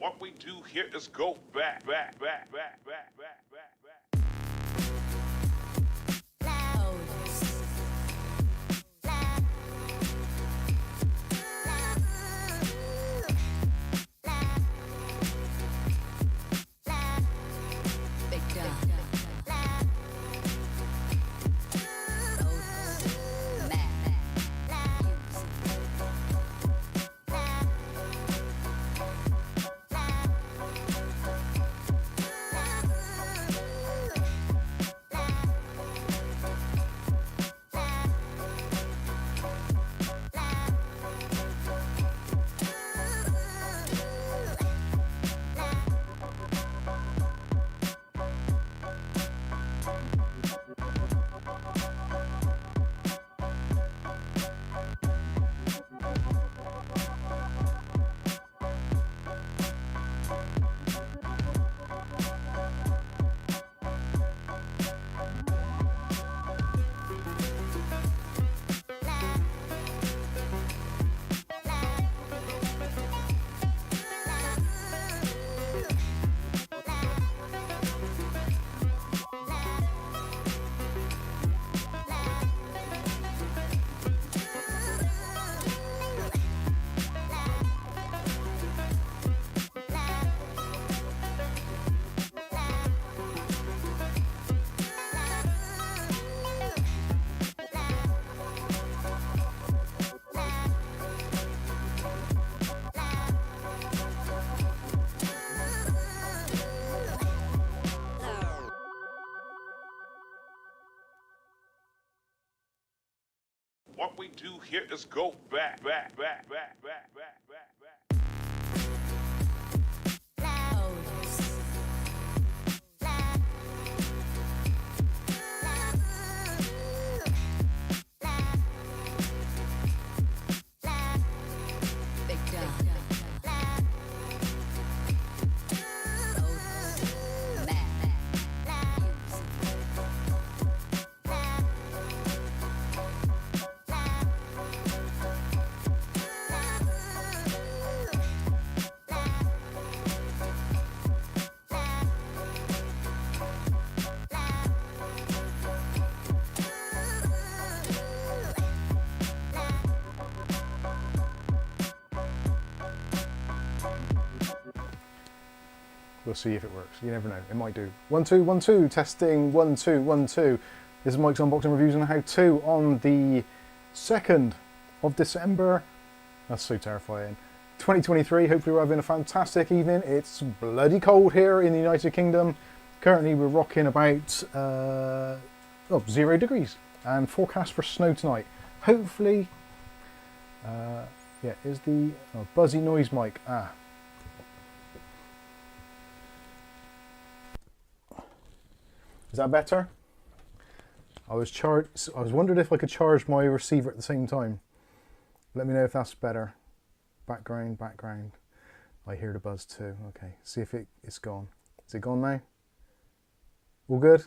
What we do here is go back. What we do here is go back. We'll see if it works. You never know. It might do. 1 2 1 2 testing 1 2 1 2. This is Mike's unboxing reviews and how-to on the 2nd of December. That's so terrifying. 2023. Hopefully we're having a fantastic evening. It's bloody cold here in the United Kingdom. Currently we're rocking about 0 degrees and forecast for snow tonight. Hopefully, yeah, is the buzzy noise mic. Is that better? I was wondering if I could charge my receiver at the same time. Let me know if that's better. Background. I hear the buzz too. Okay, see if it's gone. Is it gone now? All good?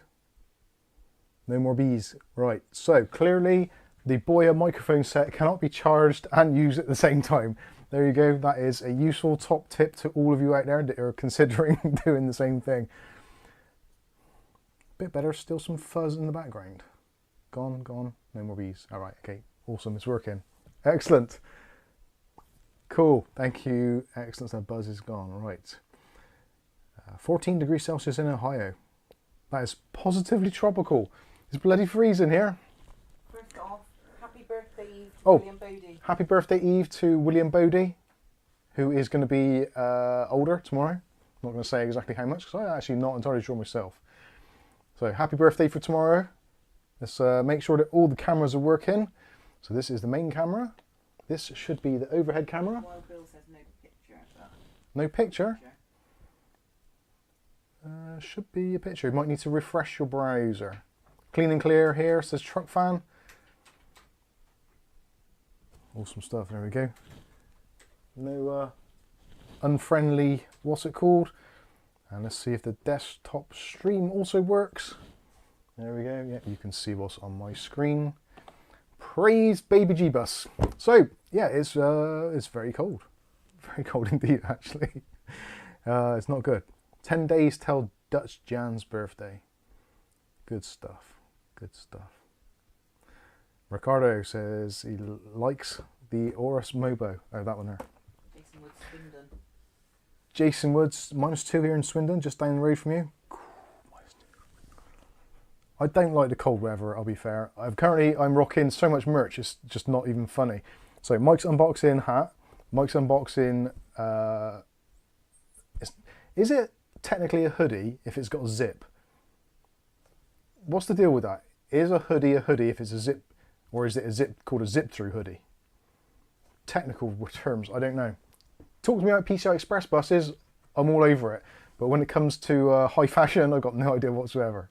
No more bees. Right, so clearly the Boya microphone set cannot be charged and used at the same time. There you go. That is a useful top tip to all of you out there that are considering doing the same thing. Bit better, still some fuzz in the background. Gone, no more bees. All right, okay, awesome, it's working. Excellent. Cool, thank you. Excellent, that buzz is gone. Right. 14 degrees Celsius in Ohio. That is positively tropical. It's bloody freezing here. First off, happy birthday Eve to William Bodie. Happy birthday Eve to William Bodie, who is going to be older tomorrow. I'm not going to say exactly how much because I'm actually not entirely sure myself. So happy birthday for tomorrow. Let's make sure that all the cameras are working. So this is the main camera. This should be the overhead camera. Wild Bill says no picture. No picture? Should be a picture. You might need to refresh your browser. Clean and clear here, says truck fan. Awesome stuff, there we go. No unfriendly, what's it called? And let's see if the desktop stream also works. There we go. Yeah, you can see what's on my screen. Praise baby G-Bus. So yeah, it's very cold. Very cold indeed, actually. It's not good. 10 days till Dutch Jan's birthday. Good stuff. Good stuff. Ricardo says he likes the Aorus Mobo. Oh, that one there. Jason Woods, Swindon. Jason Woods, -2 here in Swindon, just down the road from you. I don't like the cold weather, I'll be fair. I'm rocking so much merch, it's just not even funny. So Mike's unboxing hat. Mike's unboxing, is it technically a hoodie if it's got a zip? What's the deal with that? Is a hoodie if it's a zip, or is it a zip called a zip-through hoodie? Technical terms, I don't know. Talk to me about PCI Express buses, I'm all over it. But when it comes to high fashion, I've got no idea whatsoever.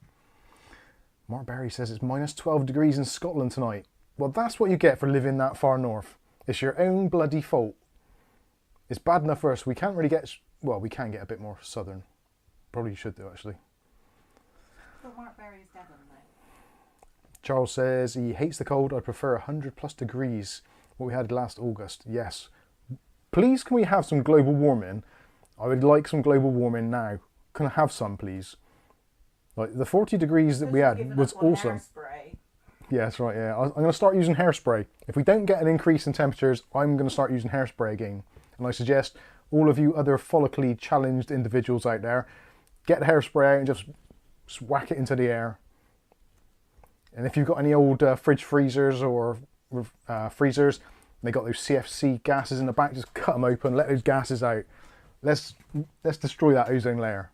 Mark Barry says it's -12 degrees in Scotland tonight. Well, that's what you get for living that far north. It's your own bloody fault. It's bad enough for us. We can't really get, well, we can get a bit more southern. Probably should do, actually. But Mark Berry is Devon, though. Charles says he hates the cold. I prefer 100+ degrees, what we had last August. Yes. Please, can we have some global warming? I would like some global warming now. Can I have some, please? Like, the 40 degrees that we had was awesome. Hairspray. Yeah, that's right, yeah. I'm going to start using hairspray. If we don't get an increase in temperatures, I'm going to start using hairspray again. And I suggest all of you other follically challenged individuals out there, get the hairspray out and just whack it into the air. And if you've got any old fridge freezers or freezers, they got those CFC gases in the back, just cut them open, let those gases out. Let's destroy that ozone layer.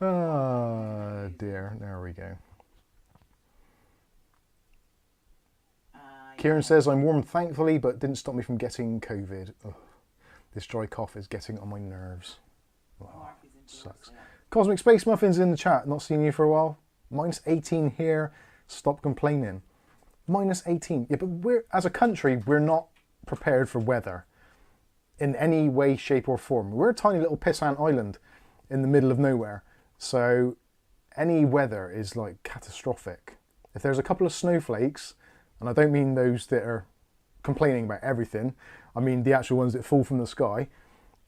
Oh dear, there we go. Kieran says, I'm warm thankfully, but didn't stop me from getting COVID. Ugh. This dry cough is getting on my nerves. Oh, sucks. Cosmic Space Muffins in the chat, not seen you for a while. -18 here, stop complaining. -18, yeah, but we're, as a country, we're not prepared for weather in any way, shape or form. We're a tiny little pissant island in the middle of nowhere. So any weather is like catastrophic. If there's a couple of snowflakes, and I don't mean those that are complaining about everything, I mean the actual ones that fall from the sky.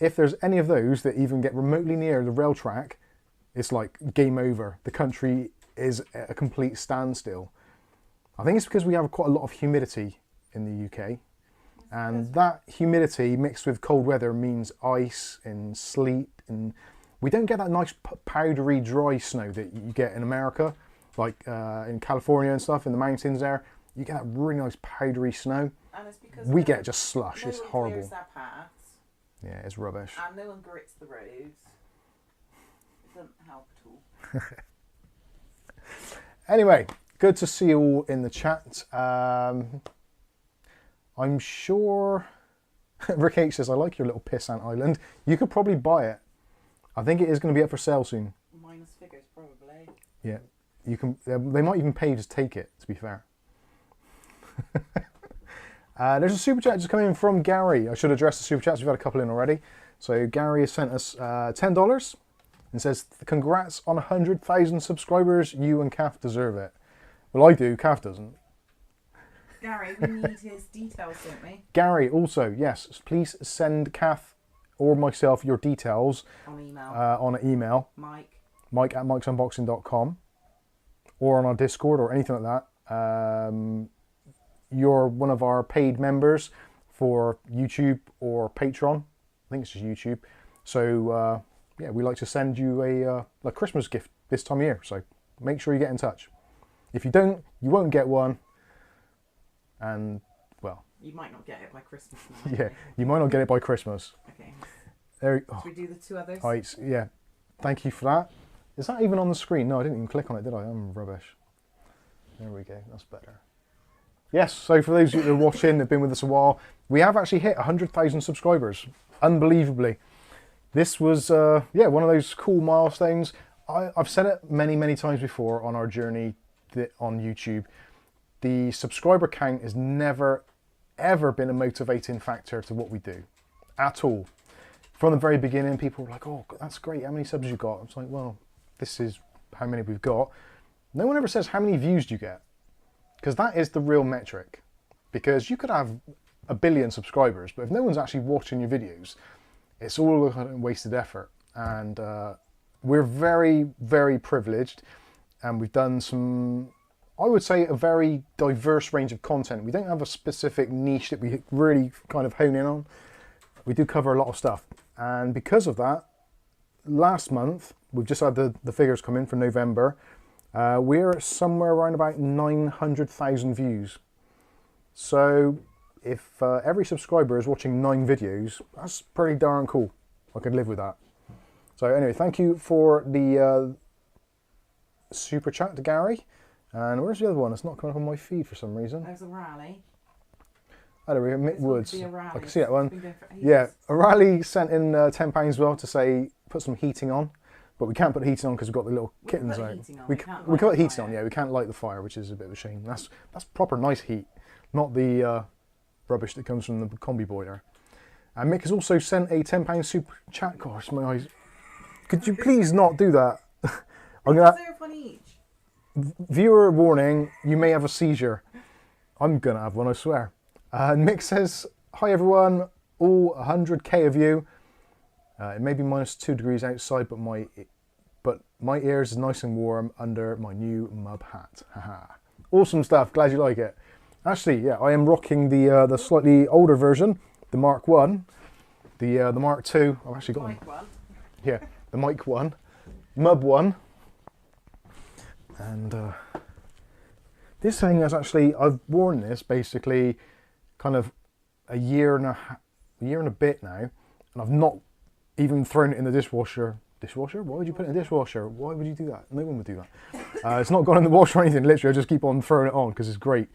If there's any of those that even get remotely near the rail track, it's like game over. The country is at a complete standstill. I think it's because we have quite a lot of humidity in the UK. And that humidity mixed with cold weather means ice and sleet, and we don't get that nice powdery dry snow that you get in America, like in California and stuff, in the mountains there. You get that really nice powdery snow. And it's because we get just slush. It's horrible. Clears their paths, yeah, it's rubbish. and no one grits the roads. It doesn't help at all. Anyway, good to see you all in the chat. I'm sure Rick H says, I like your little pissant island. You could probably buy it. I think it is going to be up for sale soon. Minus figures, probably. Yeah, you can. They might even pay you to take it, to be fair. There's a super chat just coming in from Gary. I should address the super chats. We've had a couple in already. So Gary has sent us $10 and says, congrats on 100,000 subscribers. You and Kath deserve it. Well, I do. Kath doesn't. Gary, we need his details, don't we? Gary, also, yes, please send Kath or myself your details On email. On an email. Mike@mikesunboxing.com, or on our Discord or anything like that. You're one of our paid members for YouTube or Patreon. I think it's just YouTube. So yeah, we like to send you a Christmas gift this time of year. So make sure you get in touch. If you don't, you won't get one. And well, you might not get it by Christmas. Yeah, you might not get it by Christmas. Okay. There. Should we do the two others? Right, yeah. Thank you for that. Is that even on the screen? No, I didn't even click on it, did I? I'm rubbish. There we go. That's better. Yes, so for those of you that are watching, have been with us a while, we have actually hit 100,000 subscribers. Unbelievably. This was, yeah, one of those cool milestones. I've said it many, many times before on our journey on YouTube. The subscriber count has never, ever been a motivating factor to what we do. At all. From the very beginning, people were like, oh, that's great. How many subs you got? I was like, well, this is how many we've got. No one ever says, how many views do you get? Because that is the real metric. Because you could have a billion subscribers, but if no one's actually watching your videos, it's all a kind of wasted effort. And we're very, very privileged, and we've done some, I would say, a very diverse range of content. We don't have a specific niche that we really kind of hone in on. We do cover a lot of stuff, and because of that, last month we've just had the figures come in for November. We're somewhere around about 900,000 views. So if every subscriber is watching 9 videos, that's pretty darn cool. I could live with that. So anyway, thank you for the super chat to Gary. And where's the other one? It's not coming up on my feed for some reason. There's a rally. Oh, there we go, Mick Woods. I I can see that one. For Yeah, O'Reilly sent in £10 as well to say put some heating on, but we can't put the heating on because we've got the little kittens out. We can put heating on, yeah. We can't light the fire, which is a bit of a shame. That's proper nice heat, not the rubbish that comes from the combi boiler. And Mick has also sent a £10 super chat. Gosh, my eyes. Could you please not do that? I'm gonna. each. Viewer warning: you may have a seizure. I'm gonna have one, I swear. And Mick says, "Hi everyone, all 100k of you. It may be -2 degrees outside, but my ears is nice and warm under my new mub hat. Haha. Awesome stuff. Glad you like it. Actually, yeah, I am rocking the slightly older version, the Mark 1. The Mark 2. I've actually got Mic one. Yeah, the Mic 1, Mub 1, and this thing is actually, I've worn this basically kind of a year and a bit now, and I've not even thrown it in the dishwasher. Dishwasher? Why would you put it in the dishwasher? Why would you do that? No one would do that. It's not gone in the wash or anything. Literally, I just keep on throwing it on because it's great.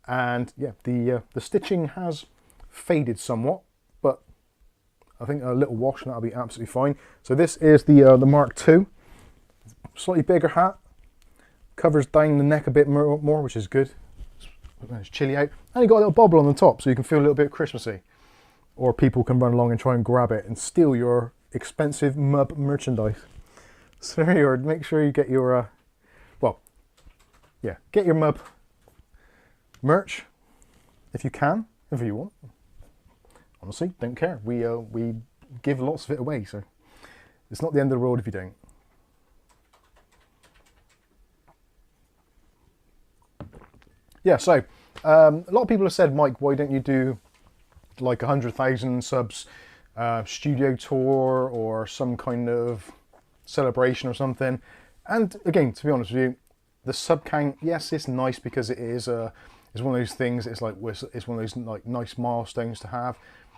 And yeah, the stitching has faded somewhat, but I think a little wash and that'll be absolutely fine. So this is the Mark II, slightly bigger hat, covers down the neck a bit more, which is good. It's chilly out, and you got a little bobble on the top, so you can feel a little bit Christmassy. Or people can run along and try and grab it and steal your expensive Mub merchandise. So there you are. Make sure you get your, get your Mub merch if you can, if you want. Honestly, don't care. We give lots of it away, so it's not the end of the world if you don't. Yeah, so a lot of people have said, Mike, why don't you do like 100,000 subs studio tour or some kind of celebration or something? And again, to be honest with you, the sub count, yes, it's nice because it is it's one of those things. It's like it's one of those like nice milestones to have.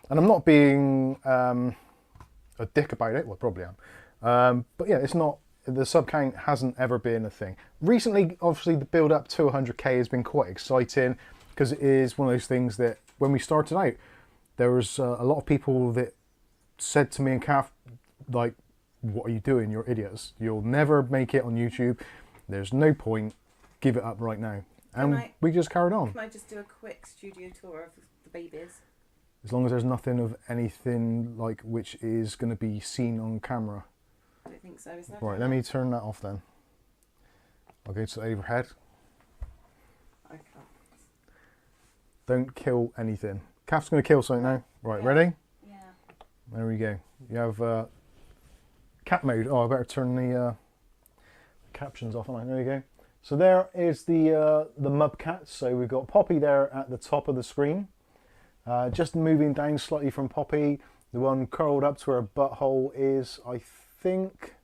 And I'm not being a dick about it. Well, I probably am. But yeah, it's not. The sub count hasn't ever been a thing. Recently, obviously, the build up to 100k has been quite exciting because it is one of those things that when we started out, there was a lot of people that said to me and Kath, like, what are you doing? You're idiots. You'll never make it on YouTube. There's no point. Give it up right now. And we just carried on. Can I just do a quick studio tour of the babies? As long as there's nothing of anything like which is going to be seen on camera. I don't think so. Is that right? Let me turn that off then. I'll go to the overhead. Okay. Don't kill anything. Kath's going to kill something now. Right, ready? Yeah. There we go. You have cat mode. Oh, I better turn the captions off. There we go. So there is the Mub cat. So we've got Poppy there at the top of the screen. Just moving down slightly from Poppy, the one curled up to her butthole is, I think,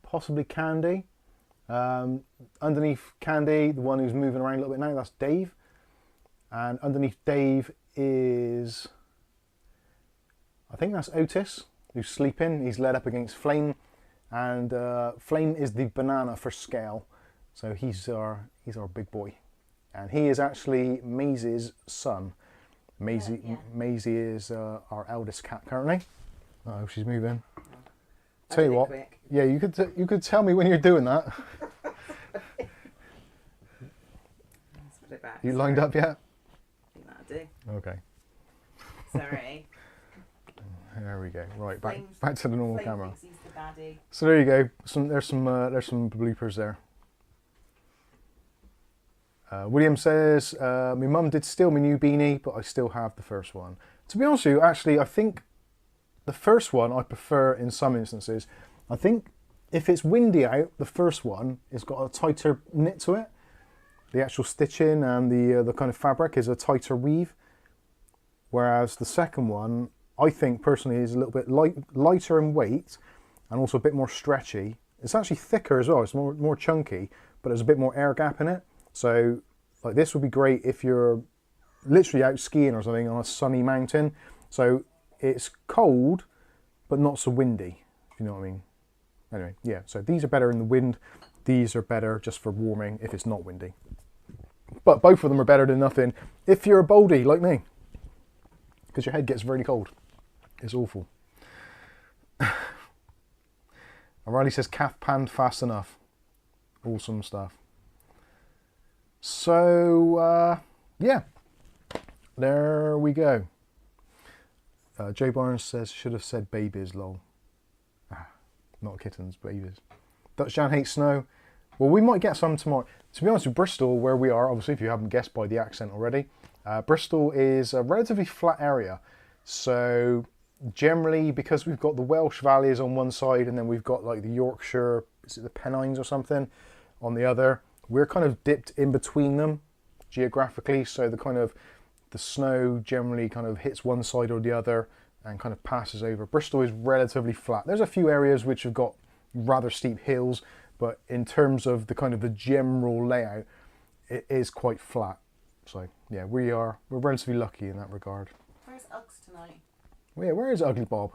possibly Candy. Underneath Candy, the one who's moving around a little bit now, that's Dave. And underneath Dave is, I think that's Otis, who's sleeping. He's led up against Flame, and Flame is the banana for scale. So he's our big boy, and he is actually Maisie's son. Maisie, yeah. Maisie is our eldest cat currently. Oh, she's moving. Tell you what, quick. Yeah, you could tell me when you're doing that. Let's put it back. You lined up yet? I think that'll do. Okay. Sorry. There we go. Right, back to the normal camera. Thinks he's the baddie. So there you go. There's some bloopers there. William says, my mum did steal my new beanie, but I still have the first one. To be honest with you, actually, I think the first one I prefer in some instances. I think if it's windy out, the first one has got a tighter knit to it. The actual stitching and the kind of fabric is a tighter weave. Whereas the second one, I think personally, is a little bit lighter in weight and also a bit more stretchy. It's actually thicker as well, it's more chunky, but there's a bit more air gap in it. So like this would be great if you're literally out skiing or something on a sunny mountain. So it's cold, but not so windy, if you know what I mean. Anyway, yeah, so these are better in the wind. These are better just for warming if it's not windy. But both of them are better than nothing if you're a baldy like me, because your head gets really cold. It's awful. O'Reilly says, calf panned fast enough. Awesome stuff. So, yeah, there we go. Joe Barnes says, should have said babies, lol. Not kittens, babies. Dutch Jan hates snow. Well, we might get some tomorrow. To be honest with Bristol, where we are, obviously, if you haven't guessed by the accent already, Bristol is a relatively flat area. So generally, because we've got the Welsh valleys on one side and then we've got like the Yorkshire, is it the Pennines or something, on the other, we're kind of dipped in between them geographically. So the snow generally kind of hits one side or the other and kind of passes over. Bristol is relatively flat. There's a few areas which have got rather steep hills, but in terms of the general layout, it is quite flat. So yeah, we're relatively lucky in that regard. Where's Uggs tonight? Well, yeah, where is Ugly Bob?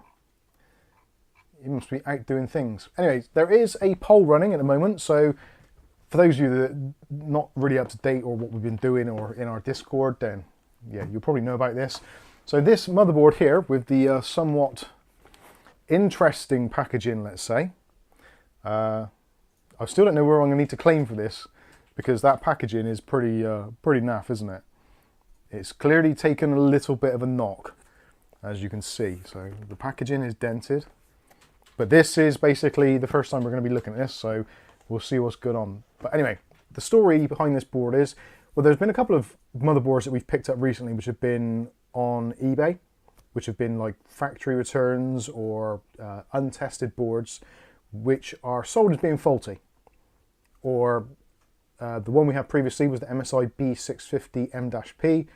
He must be out doing things. Anyway, there is a poll running at the moment, so for those of you that are not really up to date or what we've been doing or in our Discord, then yeah, you'll probably know about this. So this motherboard here with the somewhat interesting packaging, let's say. I still don't know where I'm going to need to claim for this, because that packaging is pretty naff, isn't it? It's clearly taken a little bit of a knock, as you can see. So the packaging is dented. But this is basically the first time we're going to be looking at this, so we'll see what's going on. But anyway, the story behind this board is, well, there's been a couple of motherboards that we've picked up recently which have been on eBay, which have been like factory returns or untested boards, which are sold as being faulty. Or the one we had previously was the MSI B650 M.P,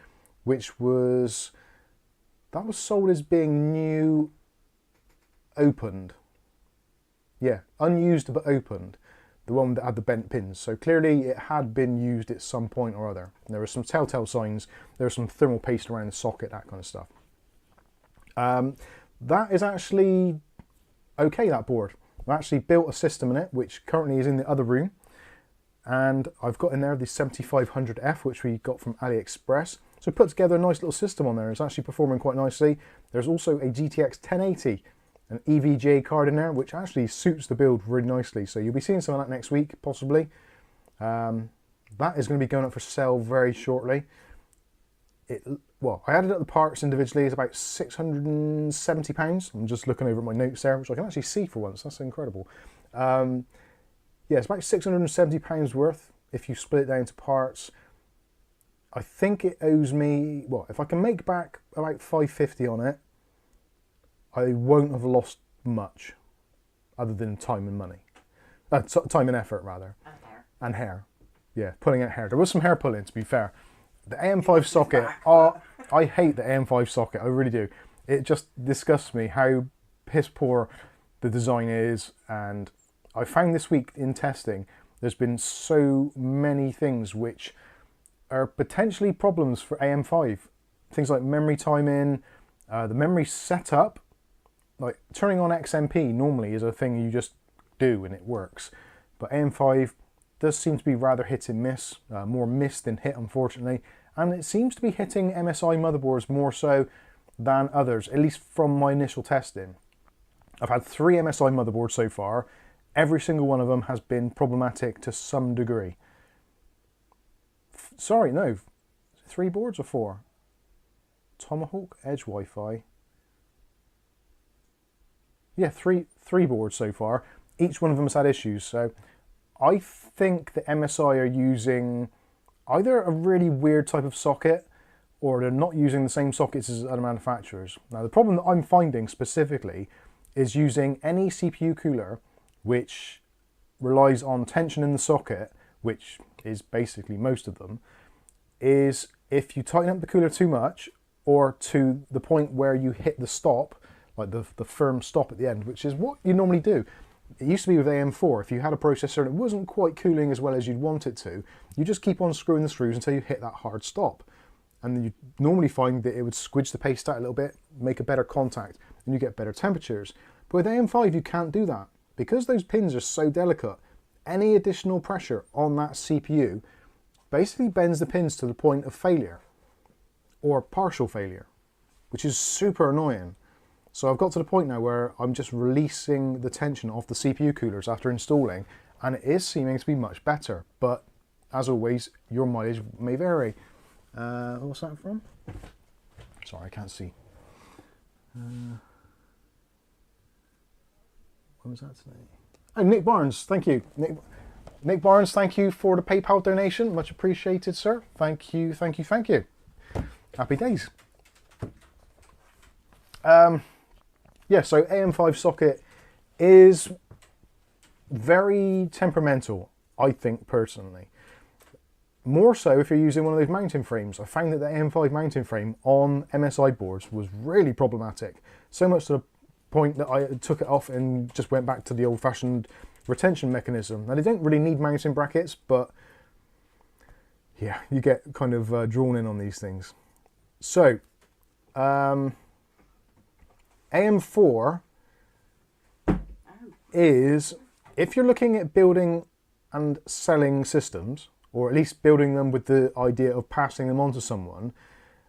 which was sold as being new, opened. Yeah, unused but opened. The one that had the bent pins. So clearly it had been used at some point or other. And there were some telltale signs. There was some thermal paste around the socket, that kind of stuff. That is actually okay, that board. I've actually built a system in it, which currently is in the other room. And I've got in there the 7500F, which we got from AliExpress. So put together a nice little system on there. It's actually performing quite nicely. There's also a GTX 1080, an EVGA card in there, which actually suits the build really nicely. So you'll be seeing some of that next week, possibly. That is going to be going up for sale very shortly. Well, I added up the parts individually. It's about £670. I'm just looking over at my notes there, which I can actually see for once. That's incredible. Yeah, it's about £670 worth if you split it down into parts. I think it owes me, well, if I can make back about £550 on it, I won't have lost much other than time and money. Time and effort, rather. And hair. And hair. Yeah, pulling out hair. There was some hair pulling, to be fair. The AM5 socket, I hate the AM5 socket, I really do. It just disgusts me how piss poor the design is, and I found this week in testing, there's been so many things which are potentially problems for AM5. Things like memory timing, the memory setup, like turning on XMP normally is a thing you just do and it works. But AM5 does seem to be rather hit and miss, more miss than hit, unfortunately. And it seems to be hitting MSI motherboards more so than others, at least from my initial testing. I've had 3 MSI motherboards so far. Every single one of them has been problematic to some degree. Sorry, no. 3 boards or 4? Tomahawk, Edge Wi-Fi. Yeah, three boards so far. Each one of them has had issues. So I think the MSI are using either a really weird type of socket, or they're not using the same sockets as other manufacturers. Now the problem that I'm finding specifically is using any CPU cooler which relies on tension in the socket, which is basically most of them, is if you tighten up the cooler too much, or to the point where you hit the stop, like the firm stop at the end, which is what you normally do. It used to be with AM4, if you had a processor and it wasn't quite cooling as well as you'd want it to, you just keep on screwing the screws until you hit that hard stop. And you normally find that it would squidge the paste out a little bit, make a better contact, and you get better temperatures. But with AM5 you can't do that. Because those pins are so delicate, any additional pressure on that CPU basically bends the pins to the point of failure, or partial failure, which is super annoying. So I've got to the point now where I'm just releasing the tension off the CPU coolers after installing, and it is seeming to be much better. But as always, your mileage may vary. What's that from? Sorry, I can't see. When was that today? Oh, Nick Barnes, thank you. Nick Barnes, thank you for the PayPal donation. Much appreciated, sir. Thank you, thank you, thank you. Happy days. Yeah, so AM5 socket is very temperamental, I think, personally. More so if you're using one of those mounting frames. I found that the AM5 mounting frame on MSI boards was really problematic. So much to the point that I took it off and just went back to the old-fashioned retention mechanism. Now, they don't really need mounting brackets, but yeah, you get kind of drawn in on these things. So, AM4 is, if you're looking at building and selling systems, or at least building them with the idea of passing them on to someone,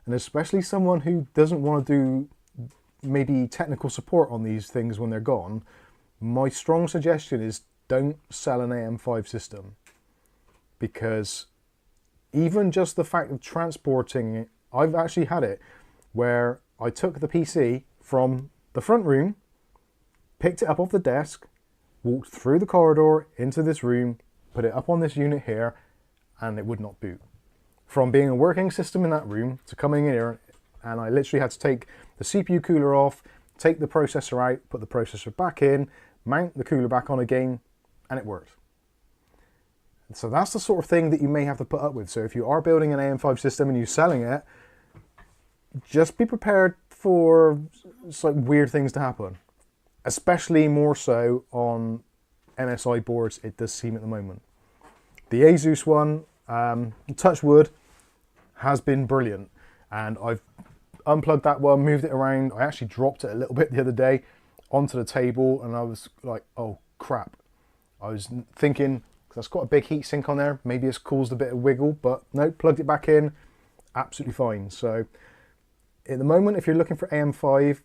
and especially someone who doesn't want to do maybe technical support on these things when they're gone, my strong suggestion is don't sell an AM5 system. Because even just the fact of transporting it, I've actually had it where I took the PC from the front room, picked it up off the desk, walked through the corridor into this room, put it up on this unit here, and it would not boot. From being a working system in that room to coming in here, and I literally had to take the CPU cooler off, take the processor out, put the processor back in, mount the cooler back on again, and it worked. So that's the sort of thing that you may have to put up with. So if you are building an AM5 system and you're selling it, just be prepared for like weird things to happen. Especially more so on MSI boards, it does seem at the moment. The ASUS one, touch wood, has been brilliant. And I've unplugged that one, moved it around. I actually dropped it a little bit the other day onto the table, and I was like, oh crap. I was thinking, because it's got a big heat sink on there, maybe it's caused a bit of wiggle, but no, plugged it back in, absolutely fine. So at the moment, if you're looking for AM5,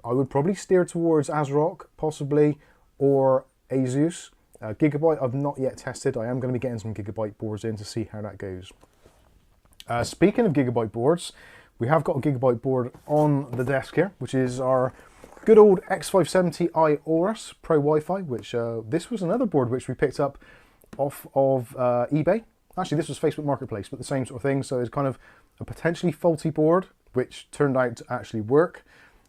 I would probably steer towards ASRock, possibly, or ASUS. Gigabyte I've not yet tested. I am going to be getting some Gigabyte boards in to see how that goes. Speaking of Gigabyte boards, we have got a Gigabyte board on the desk here, which is our good old X570i Aorus Pro Wi-Fi, which this was another board which we picked up off of eBay. Actually, this was Facebook Marketplace, but the same sort of thing. So it's kind of a potentially faulty board, which turned out to actually work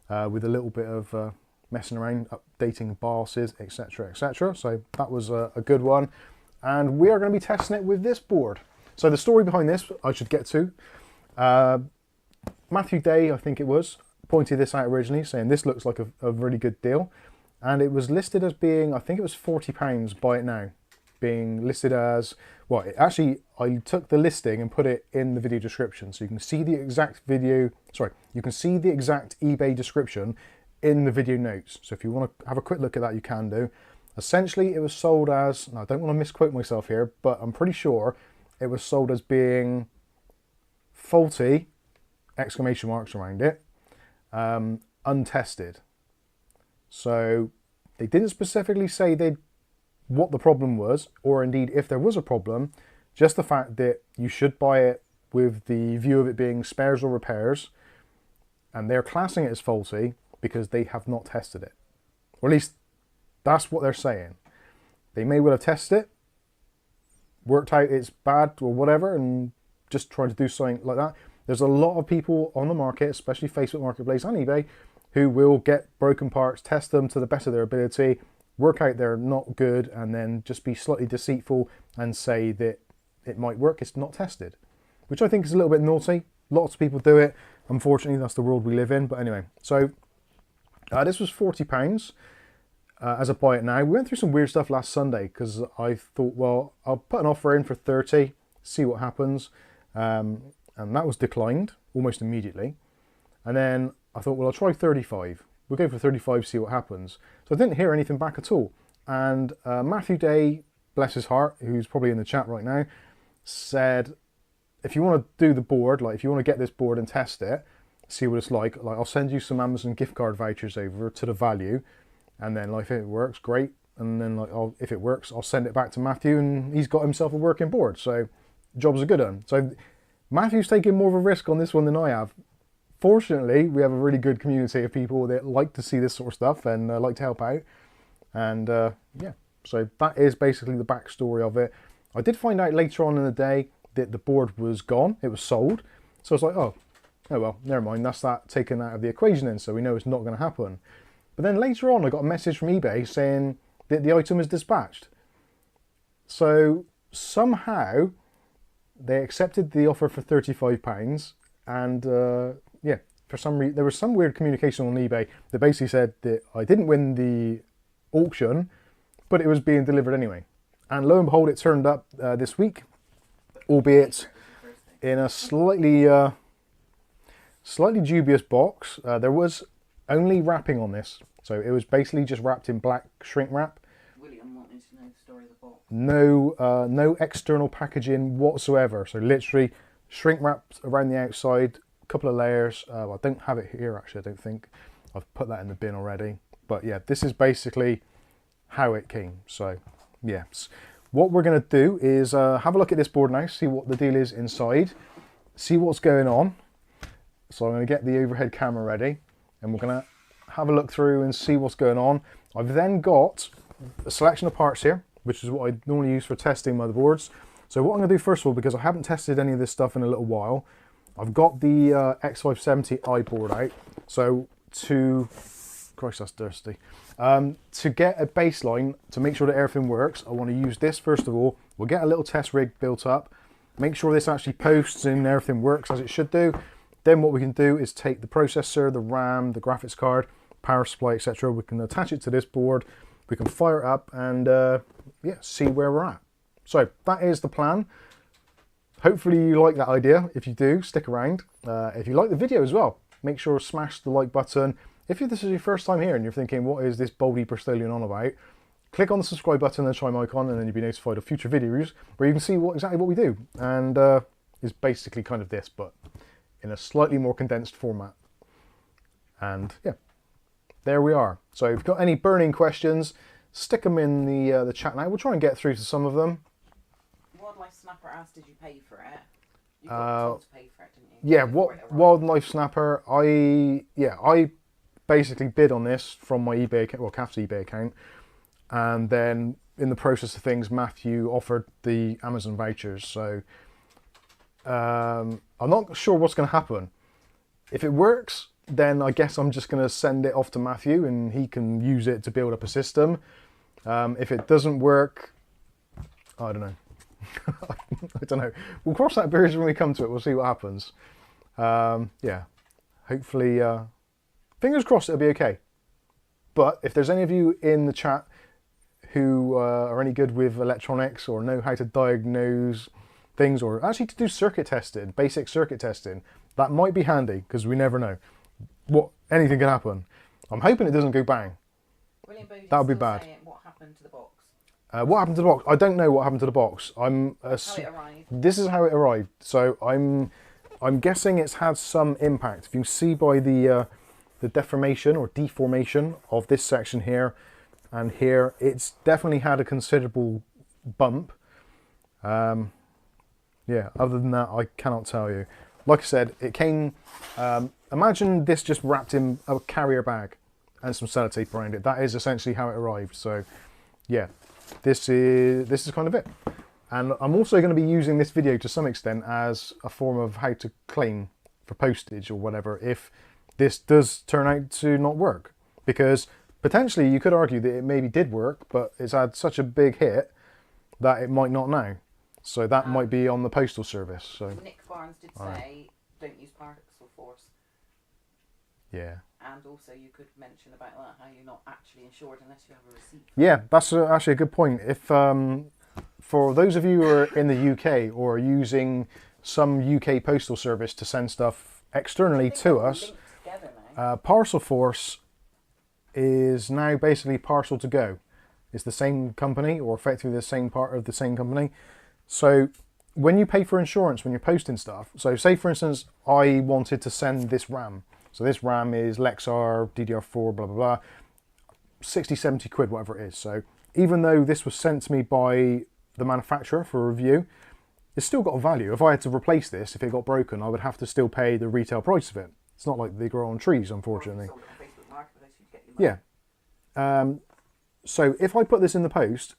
with a little bit of messing around, updating BIOSes, etc, etc. So that was a good one. And we are going to be testing it with this board. So the story behind this, I should get to. Matthew Day, I think it was, pointed this out originally, saying this looks like a really good deal. And it was listed as being, I think it was £40, buy it now. Being listed as, well, actually, I took the listing and put it in the video description. So you can see the exact video, sorry, you can see the exact eBay description in the video notes. So if you want to have a quick look at that, you can do. Essentially, it was sold as, now I don't want to misquote myself here, but I'm pretty sure it was sold as being faulty, exclamation marks around it, untested. So they didn't specifically say what the problem was, or indeed if there was a problem, just the fact that you should buy it with the view of it being spares or repairs, and they're classing it as faulty because they have not tested it. Or at least that's what they're saying. They may well have tested it, worked out it's bad or whatever and just trying to do something like that. There's a lot of people on the market, especially Facebook Marketplace and eBay, who will get broken parts, test them to the best of their ability, work out they're not good, and then just be slightly deceitful and say that it might work. It's not tested, which I think is a little bit naughty. Lots of people do it. Unfortunately, that's the world we live in. But anyway, so this was £40 as I buy it now. We went through some weird stuff last Sunday because I thought, well, I'll put an offer in for 30, see what happens. And that was declined almost immediately. And then I thought, well, I'll try 35. We'll go for 35, see what happens. So I didn't hear anything back at all. And Matthew Day, bless his heart, who's probably in the chat right now, said, if you want to do the board, like if you want to get this board and test it, see what it's like I'll send you some Amazon gift card vouchers over to the value, and then like if it works, great, and then like if it works, I'll send it back to Matthew, and he's got himself a working board. So job's a good one. So Matthew's taking more of a risk on this one than I have. Fortunately, we have a really good community of people that like to see this sort of stuff and like to help out. And yeah, so that is basically the backstory of it. I did find out later on in the day that the board was gone, it was sold. So I was like, oh well, never mind, that's that taken out of the equation then, so we know it's not going to happen. But then later on I got a message from eBay saying that the item is dispatched. So somehow they accepted the offer for £35, and yeah, for some reason there was some weird communication on eBay that basically said that I didn't win the auction, but it was being delivered anyway. And lo and behold, it turned up this week, albeit in a slightly dubious box. There was only wrapping on this, so it was basically just wrapped in black shrink wrap. William wanted to know the story of the box. No external packaging whatsoever. So literally shrink wrapped around the outside, a couple of layers. Well, I don't have it here actually. I don't think I've put that in the bin already. But yeah, this is basically how it came. So yes. What we're going to do is have a look at this board now, see what the deal is inside, see what's going on. So I'm going to get the overhead camera ready, and we're going to have a look through and see what's going on. I've then got a selection of parts here, which is what I normally use for testing motherboards. So what I'm going to do first of all, because I haven't tested any of this stuff in a little while, I've got the X570i board out. So Christ, that's thirsty. To get a baseline, to make sure that everything works, I want to use this first of all. We'll get a little test rig built up, make sure this actually posts and everything works as it should do. Then what we can do is take the processor, the RAM, the graphics card, power supply, etc. We can attach it to this board, we can fire it up, and yeah, see where we're at. So that is the plan. Hopefully you like that idea. If you do, stick around. If you like the video as well, make sure to smash the like button. If this is your first time here and you're thinking, what is this Baldy Bristolian on about? Click on the subscribe button and the chime icon, and then you'll be notified of future videos where you can see exactly what we do. And it's basically kind of this, but in a slightly more condensed format. And yeah, there we are. So if you've got any burning questions, stick them in the chat now. We'll try and get through to some of them. Wildlife Snapper asked, did you pay for it? You got told to pay for it, didn't you? Yeah, Wildlife Snapper, I basically bid on this from my eBay account, well, CAF's eBay account, and then in the process of things, Matthew offered the Amazon vouchers. So I'm not sure what's going to happen. If it works, then I guess I'm just going to send it off to Matthew and he can use it to build up a system. If it doesn't work, I don't know. I don't know. We'll cross that bridge when we come to it. We'll see what happens. Yeah, hopefully, fingers crossed it'll be okay. But if there's any of you in the chat who are any good with electronics or know how to diagnose things, or actually to do circuit testing, basic circuit testing, that might be handy, because we never know. Anything can happen. I'm hoping it doesn't go bang. That would be bad. What happened to the box? What happened to the box? I don't know what happened to the box. How it arrived. This is how it arrived. So I'm guessing it's had some impact. If you see by the deformation or deformation of this section here and here, it's definitely had a considerable bump. Yeah, other than that, I cannot tell you. Like I said, it came, imagine this just wrapped in a carrier bag and some sellotape around it. That is essentially how it arrived. So yeah, this is kind of it. And I'm also going to be using this video to some extent as a form of how to claim for postage or whatever if this does turn out to not work. Because potentially you could argue that it maybe did work, but it's had such a big hit that it might not now. So that might be on the postal service. So Nick Barnes did say, don't use parcel force. Yeah. And also you could mention about that, how you're not actually insured unless you have a receipt. Yeah, that's actually a good point. If for those of you who are in the UK or are using some UK postal service to send stuff externally to us, Parcel Force is now basically Parcel to Go. It's the same company, or effectively the same part of the same company. So when you pay for insurance, when you're posting stuff, so say for instance, I wanted to send this RAM. So this RAM is Lexar, DDR4, blah, blah, blah, 60, 70 quid, whatever it is. So even though this was sent to me by the manufacturer for review, it's still got a value. If I had to replace this, if it got broken, I would have to still pay the retail price of it. It's not like they grow on trees, unfortunately. Yeah. So if I put this in the post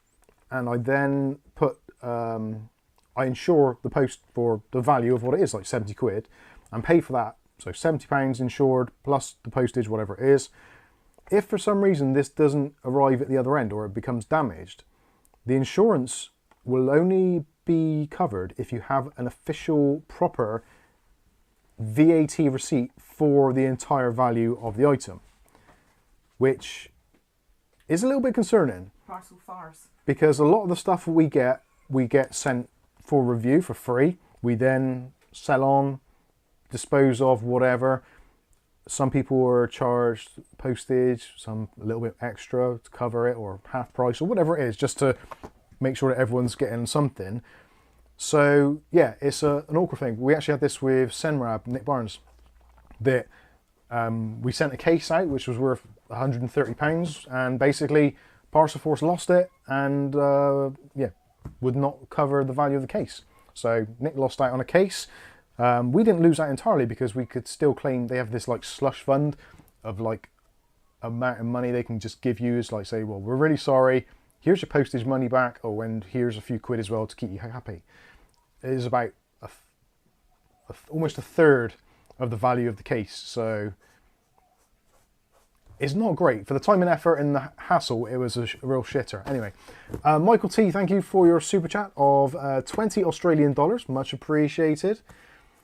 and I then put, I insure the post for the value of what it is, like 70 quid, and pay for that. So £70 insured plus the postage, whatever it is. If for some reason this doesn't arrive at the other end or it becomes damaged, the insurance will only be covered if you have an official, proper VAT receipt for the entire value of the item, which is a little bit concerning. Parcel farce. Because a lot of the stuff we get sent for review for free. We then sell on, dispose of, whatever. Some people are charged postage, some a little bit extra to cover it, or half price, or whatever it is, just to make sure that everyone's getting something. So yeah, it's an awkward thing. We actually had this with Senrab, Nick Barnes, that we sent a case out which was worth £130, and basically Parcel Force lost it and yeah, would not cover the value of the case. So Nick lost out on a case. We didn't lose out entirely because we could still claim. They have this like slush fund of like amount of money they can just give you, is like say, well, we're really sorry, here's your postage money back, oh, and here's a few quid as well to keep you happy. It is about almost a third of the value of the case, so it's not great. For the time and effort and the hassle, it was a real shitter. Anyway, Michael T, thank you for your super chat of 20 Australian dollars, much appreciated.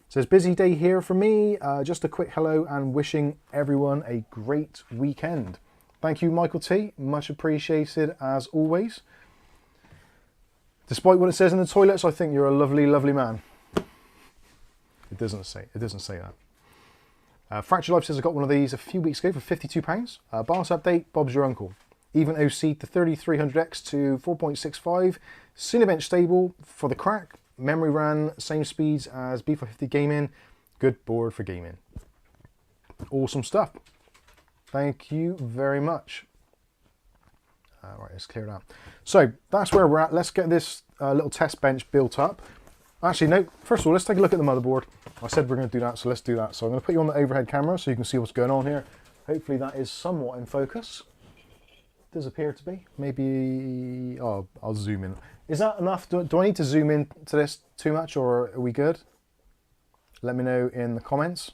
Says, busy day here for me, just a quick hello and wishing everyone a great weekend. Thank you, Michael T, much appreciated as always. Despite what it says in the toilets, I think you're a lovely, lovely man. It doesn't say that. Fractured Life says I got one of these a few weeks ago for £52. BIOS update, Bob's your uncle. Even OC to 3300X to 4.65. Cinebench stable for the crack. Memory ran same speeds as B550 Gaming. Good board for gaming. Awesome stuff. Thank you very much. Right, let's clear it out. So that's where we're at. Let's get this little test bench built up. Actually, no, first of all, let's take a look at the motherboard. I said we're going to do that, so let's do that. So I'm going to put you on the overhead camera so you can see what's going on here. Hopefully that is somewhat in focus. Does appear to be. Maybe, oh, I'll zoom in. Is that enough? Do I need to zoom in to this too much, or are we good? Let me know in the comments.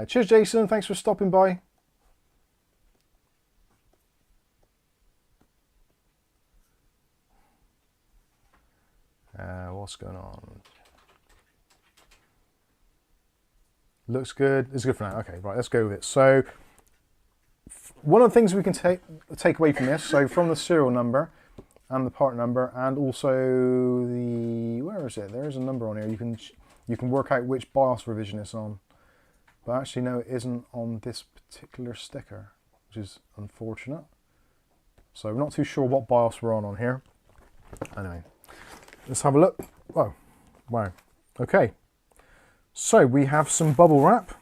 Cheers, Jason. Thanks for stopping by. What's going on? Looks good. It's good for now. Okay, right, let's go with it. So one of the things we can take away from this, so from the serial number and the part number, and also the, where is it? There is a number on here. You can work out which BIOS revision it's on. But actually, no, it isn't on this particular sticker, which is unfortunate. So I'm not too sure what BIOS we're on here. Anyway, let's have a look. Oh, wow. Okay. So we have some bubble wrap.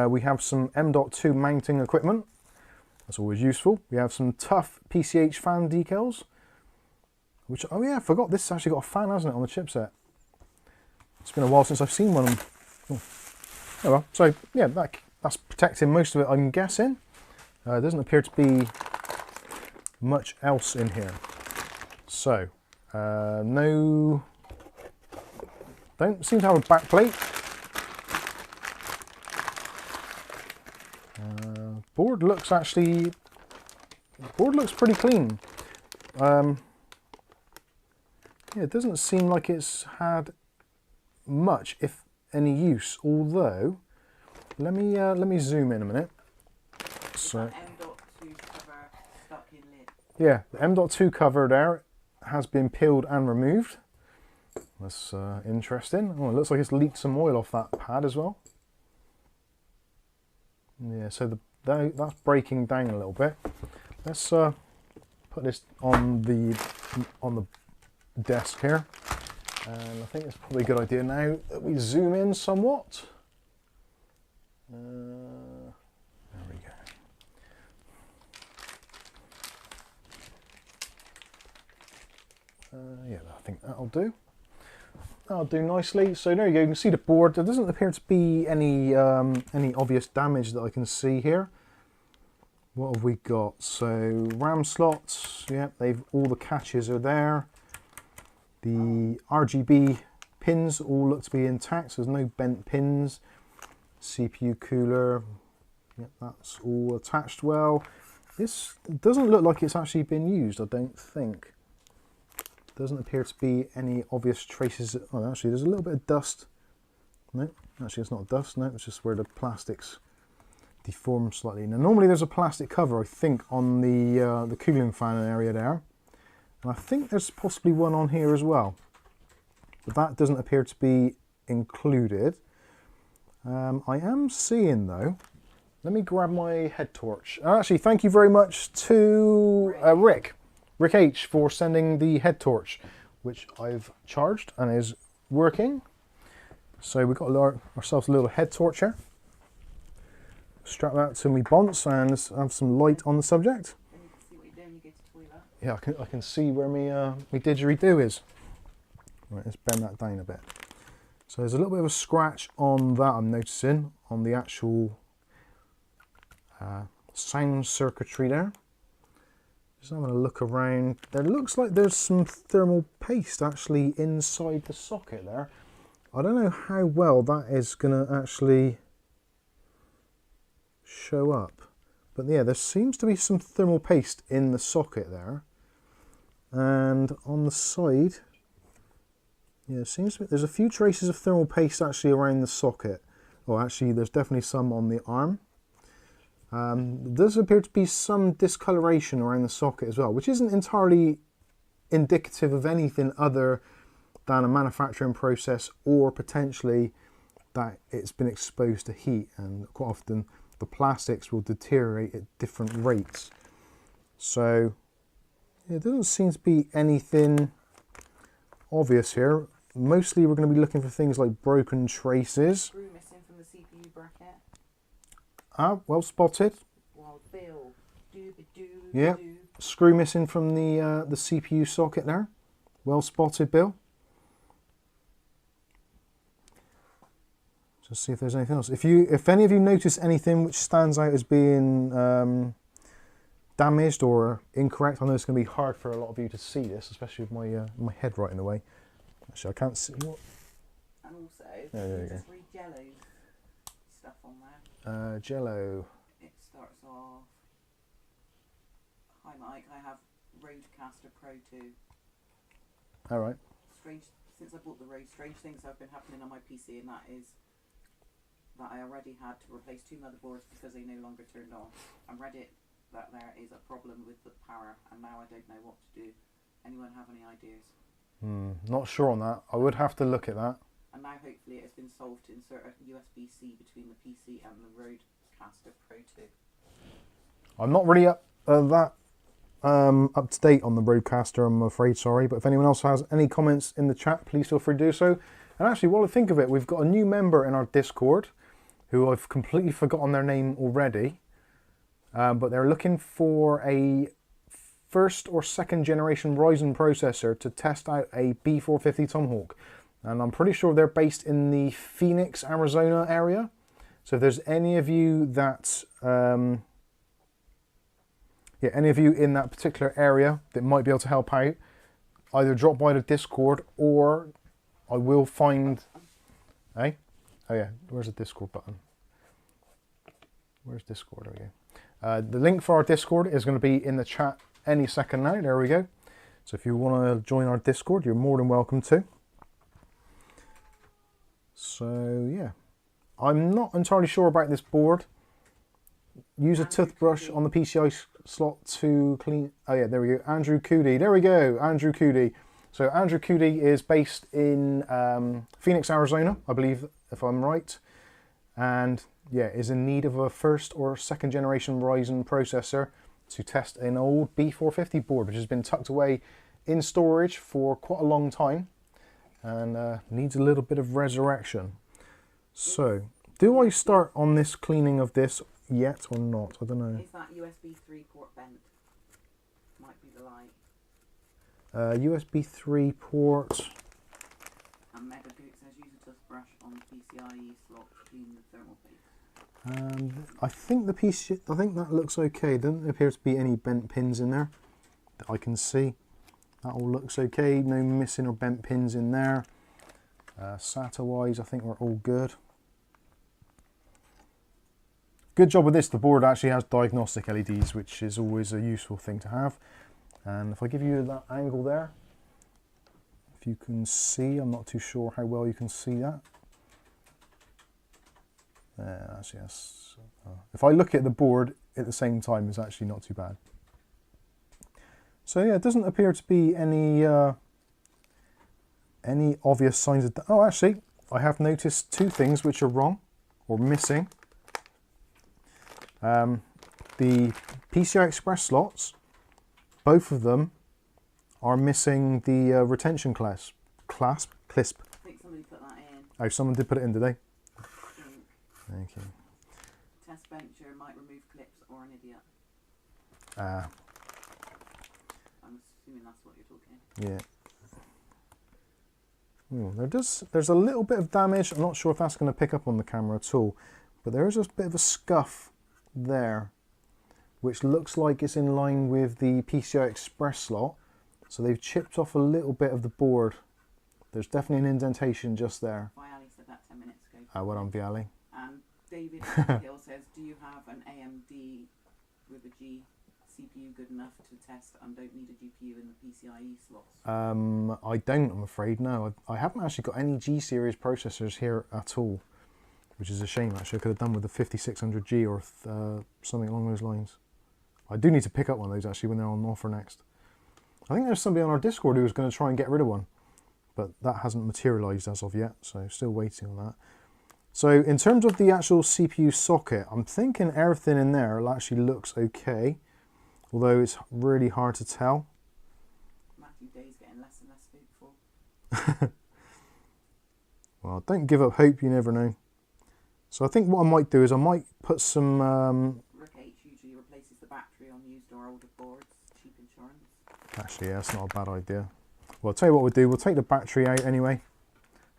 We have some M.2 mounting equipment. That's always useful. We have some TUF PCH fan decals. Which, oh yeah, I forgot this has actually got a fan, hasn't it, on the chipset. It's been a while since I've seen one. Oh well, so yeah, that's protecting most of it, I'm guessing. It doesn't appear to be much else in here. So, no, don't seem to have a back plate. Board looks pretty clean. Yeah, it doesn't seem like it's had much, if any, use. Although, let me zoom in a minute. So, M.2 cover stuck in lid. yeah, the M.2 cover there has been peeled and removed. That's interesting. Oh, it looks like it's leaked some oil off that pad as well. Yeah, so that's breaking down a little bit. Let's put this on the desk here, and I think it's probably a good idea now that we zoom in somewhat. There we go. Yeah, I think that'll do. That'll do nicely. So there you go. You can see the board. There doesn't appear to be any obvious damage that I can see here. What have we got? So RAM slots. Yep, all the catches are there. The RGB pins all look to be intact. So there's no bent pins. CPU cooler. Yep, that's all attached well. This doesn't look like it's actually been used, I don't think. Doesn't appear to be any obvious traces. Oh, actually, there's a little bit of dust. No, actually, it's not dust. No, it's just where the plastics deform slightly. Now, normally there's a plastic cover, I think, on the cooling fan area there. And I think there's possibly one on here as well. But that doesn't appear to be included. I am seeing, though, let me grab my head torch. Actually, thank you very much to Rick H for sending the head torch, which I've charged and is working. So we've got ourselves a little head torch here. Strap that to my bonce and have some light on the subject. Then you can see what you're doing, you go to the toilet. Yeah, I can see where my didgeridoo is. Right, let's bend that down a bit. So there's a little bit of a scratch on that I'm noticing, on the actual sound circuitry there. Just having a look around. There looks like there's some thermal paste actually inside the socket there. I don't know how well that is going to actually show up. But yeah, there seems to be some thermal paste in the socket there. And on the side, yeah, it seems to be, there's a few traces of thermal paste actually around the socket. Oh, actually, there's definitely some on the arm. There does appear to be some discoloration around the socket as well, which isn't entirely indicative of anything other than a manufacturing process or potentially that it's been exposed to heat, and quite often the plastics will deteriorate at different rates. So yeah, it doesn't seem to be anything obvious here. Mostly we're going to be looking for things like broken traces. Screw missing from the CPU bracket. Ah, well spotted. Well, Bill, dooby-doo. Yeah, screw missing from the CPU socket there. Well spotted, Bill. Just see if there's anything else. If any of you notice anything which stands out as being damaged or incorrect, I know it's going to be hard for a lot of you to see this, especially with my head right in the way. Actually, I can't see what. And also, there you just read Jello's stuff on there. Jello. It starts off, hi Mike, I have Rodecaster Pro 2. Alright. Since I bought the Rode, strange things have been happening on my PC, and that is that I already had to replace 2 motherboards because they no longer turned on. I read it that there is a problem with the power, and now I don't know what to do. Anyone have any ideas? Not sure on that. I would have to look at that. And now hopefully it has been solved to insert a USB-C between the PC and the Rodecaster Pro 2. I'm not really up to date on the Rodecaster, I'm afraid, sorry. But if anyone else has any comments in the chat, please feel free to do so. And actually, while I think of it, we've got a new member in our Discord who I've completely forgotten their name already. But they're looking for a first or second generation Ryzen processor to test out a B450 Tomahawk. And I'm pretty sure they're based in the Phoenix, Arizona area. So if there's any of you that yeah, any of you in that particular area that might be able to help out, either drop by the Discord or I will find... Eh? Oh yeah, where's the Discord button? Where's Discord? There we go. The link for our Discord is going to be in the chat any second now. There we go. So if you want to join our Discord, you're more than welcome to. So yeah, I'm not entirely sure about this board. Use a toothbrush on the PCI slot to clean... Oh yeah, there we go. Andrew Coody. There we go. Andrew Coody. So Andrew Coody is based in Phoenix, Arizona, I believe, if I'm right. And yeah, is in need of a first or second generation Ryzen processor to test an old B450 board, which has been tucked away in storage for quite a long time and needs a little bit of resurrection. So, do I start on this cleaning of this yet or not? I don't know. Is that USB 3 port bent? Might be the light. USB 3 port. And Megagoot says use a toothbrush on the PCIe slot to clean the thermal paste. I think the PC, I think that looks okay. Doesn't appear to be any bent pins in there that I can see. That all looks okay. No missing or bent pins in there. SATA wise, I think we're all good. Good job with this. The board actually has diagnostic LEDs, which is always a useful thing to have. And if I give you that angle there, if you can see, I'm not too sure how well you can see that. Yes. If I look at the board at the same time, it's actually not too bad. So yeah, it doesn't appear to be any obvious signs of... Oh, actually, I have noticed two things which are wrong or missing. The PCI Express slots, both of them are missing the retention clasp. I think somebody put that in. Oh, someone did put it in, did they? Thank you. Test bencher might remove clips or an idiot. Ah. I'm assuming that's what you're talking. Yeah. Ooh, there's a little bit of damage. I'm not sure if that's going to pick up on the camera at all, but there is a bit of a scuff there, which looks like it's in line with the PCI Express slot. So they've chipped off a little bit of the board. There's definitely an indentation just there. Viali said that 10 minutes ago. Well done, Viali. And David Hill says, do you have an AMD with a G CPU good enough to test and don't need a GPU in the PCIe slots? I don't, I'm afraid, no. I haven't actually got any G series processors here at all, which is a shame actually. I could have done with the 5600G or something along those lines. I do need to pick up one of those actually when they're on offer next. I think there's somebody on our Discord who was going to try and get rid of one, but that hasn't materialized as of yet, so still waiting on that. So in terms of the actual CPU socket, I'm thinking everything in there actually looks okay, although it's really hard to tell. Matthew Day's getting less and less food. Well, don't give up hope, you never know. So I think what I might do is I might put some... Rick H usually replaces the battery on used or older boards, cheap insurance. Actually, yeah, that's not a bad idea. Well, I'll tell you what we'll do. We'll take the battery out anyway,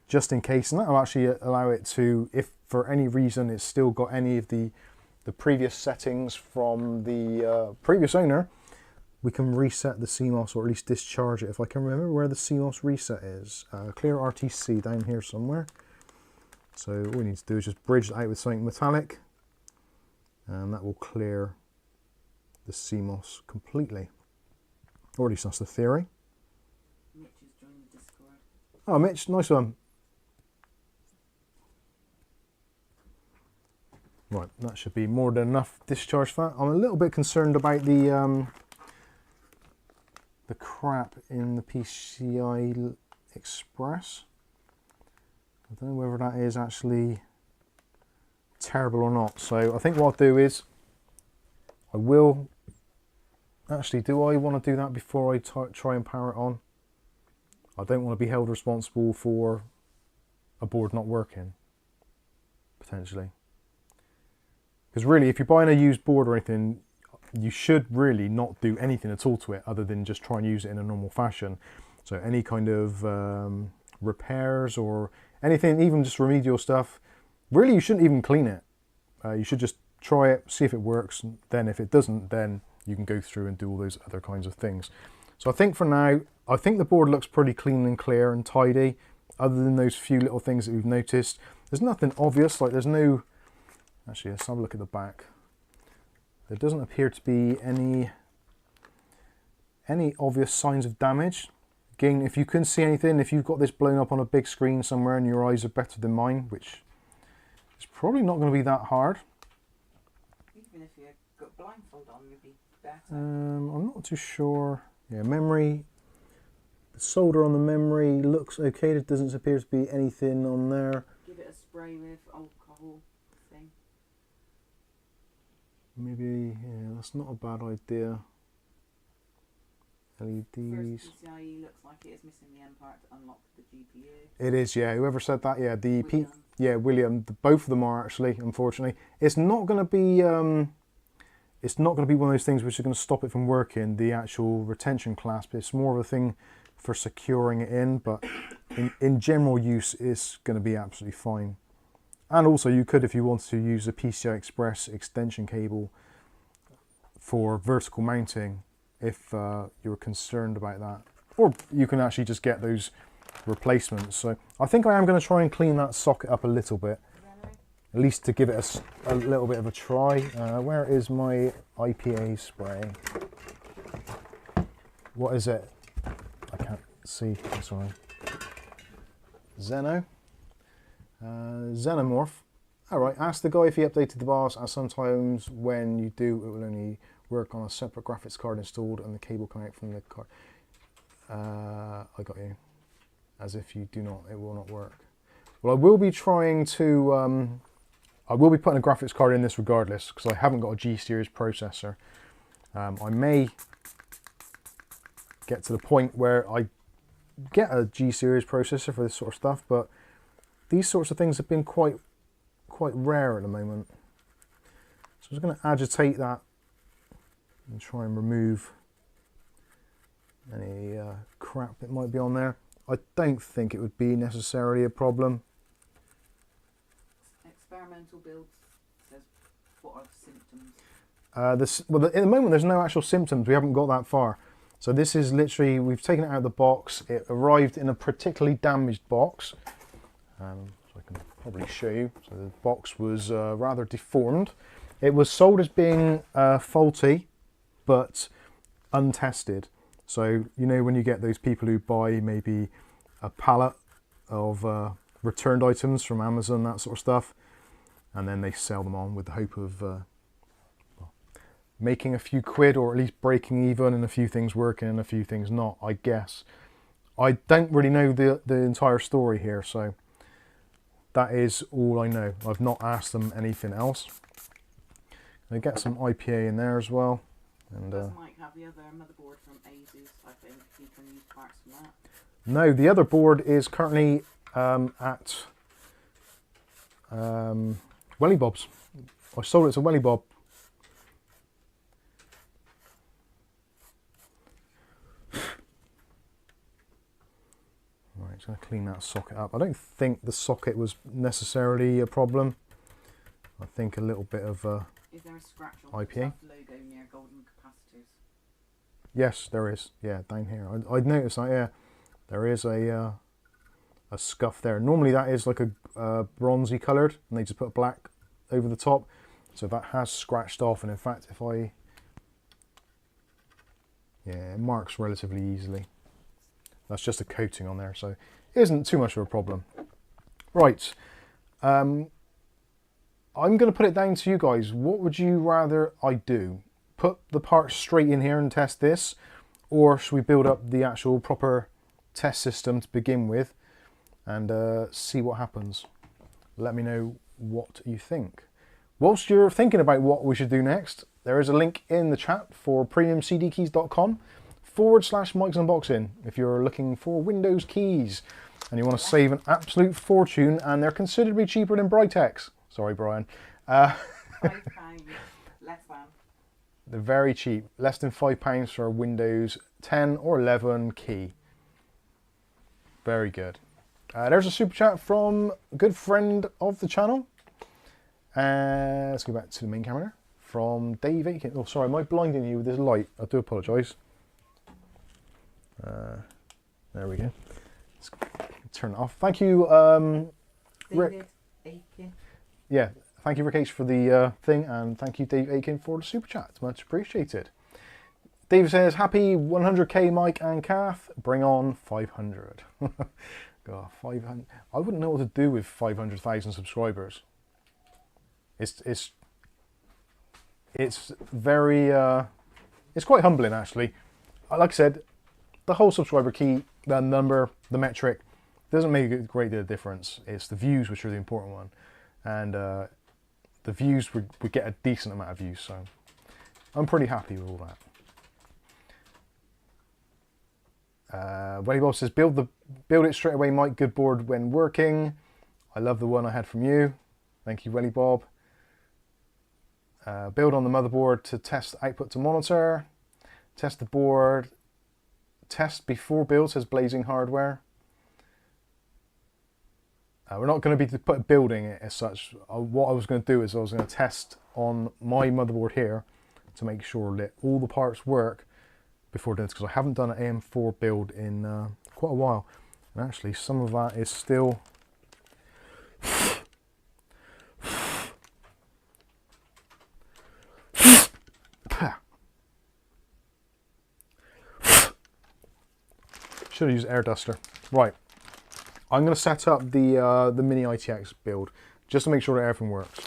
just in case, and that will actually allow it to, if for any reason it's still got any of the previous settings from the previous owner, we can reset the CMOS or at least discharge it. If I can remember where the CMOS reset is. Clear RTC down here somewhere. So all we need to do is just bridge it out with something metallic, and that will clear the CMOS completely. Or at least that's the theory. Mitch has joined the Discord. Oh, Mitch, nice one. Right, that should be more than enough discharge for that. I'm a little bit concerned about the crap in the PCI Express. I don't know whether that is actually terrible or not. So I think what I'll do is I will actually, do I want to do that before I try and power it on? I don't want to be held responsible for a board not working, potentially. Because really, if you're buying a used board or anything, you should really not do anything at all to it other than just try and use it in a normal fashion. So any kind of repairs or anything, even just remedial stuff, really you shouldn't even clean it. You should just try it, see if it works, and then if it doesn't, then you can go through and do all those other kinds of things. So I think for now, I think the board looks pretty clean and clear and tidy, other than those few little things that we've noticed. There's nothing obvious, like there's no, actually let's have a look at the back. There doesn't appear to be any obvious signs of damage. Again, if you couldn't see anything, if you've got this blown up on a big screen somewhere and your eyes are better than mine, which is probably not going to be that hard. Even if you got blindfold on, you'd be better. I'm not too sure. Yeah, memory. The solder on the memory looks okay. There doesn't appear to be anything on there. Give it a spray with alcohol thing. Maybe, yeah, that's not a bad idea. LEDs. First PCIe looks like it is missing the M part to unlock the GPU. It is, yeah. Whoever said that, yeah. William. William. Both of them are actually, unfortunately. It's not going to be. It's not going to be one of those things which is going to stop it from working. The actual retention clasp. It's more of a thing for securing it in, but in general use, it's going to be absolutely fine. And also, you could, if you wanted to, use a PCI Express extension cable for vertical mounting, if you were concerned about that. Or you can actually just get those replacements. So I think I am going to try and clean that socket up a little bit, at least to give it a little bit of a try. Where is my IPA spray? What is it? I can't see, sorry. Xenomorph. Alright, ask the guy if he updated the BIOS, as sometimes when you do, it will only work on a separate graphics card installed and the cable coming out from the card. I got you. As if you do not, it will not work. Well, I will be trying to, I will be putting a graphics card in this regardless, because I haven't got a G series processor. I may get to the point where I get a G series processor for this sort of stuff, but these sorts of things have been quite rare at the moment. So I'm just going to agitate that and try and remove any crap that might be on there. I don't think it would be necessarily a problem. Experimental builds says, what are symptoms? Well, at the moment there's no actual symptoms. We haven't got that far. So this is literally, we've taken it out of the box. It arrived in a particularly damaged box. So I can probably show you. So the box was rather deformed. It was sold as being faulty, but untested. So, you know, when you get those people who buy maybe a pallet of returned items from Amazon, that sort of stuff, and then they sell them on with the hope of making a few quid, or at least breaking even, and a few things working and a few things not, I guess. I don't really know the entire story here, so that is all I know. I've not asked them anything else. They get some IPA in there as well. And doesn't like have the other motherboard from ASUS, I think. You can use parts from that. No, the other board is currently at Welly Bob's. I sold it to Welly Bob. Right, just going to clean that socket up. I don't think the socket was necessarily a problem. I think a little bit of is there a scratch on IPA? the logo near golden capacitors? Yes, there is. Yeah, down here. I'd noticed that. Yeah, there is a scuff there. Normally that is like a bronzy coloured, and they just put black over the top. So that has scratched off, and in fact, if I, yeah, it marks relatively easily. That's just a coating on there, so it isn't too much of a problem. Right. I'm going to put it down to you guys. What would you rather I do? Put the parts straight in here and test this, or should we build up the actual proper test system to begin with and see what happens? Let me know what you think. Whilst you're thinking about what we should do next, there is a link in the chat for premiumcdkeys.com/Mike's Unboxing if you're looking for Windows keys and you want to save an absolute fortune, and they're considerably cheaper than Britex. Sorry, Brian. £5, less than. They're very cheap, less than £5 for a Windows 10 or 11 key. Very good. There's a super chat from a good friend of the channel. Let's go back to the main camera. from Dave Aiken. Oh, sorry, am I blinding you with this light? I do apologise. There we go. Let's turn it off. Thank you, David Aiken. Yeah, thank you, Rick H, for the thing, and thank you, Dave Aiken, for the super chat. It's much appreciated. Dave says, happy 100k Mike and Kath. Bring on 500. God, 500. I wouldn't know what to do with 500,000 subscribers. It's very it's quite humbling, actually. Like I said, the whole subscriber key, the number, the metric doesn't make a great deal of difference. It's the views which are the important one, and the views we get a decent amount of views, so I'm pretty happy with all that. Wendy Bob says, build it straight away, Mike. Good board when working. I love the one I had from you. Thank you, Welly Bob. Build on the motherboard to test output to monitor. Test the board. Test before build, says Blazing Hardware. We're not going to be building it as such. What I was going to do is I was going to test on my motherboard here to make sure that all the parts work before doing this, because I haven't done an AM4 build in quite a while. And actually some of that is still... Should have used air duster. Right, I'm going to set up the mini ITX build just to make sure that everything works.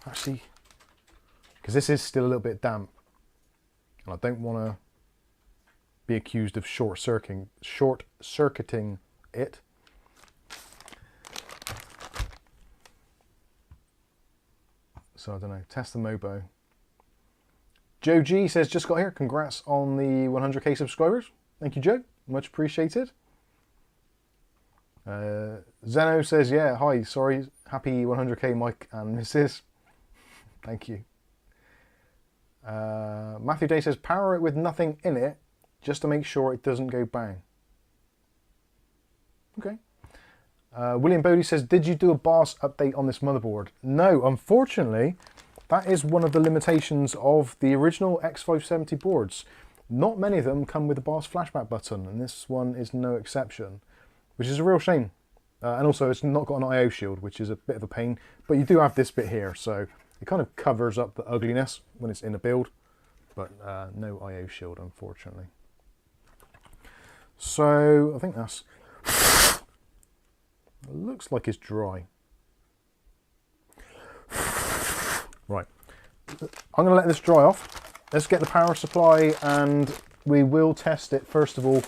Actually, because this is still a little bit damp, and I don't want to be accused of short circuiting it. So I don't know. Test the Mobo. Joe G says, just got here. Congrats on the 100k subscribers. Thank you, Joe. Much appreciated. Zeno says, yeah, hi, sorry. Happy 100k, Mike and Mrs. Thank you. Matthew Day says, power it with nothing in it, just to make sure it doesn't go bang. Okay. William Bodie says, did you do a BIOS update on this motherboard? No, unfortunately, that is one of the limitations of the original X570 boards. Not many of them come with a BIOS flashback button, and this one is no exception, which is a real shame. And also, it's not got an I/O shield, which is a bit of a pain, but you do have this bit here, so it kind of covers up the ugliness when it's in a build, but no I/O shield, unfortunately. So, I think that's... It looks like it's dry. Right. I'm going to let this dry off. Let's get the power supply and we will test it first of all,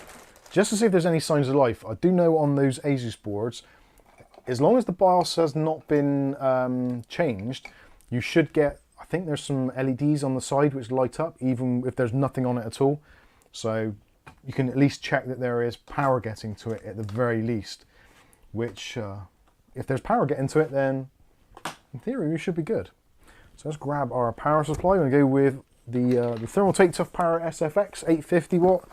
just to see if there's any signs of life. I do know on those ASUS boards, as long as the BIOS has not been changed, you should get, I think there's some LEDs on the side which light up even if there's nothing on it at all. So you can at least check that there is power getting to it at the very least, which if there's power getting to it, then in theory we should be good. So let's grab our power supply. I'm going to go with the Thermaltake Tough Power SFX 850 watt.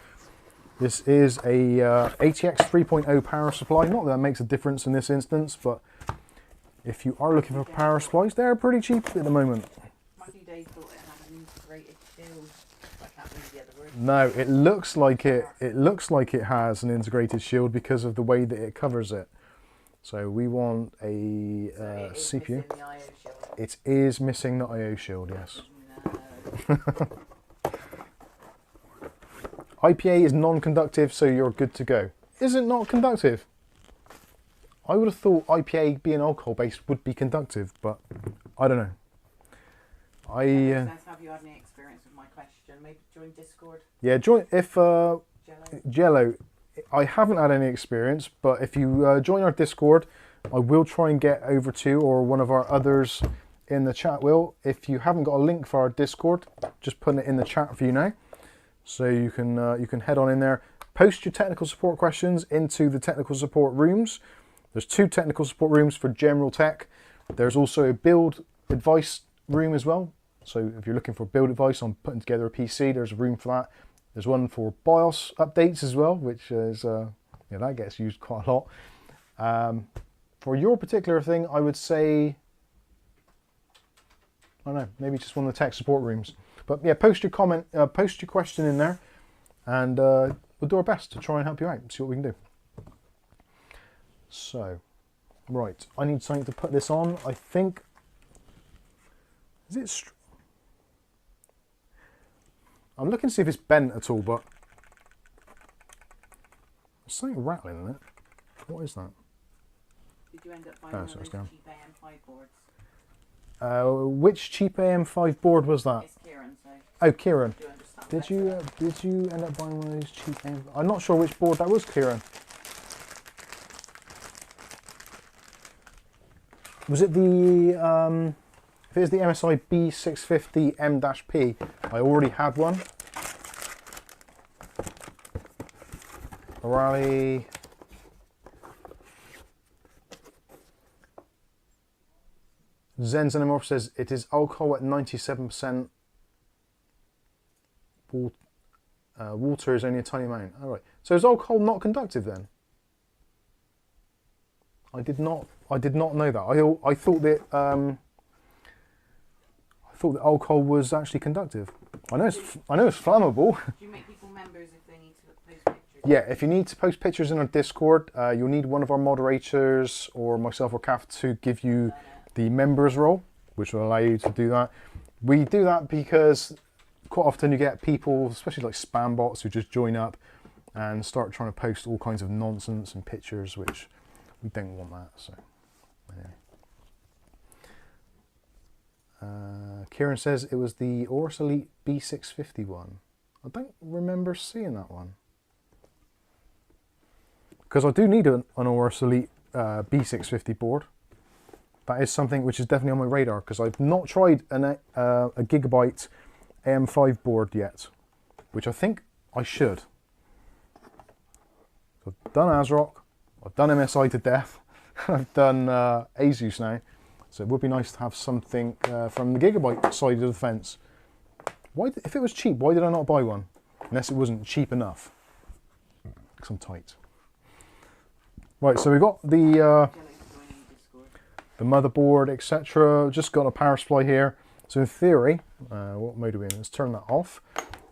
This is a ATX 3.0 power supply. Not that it makes a difference in this instance, but if you are looking for power supplies, they're pretty cheap at the moment. Matthew Day thought it had an integrated shield. I can't read the other word. No, it looks like it. It looks like it has an integrated shield because of the way that it covers it. So we want a CPU. It is missing the I/O shield, yes. No. IPA is non-conductive, so you're good to go. Is it not conductive? I would have thought IPA being alcohol-based would be conductive, but I don't know. Have you had any experience with my question? Maybe join Discord? Yeah, join if Jello. I haven't had any experience, but if you join our Discord, I will try and get over to, or one of our others in the chat will. If you haven't got a link for our Discord, just putting it in the chat for you now. So you can head on in there, post your technical support questions into the technical support rooms. There's 2 technical support rooms for general tech. There's also a build advice room as well. So if you're looking for build advice on putting together a PC, there's a room for that. There's one for BIOS updates as well, which is that gets used quite a lot. For your particular thing, I would say I don't know, maybe just one of the tech support rooms. But yeah, post your comment, post your question in there, and we'll do our best to try and help you out, see what we can do. So, right, I need something to put this on. I think, is it? I'm looking to see if it's bent at all, but there's something rattling in it. What is that? Did you end up buying one of those cheap AM5 boards? Which cheap AM5 board was that? It's Kieran, so. Oh, Kieran. Did you Did you end up buying one of those cheap AM? I'm not sure which board that was, Kieran. Was it the if it was the MSI B650 M-P? I already had one. Rally. Zen Xenomorph says it is alcohol at 97%. Water is only a tiny amount. All right. So is alcohol not conductive then? I did not know that. I thought that alcohol was actually conductive. I know it's flammable. Do you make people members if they need to post pictures? Yeah, if you need to post pictures in our Discord, you'll need one of our moderators or myself or Kath to give you the members role, which will allow you to do that. We do that because quite often you get people, especially like spam bots, who just join up and start trying to post all kinds of nonsense and pictures, which we don't want that. So, anyway. Kieran says it was the Aorus Elite B650 one. I don't remember seeing that one. Because I do need an Aorus Elite B650 board. That is something which is definitely on my radar, because I've not tried a Gigabyte AM5 board yet, which I think I should. So I've done ASRock, I've done MSI to death, I've done ASUS now, so it would be nice to have something from the Gigabyte side of the fence. Why, if it was cheap, why did I not buy one? Unless it wasn't cheap enough. Because I'm tight. Right, so we've got the motherboard, etc. Just got a power supply here. So in theory, what mode are we in? Let's turn that off,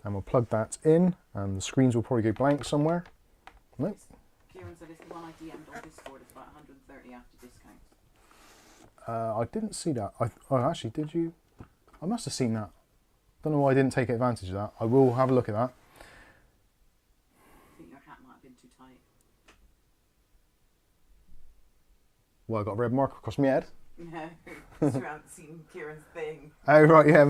and we'll plug that in, and the screens will probably go blank somewhere. Nope. Kieran said it's the one I DM'd on Discord. It's about 130 after discount. I didn't see that. Oh, actually, did you? I must have seen that. Don't know why I didn't take advantage of that. I will have a look at that. I think your hat might have been too tight. Well, I got a red mark across my head. No, because you haven't seen Kieran's thing. Oh, right, yeah.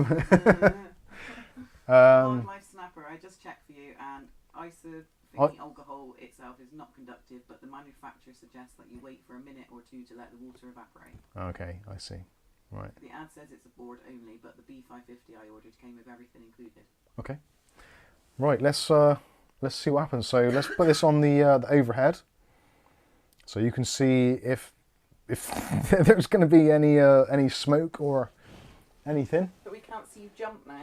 Life Snapper, I just checked for you, and ISO alcohol itself is not conductive, but the manufacturer suggests that you wait for a minute or two to let the water evaporate. Okay, I see. Right. The ad says it's a board only, but the B550 I ordered came with everything included. Okay. Right, let's see what happens. So let's put this on the overhead, so you can see if there's going to be any smoke or anything. But we can't see you jump now.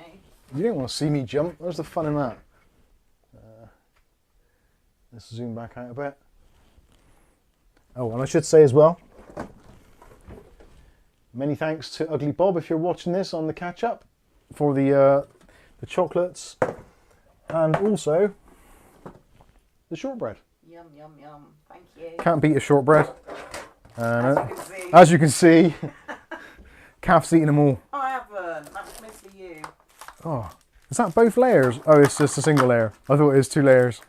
You don't want to see me jump. Where's the fun in that? Let's zoom back out a bit. Oh, and I should say as well, many thanks to Ugly Bob if you're watching this on the catch up for the chocolates, and also the shortbread. Yum yum yum. Thank you. Can't beat a shortbread. As you can see, Kath's eating them all. Oh, I haven't. That was mostly you. Oh, is that both layers? Oh, it's just a single layer. I thought it was 2 layers.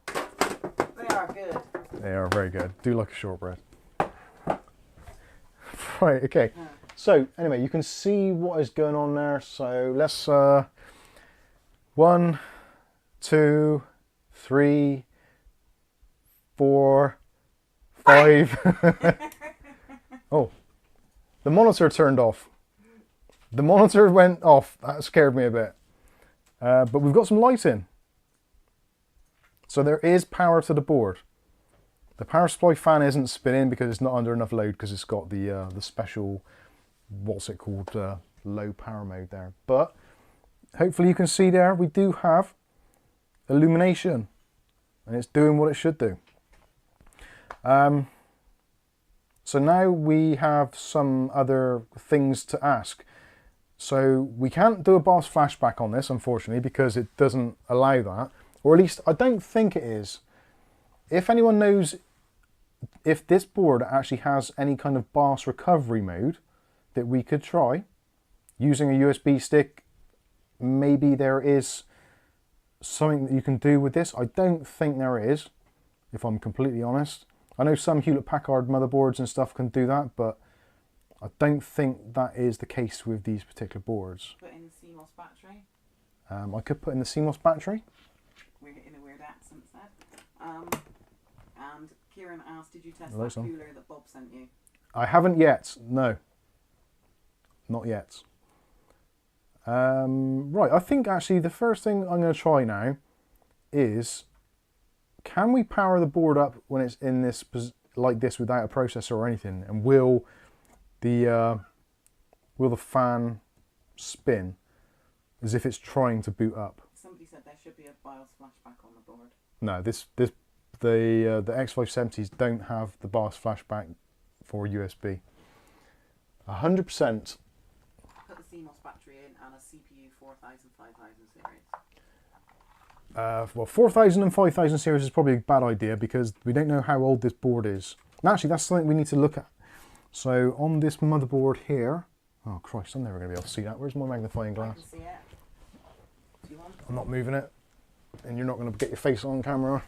They are good. They are very good. Do like a shortbread. Right, okay. So, anyway, you can see what is going on there. So, let's... 1, 2, 3, 4, 5. Oh, the monitor turned off. The monitor went off. That scared me a bit. But we've got some lighting. So there is power to the board. The power supply fan isn't spinning because it's not under enough load, because it's got the special, what's it called, low power mode there. But hopefully you can see there we do have illumination, and it's doing what it should do. So now we have some other things to ask. So we can't do a BIOS flashback on this, unfortunately, because it doesn't allow that. Or at least, I don't think it is. If anyone knows if this board actually has any kind of BIOS recovery mode that we could try, using a USB stick, maybe there is something that you can do with this. I don't think there is, if I'm completely honest. I know some Hewlett-Packard motherboards and stuff can do that, but I don't think that is the case with these particular boards. Put in the CMOS battery. I could put in the CMOS battery. We're in a weird accent there. And Kieran asked, did you test Hello, that son. cooler that Bob sent you? I haven't yet, no. Not yet. Right, I think actually the first thing I'm going to try now is, can we power the board up when it's in this like this without a processor or anything? And will the fan spin as if it's trying to boot up? Somebody said there should be a BIOS flashback on the board. No, the X570s don't have the BIOS flashback for USB. 100%. Put the CMOS battery in and a CPU 4000, 5000 series. Well, 4000 and 5000 series is probably a bad idea because we don't know how old this board is. And actually, that's something we need to look at. So on this motherboard here, oh Christ, I'm never going to be able to see that. Where's my magnifying I glass? can see it. Do you want? I'm not moving it, and you're not going to get your face on camera.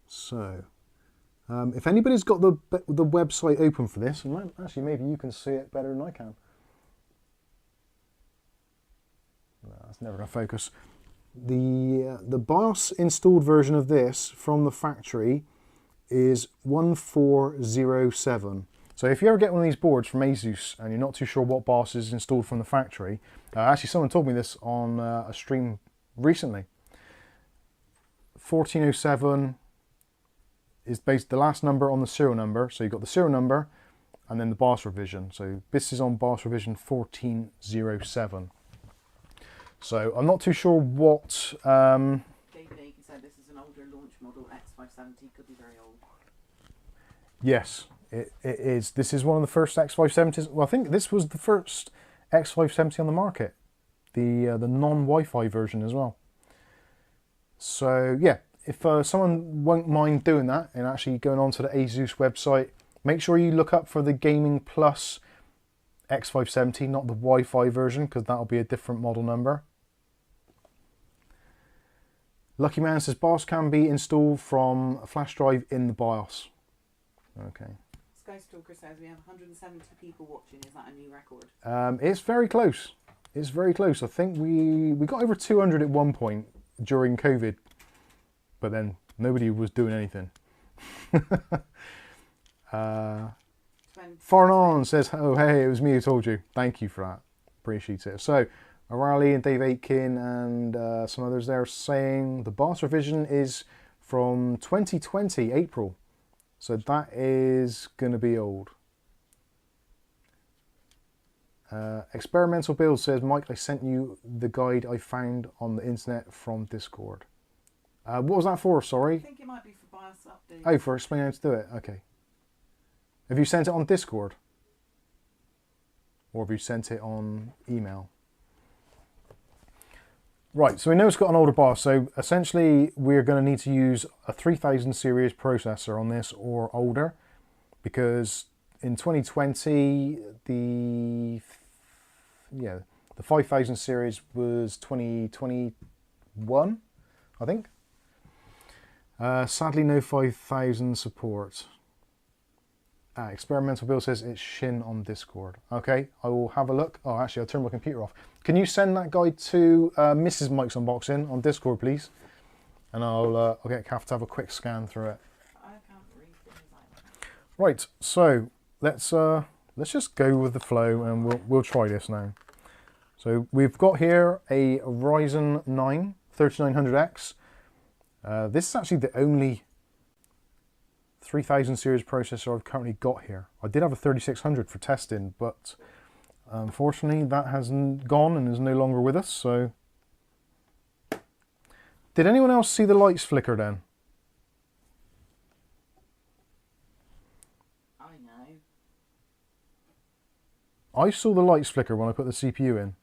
So, if anybody's got the website open for this, and actually maybe you can see it better than I can. No, that's never going to focus. The BIOS installed version of this from the factory is 1407. So if you ever get one of these boards from ASUS and you're not too sure what BIOS is installed from the factory, actually someone told me this on a stream recently. 1407 is based the last number on the serial number. So you've got the serial number and then the BIOS revision. So this is on BIOS revision 1407. So I'm not too sure what... David Aiken said this is an older launch model, X570, could be very old. Yes, it is. This is one of the first X570s. Well, I think this was the first X570 on the market. The non-Wi-Fi version as well. So yeah, if someone won't mind doing that and actually going on to the ASUS website, make sure you look up for the Gaming Plus X570, not the Wi-Fi version, because that'll be a different model number. Lucky Man says BIOS can be installed from a flash drive in the BIOS. Okay. Skystalker says we have 170 people watching. Is that a new record? It's very close. It's very close. I think we got over 200 at one point during COVID, but then nobody was doing anything. Farnon says, oh hey, it was me who told you. Thank you for that. Appreciate it. So, O'Reilly and Dave Aitken and some others there saying the BIOS revision is from 2020, April. So that is going to be old. Experimental Build says, Mike, I sent you the guide I found on the internet from Discord. What was that for, sorry? I think it might be for BIOS update. Oh, for explaining how to do it, okay. Have you sent it on Discord? Or have you sent it on email? Right, so we know it's got an older BIOS, so essentially we're going to need to use a 3000 series processor on this or older, because in 2020 the 5000 series was 2021, I think. Sadly no 5000 support. Experimental Bill says it's Shin on Discord. Okay, I will have a look. Oh, actually, I'll turn my computer off. Can you send that guide to Mrs. Mike's Unboxing on Discord, please? And I'll get Kath to have a quick scan through it. I can't read things like that. Right, so let's just go with the flow, and we'll try this now. So we've got here a Ryzen 9 3900X. This is actually the only 3000 series processor I've currently got here. I did have a 3600 for testing, but unfortunately that has gone and is no longer with us. So, did anyone else see the lights flicker then? I know. I saw the lights flicker when I put the CPU in.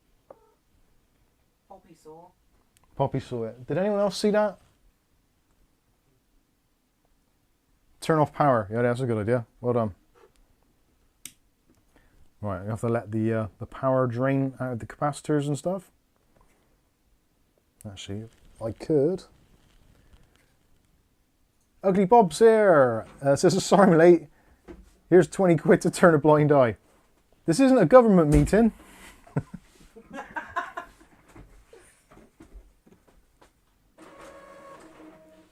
Poppy saw. Poppy saw it. Did anyone else see that? Turn off power. Yeah, that's a good idea. Well done. Right, you have to let the power drain out of the capacitors and stuff. Actually, I could. Ugly Bob's here. Says, sorry, I'm late. Here's 20 quid to turn a blind eye. This isn't a government meeting.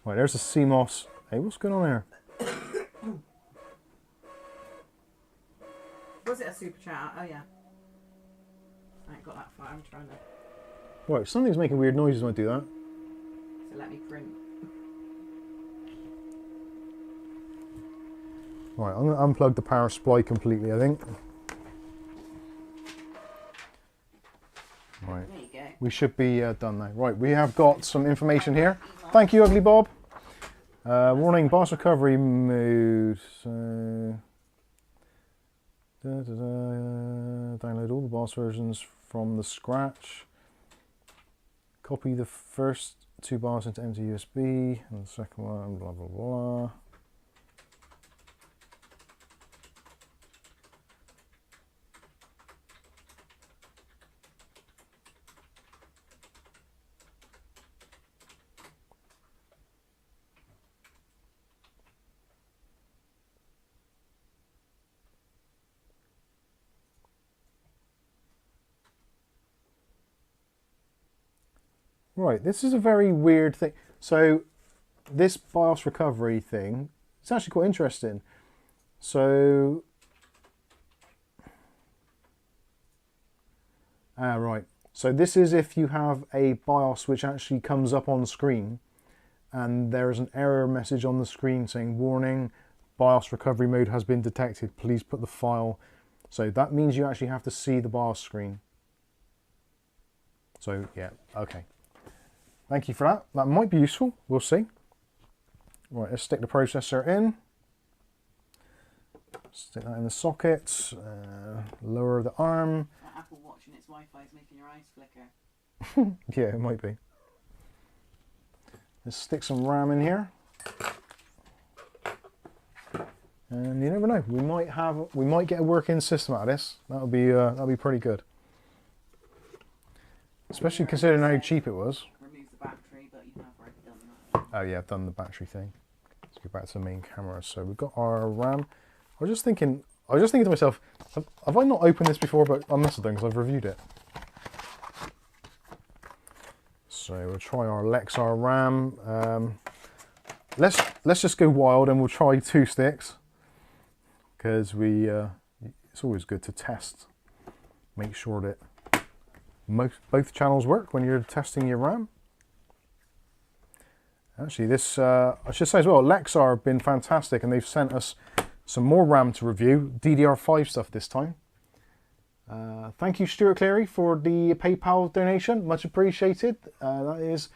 Right, there's a CMOS. Hey, what's going on here? Was it a super chat? Oh yeah. I ain't got that far. I'm trying to. Right, something's making weird noises when I do that. So let me print. Right, I'm going to unplug the power supply completely, I think. Right, There you go. we should be done now. Right, we have got some information here. Thank you, Ugly Bob. Warning, BIOS recovery mode. So, download all the BIOS versions from the scratch. Copy the first two BIOS into M.2 USB, and the second one, blah, blah, blah. Right, this is a very weird thing. So this BIOS recovery thing, it's actually quite interesting. So, right. So this is if you have a BIOS which actually comes up on screen and there is an error message on the screen saying, warning, BIOS recovery mode has been detected. Please put the file. So that means you actually have to see the BIOS screen. So yeah, okay. Thank you for that. That might be useful. We'll see. Right, let's stick the processor in. Stick that in the socket. Lower the arm. That Apple Watch and its Wi-Fi is making your eyes flicker. Yeah, it might be. Let's stick some RAM in here. And you never know. We might get a working system out of this. That'll be pretty good. Especially considering how cheap it was. Remove the battery, but you have already done that. Oh yeah, I've done the battery thing. Let's go back to the main camera. So we've got our RAM. I was just thinking to myself, have I not opened this before? But I must have done because I've reviewed it. So we'll try our Lexar RAM. Let's just go wild and we'll try 2 sticks because it's always good to test, make sure that both channels work when you're testing your RAM. Actually, this I should say as well, Lexar have been fantastic and they've sent us some more RAM to review, DDR5 stuff this time. Thank you, Stuart Cleary, for the PayPal donation, much appreciated. That is,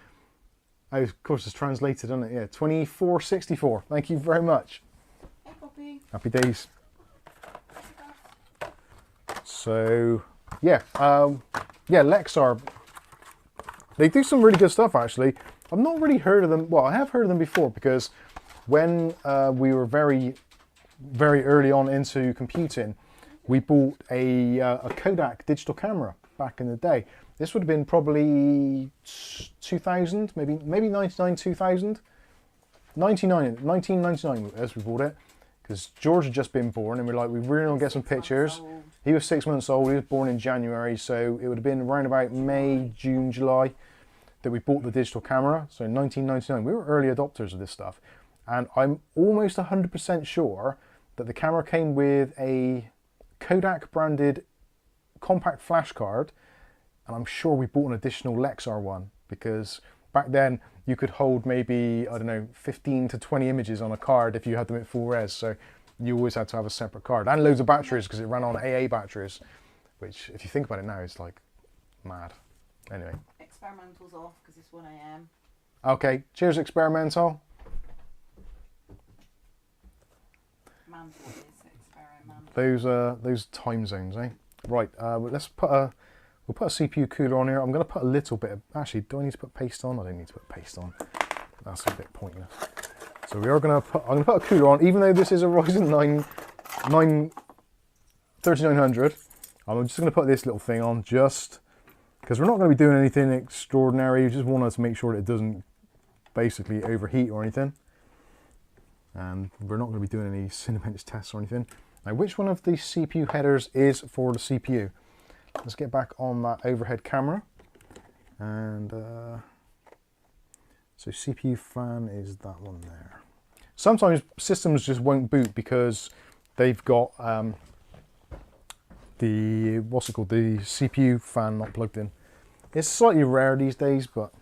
oh, of course, it's translated, isn't it? Yeah, 2464. Thank you very much. Hey, Poppy. Happy days. So, yeah, yeah, Lexar. They do some really good stuff, actually. I've not really heard of them. Well, I have heard of them before because when we were very early on into computing, we bought a Kodak digital camera back in the day. This would have been probably 2000, maybe 99, 2000. 1999 as we bought it, because George had just been born and we're like, we really want to get some pictures. He was 6 months old, he was born in January, so it would have been around about May, June, July that we bought the digital camera. So in 1999, we were early adopters of this stuff. And I'm almost 100% sure that the camera came with a Kodak branded compact flash card, and I'm sure we bought an additional Lexar one because back then you could hold maybe, I don't know, 15 to 20 images on a card if you had them at full res, so you always had to have a separate card and loads of batteries because it ran on AA batteries, which if you think about it now is like mad. Anyway, Experimental's off because it's 1 AM. okay, cheers experimental. Mantle is experimental. Those time zones, eh? Right, let's put a we'll put a CPU cooler on here. I'm going to put a little bit of, actually, do I need to put paste on? I don't need to put paste on. That's a bit pointless. So we are going to put, I'm going to put a cooler on, even though this is a Ryzen 3900. I'm just going to put this little thing on just because we're not going to be doing anything extraordinary. We just want us to make sure that it doesn't basically overheat or anything. And we're not going to be doing any Cinebench tests or anything. Now, which one of these CPU headers is for the CPU? Let's get back on that overhead camera. And so CPU fan is that one there. Sometimes systems just won't boot because they've got the, what's it called, the CPU fan not plugged in. It's slightly rare these days, but...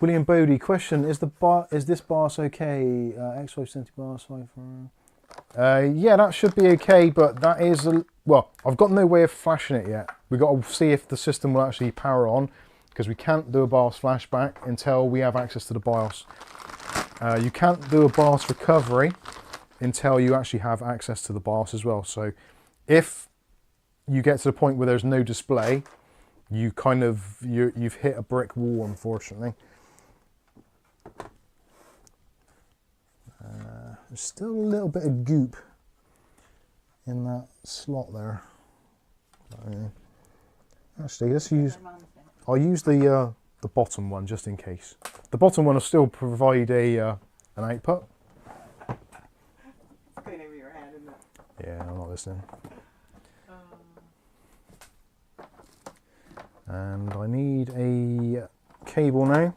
William Bodie, question, is this BIOS okay? X570 BIOS 5. Yeah, that should be okay, but that is, well, I've got no way of flashing it yet. We've got to see if the system will actually power on, because we can't do a BIOS flashback until we have access to the BIOS. You can't do a BIOS recovery until you actually have access to the BIOS as well. So if you get to the point where there's no display, you kind of, you've hit a brick wall, unfortunately. There's still a little bit of goop in that slot there. Actually, let's use, I'll use the bottom one just in case. The bottom one will still provide a an output. It's going over your head, isn't it? Yeah, I'm not listening. And I need a cable now,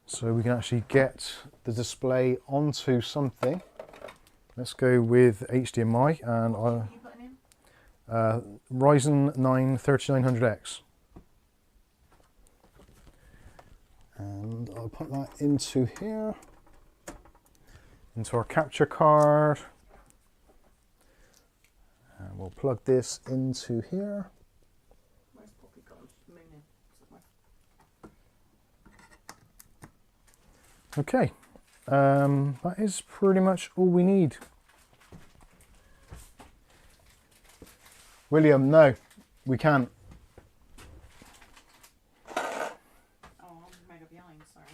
so we can actually get the display onto something. Let's go with HDMI, and What are you putting in? Ryzen 9 3900X. And I'll put that into here, into our capture card. And we'll plug this into here. Where's Poppy gone? She's mooning somewhere. Okay, that is pretty much all we need. William, no, we can't. Oh, I'm mega behind, sorry.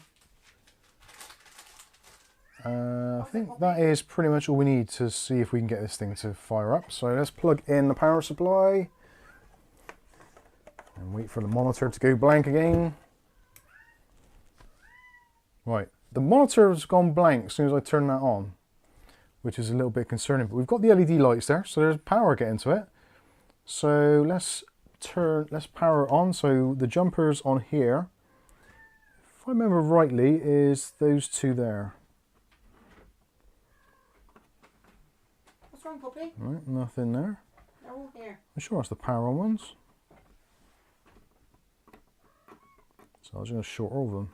I think that is pretty much all we need to see if we can get this thing to fire up. So let's plug in the power supply and wait for the monitor to go blank again. Right, the monitor has gone blank as soon as I turn that on, which is a little bit concerning, but we've got the LED lights there, so there's power getting to it. So let's power it on. So the jumpers on here, if I remember rightly, is those two there. What's wrong, Poppy? Right, nothing there. They're all here. I'm sure that's the power on ones. So I was going to short all of them.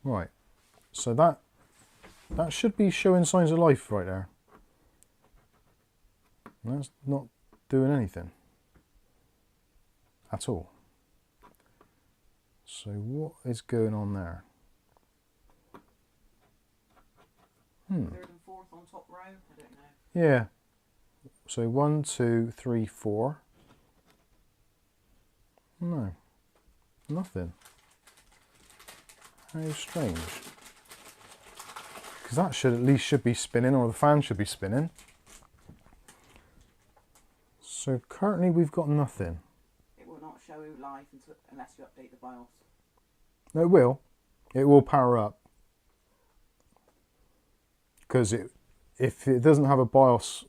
Right, so that should be showing signs of life right there. That's not doing anything at all. So what is going on there? Third and fourth on top row? I don't know. Yeah. So 1, 2, 3, 4. No. Nothing. How strange. Because that should at least be spinning, or the fan should be spinning. So currently we've got nothing. It will not show live unless you update the BIOS. No, it will. It will power up. Because if it doesn't have a BIOS,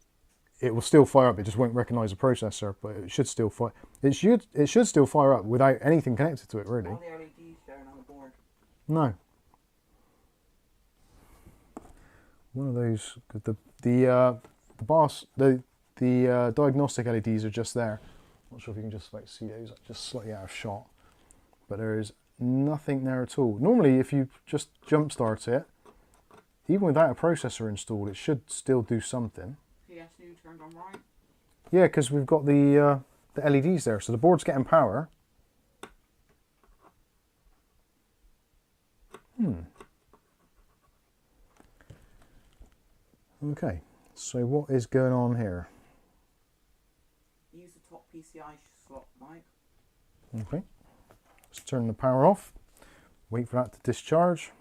it will still fire up. It just won't recognise the processor, but it should still fire. It should still fire up without anything connected to it, really. All the LEDs showing on the board. No. One of those. The BIOS, the diagnostic LEDs are just there. Not sure if you can just like see those, just slightly out of shot. But there is nothing there at all. Normally, if you just jump start it, even without a processor installed, it should still do something. PSU turned on right. Yeah, because we've got the LEDs there, so the board's getting power. Okay, So what is going on here? Use the top PCI slot, Mike. Okay. Let's turn the power off. Wait for that to discharge.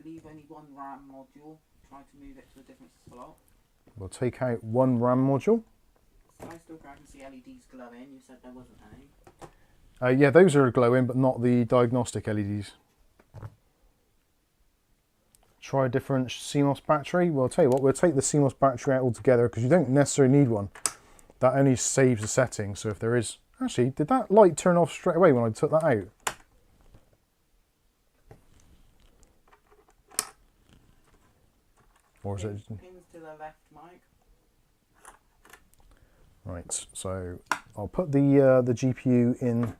Leave only one RAM module. Try to move it to a different slot. We'll take out one RAM module. I still can see LEDs glowing. You said there wasn't any. Yeah, those are glowing, but not the diagnostic LEDs. Try a different CMOS battery. Well, I'll tell you what, we'll take the CMOS battery out altogether because you don't necessarily need one. That only saves the settings. So if there is... Actually, did that light turn off straight away when I took that out? Or is it... Pins to the left, Mike. Right, so I'll put the GPU in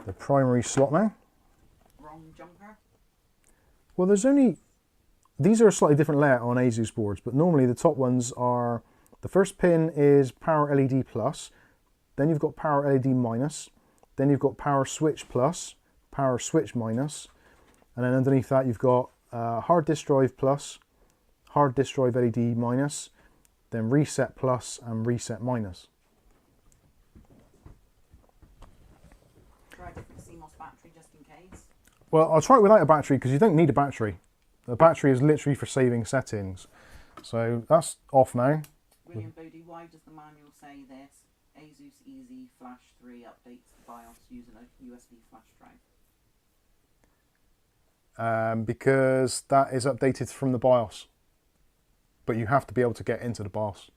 the primary slot now. Wrong jumper. Well, there's only... These are a slightly different layout on ASUS boards, but normally the top ones are... The first pin is power LED plus, then you've got power LED minus, then you've got power switch plus, power switch minus, and then underneath that you've got hard disk drive plus, hard disk drive LED minus, then reset plus and reset minus. Try a different CMOS battery just in case. Well, I'll try it without a battery because you don't need a battery. The battery is literally for saving settings. So that's off now. William Bodie, why does the manual say this? ASUS Easy Flash 3 updates the BIOS using a USB flash drive. Because that is updated from the BIOS. But you have to be able to get into the BIOS.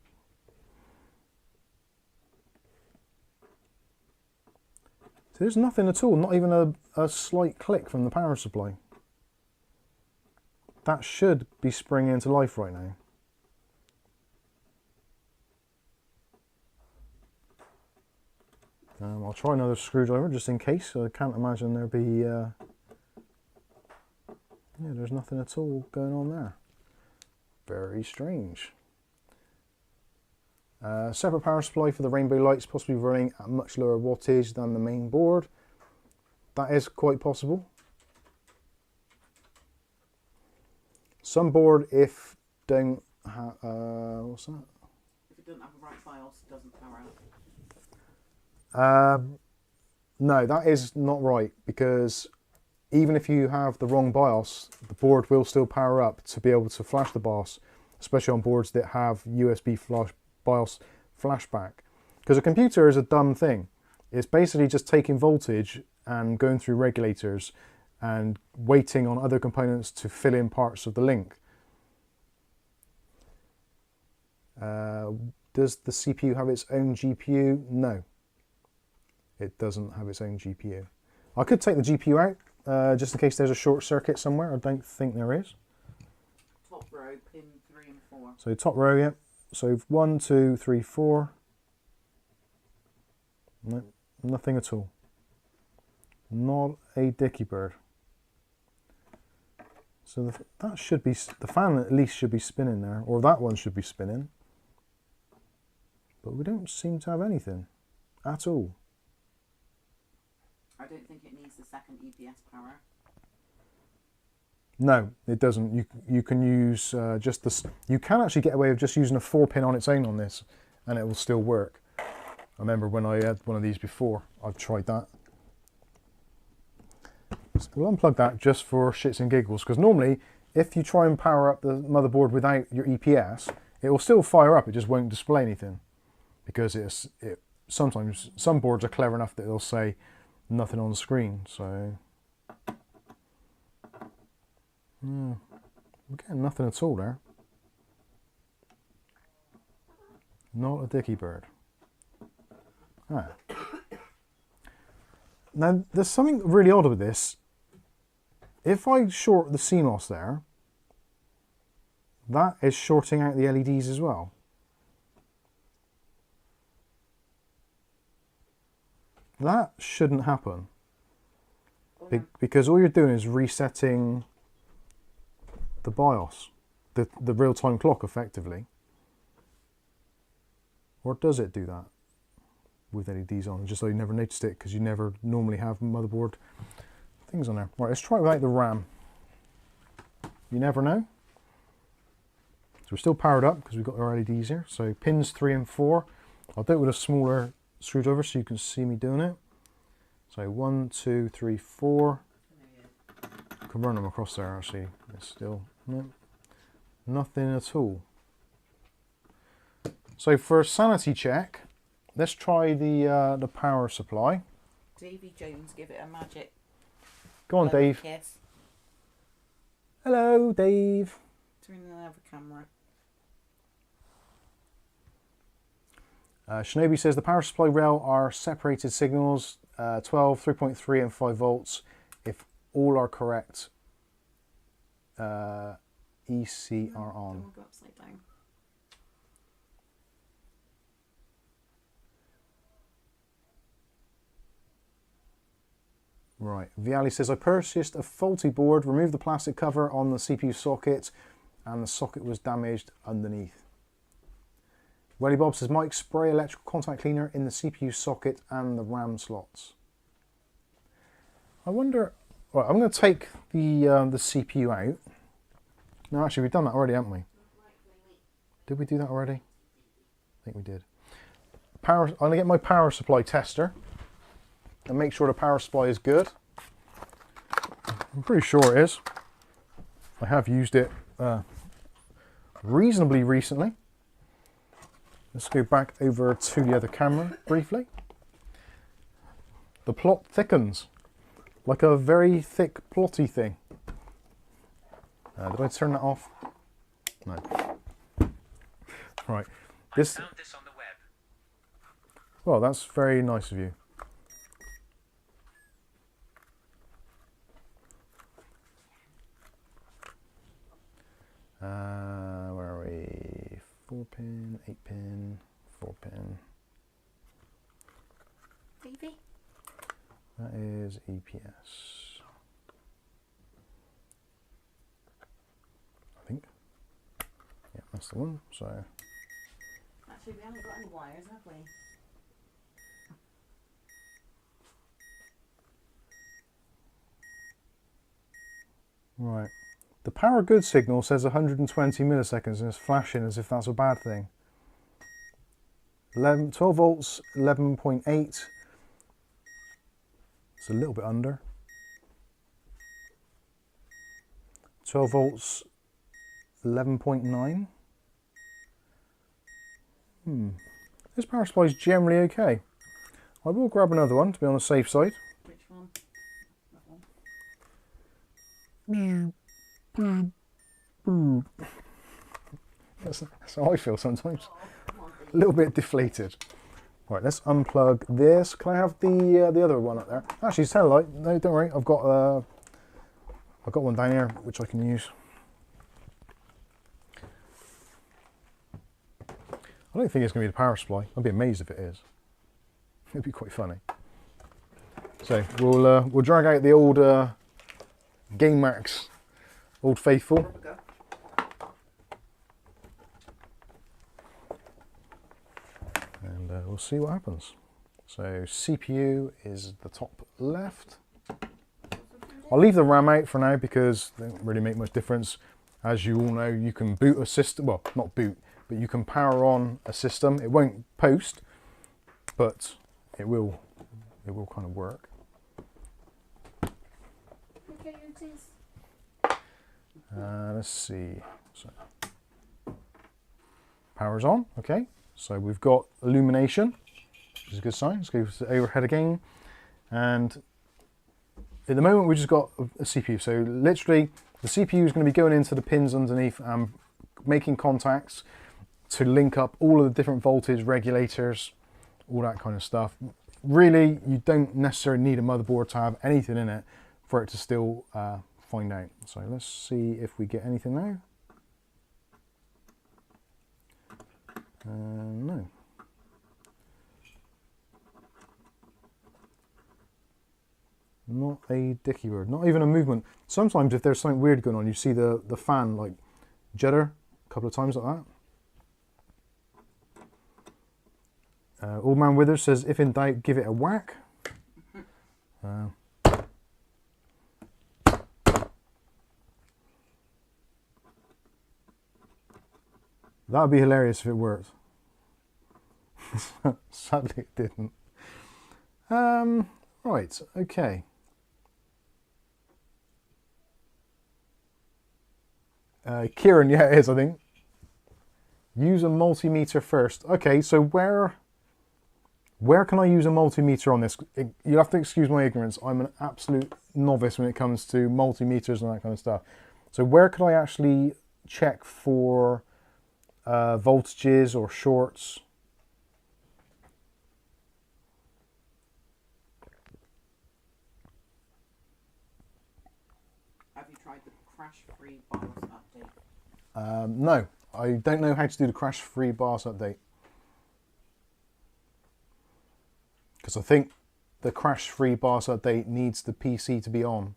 So there's nothing at all, not even a slight click from the power supply. That should be springing into life right now. I'll try another screwdriver just in case. I can't imagine there'd be... yeah, there's nothing at all going on there. Very strange. Separate power supply for the rainbow lights, possibly running at much lower wattage than the main board. That is quite possible. Some board, if don't have... what's that? If it doesn't have a right BIOS, it doesn't power out. No, that is not right, because even if you have the wrong BIOS, the board will still power up to be able to flash the BIOS, especially on boards that have USB flash BIOS flashback. Because a computer is a dumb thing. It's basically just taking voltage and going through regulators and waiting on other components to fill in parts of the link. Does the CPU have its own GPU? No. It doesn't have its own GPU. I could take the GPU out, just in case there's a short circuit somewhere. I don't think there is. Top row, pin 3 and 4. So top row, yeah. So 1, 2, 3, 4. No, nothing at all. Not a dicky bird. So that should be, the fan at least should be spinning there, or that one should be spinning. But we don't seem to have anything at all. I don't think it needs the second EPS power. No, it doesn't. You can use just this. You can actually get away with just using a 4-pin on its own on this, and it will still work. I remember when I had one of these before. I've tried that. So we'll unplug that just for shits and giggles, because normally, if you try and power up the motherboard without your EPS, it will still fire up. It just won't display anything, because sometimes some boards are clever enough that they'll say nothing on the screen. So yeah, we're getting nothing at all there. Not a dicky bird. Ah. Now there's something really odd with this. If I short the CMOS there, that is shorting out the LEDs as well. That shouldn't happen, because all you're doing is resetting the BIOS, the real-time clock effectively. Or does it do that with LEDs on, just so you never noticed it because you never normally have motherboard things on there? Right, let's try it without the RAM. You never know. So we're still powered up because we've got our LEDs here. So pins 3 and 4. I'll do it with a smaller screwdriver so you can see me doing it. So 1, 2, 3, 4. I can run them across there actually. It's still nothing at all. So for a sanity check, let's try the power supply. Davy Jones, give it a magic. Go on, Dave. Kiss. Hello, Dave. Turn another camera. Shinobi says the power supply rail are separated signals, 12, 3.3 and 5 volts. If all are correct, EC are on. Don't go upside down. Right, Viali says, I purchased a faulty board, removed the plastic cover on the CPU socket, and the socket was damaged underneath. Welly Bob says, Mike, spray electrical contact cleaner in the CPU socket and the RAM slots. I wonder, right, I'm going to take the CPU out. No, actually, we've done that already, haven't we? Did we do that already? I think we did. I'm going to get my power supply tester and make sure the power supply is good. I'm pretty sure it is. I have used it reasonably recently. Let's go back over to the other camera briefly. The plot thickens like a very thick plotty thing. Did I turn that off? No. Right. This. I found this on the web. Well, that's very nice of you. Where are we? 4-pin, 8-pin, 4-pin. Davey? That is EPS. I think. Yeah, that's the one. So. Actually, we haven't got any wires, have we? Right. The power good signal says 120 milliseconds and it's flashing as if that's a bad thing. 12 volts, 11.8. It's a little bit under. 12 volts, 11.9. This power supply is generally okay. I will grab another one to be on the safe side. Which one? That one. That's how I feel sometimes. A little bit deflated. Right, let's unplug this. Can I have the other one up there? Actually, it's satellite. No, don't worry. I've got one down here which I can use. I don't think it's going to be the power supply. I'd be amazed if it is. It'd be quite funny. So we'll drag out the old Game Max, Old Faithful. And we'll see what happens. So CPU is the top left. I'll leave the RAM out for now because they don't really make much difference. As you all know, you can boot a system, well, not boot, but you can power on a system. It won't post, but it will kind of work. Okay, Let's see. So, power's on. Okay. So we've got illumination, which is a good sign. Let's go to the overhead again. And at the moment, we've just got a CPU. So literally, the CPU is going to be going into the pins underneath and making contacts to link up all of the different voltage regulators, all that kind of stuff. Really, you don't necessarily need a motherboard to have anything in it for it to still find out. So let's see if we get anything now. No. Not a dicky bird, not even a movement. Sometimes if there's something weird going on, you see the fan like judder a couple of times like that. Old Man Withers says, if in doubt, give it a whack. That would be hilarious if it worked. Sadly it didn't. Right, okay. Kieran, yeah it is, I think. Use a multimeter first. Okay, so where can I use a multimeter on this? You'll have to excuse my ignorance. I'm an absolute novice when it comes to multimeters and that kind of stuff. So where could I actually check for voltages or shorts? Have you tried the crash-free BIOS update? No, I don't know how to do the crash-free BIOS update. Because I think the crash-free BIOS update needs the PC to be on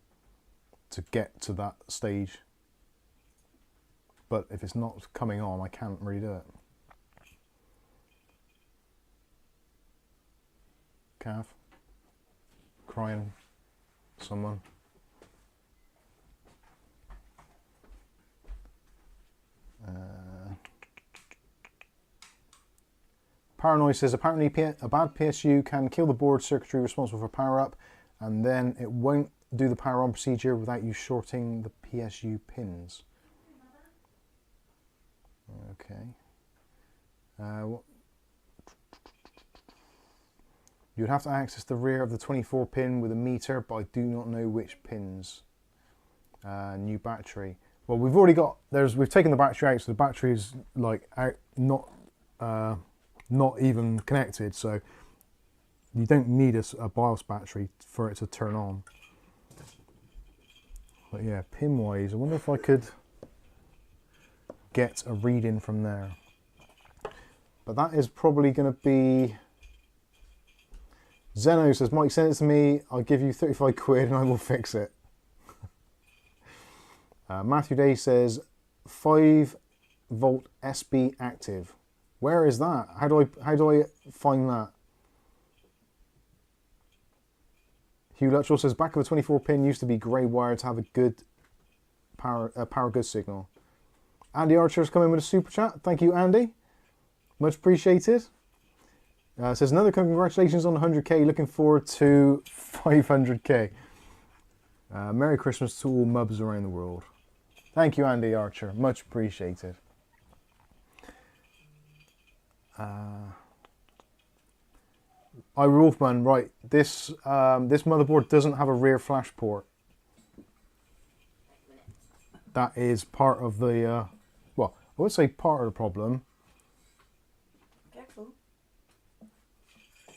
to get to that stage. But if it's not coming on, I can't really do it. Cav? Crying? Someone? Paranoid says apparently a bad PSU can kill the board circuitry responsible for power up, and then it won't do the power on procedure without you shorting the PSU pins. Okay. You'd have to access the rear of the 24 pin with a meter, but I do not know which pins. New battery. Well, we've already got, we've taken the battery out, so the battery is like out, not even connected, so you don't need a BIOS battery for it to turn on. But yeah, pin wise, I wonder if I could get a reading from there. But that is probably going to be... Zeno says, Mike, send it to me, I'll give you 35 quid and I will fix it. Matthew Day says, 5 volt SB active. Where is that? How do I find that? Hugh Luttrell says, back of a 24 pin used to be grey wire to have a good power good signal. Andy Archer's come in with a super chat. Thank you, Andy. Much appreciated. Says another congratulations on 100k. Looking forward to 500k. Merry Christmas to all mubs around the world. Thank you, Andy Archer. Much appreciated. Wolfman, right? This this motherboard doesn't have a rear flash port. That is part of the well, I would say part of the problem. Careful.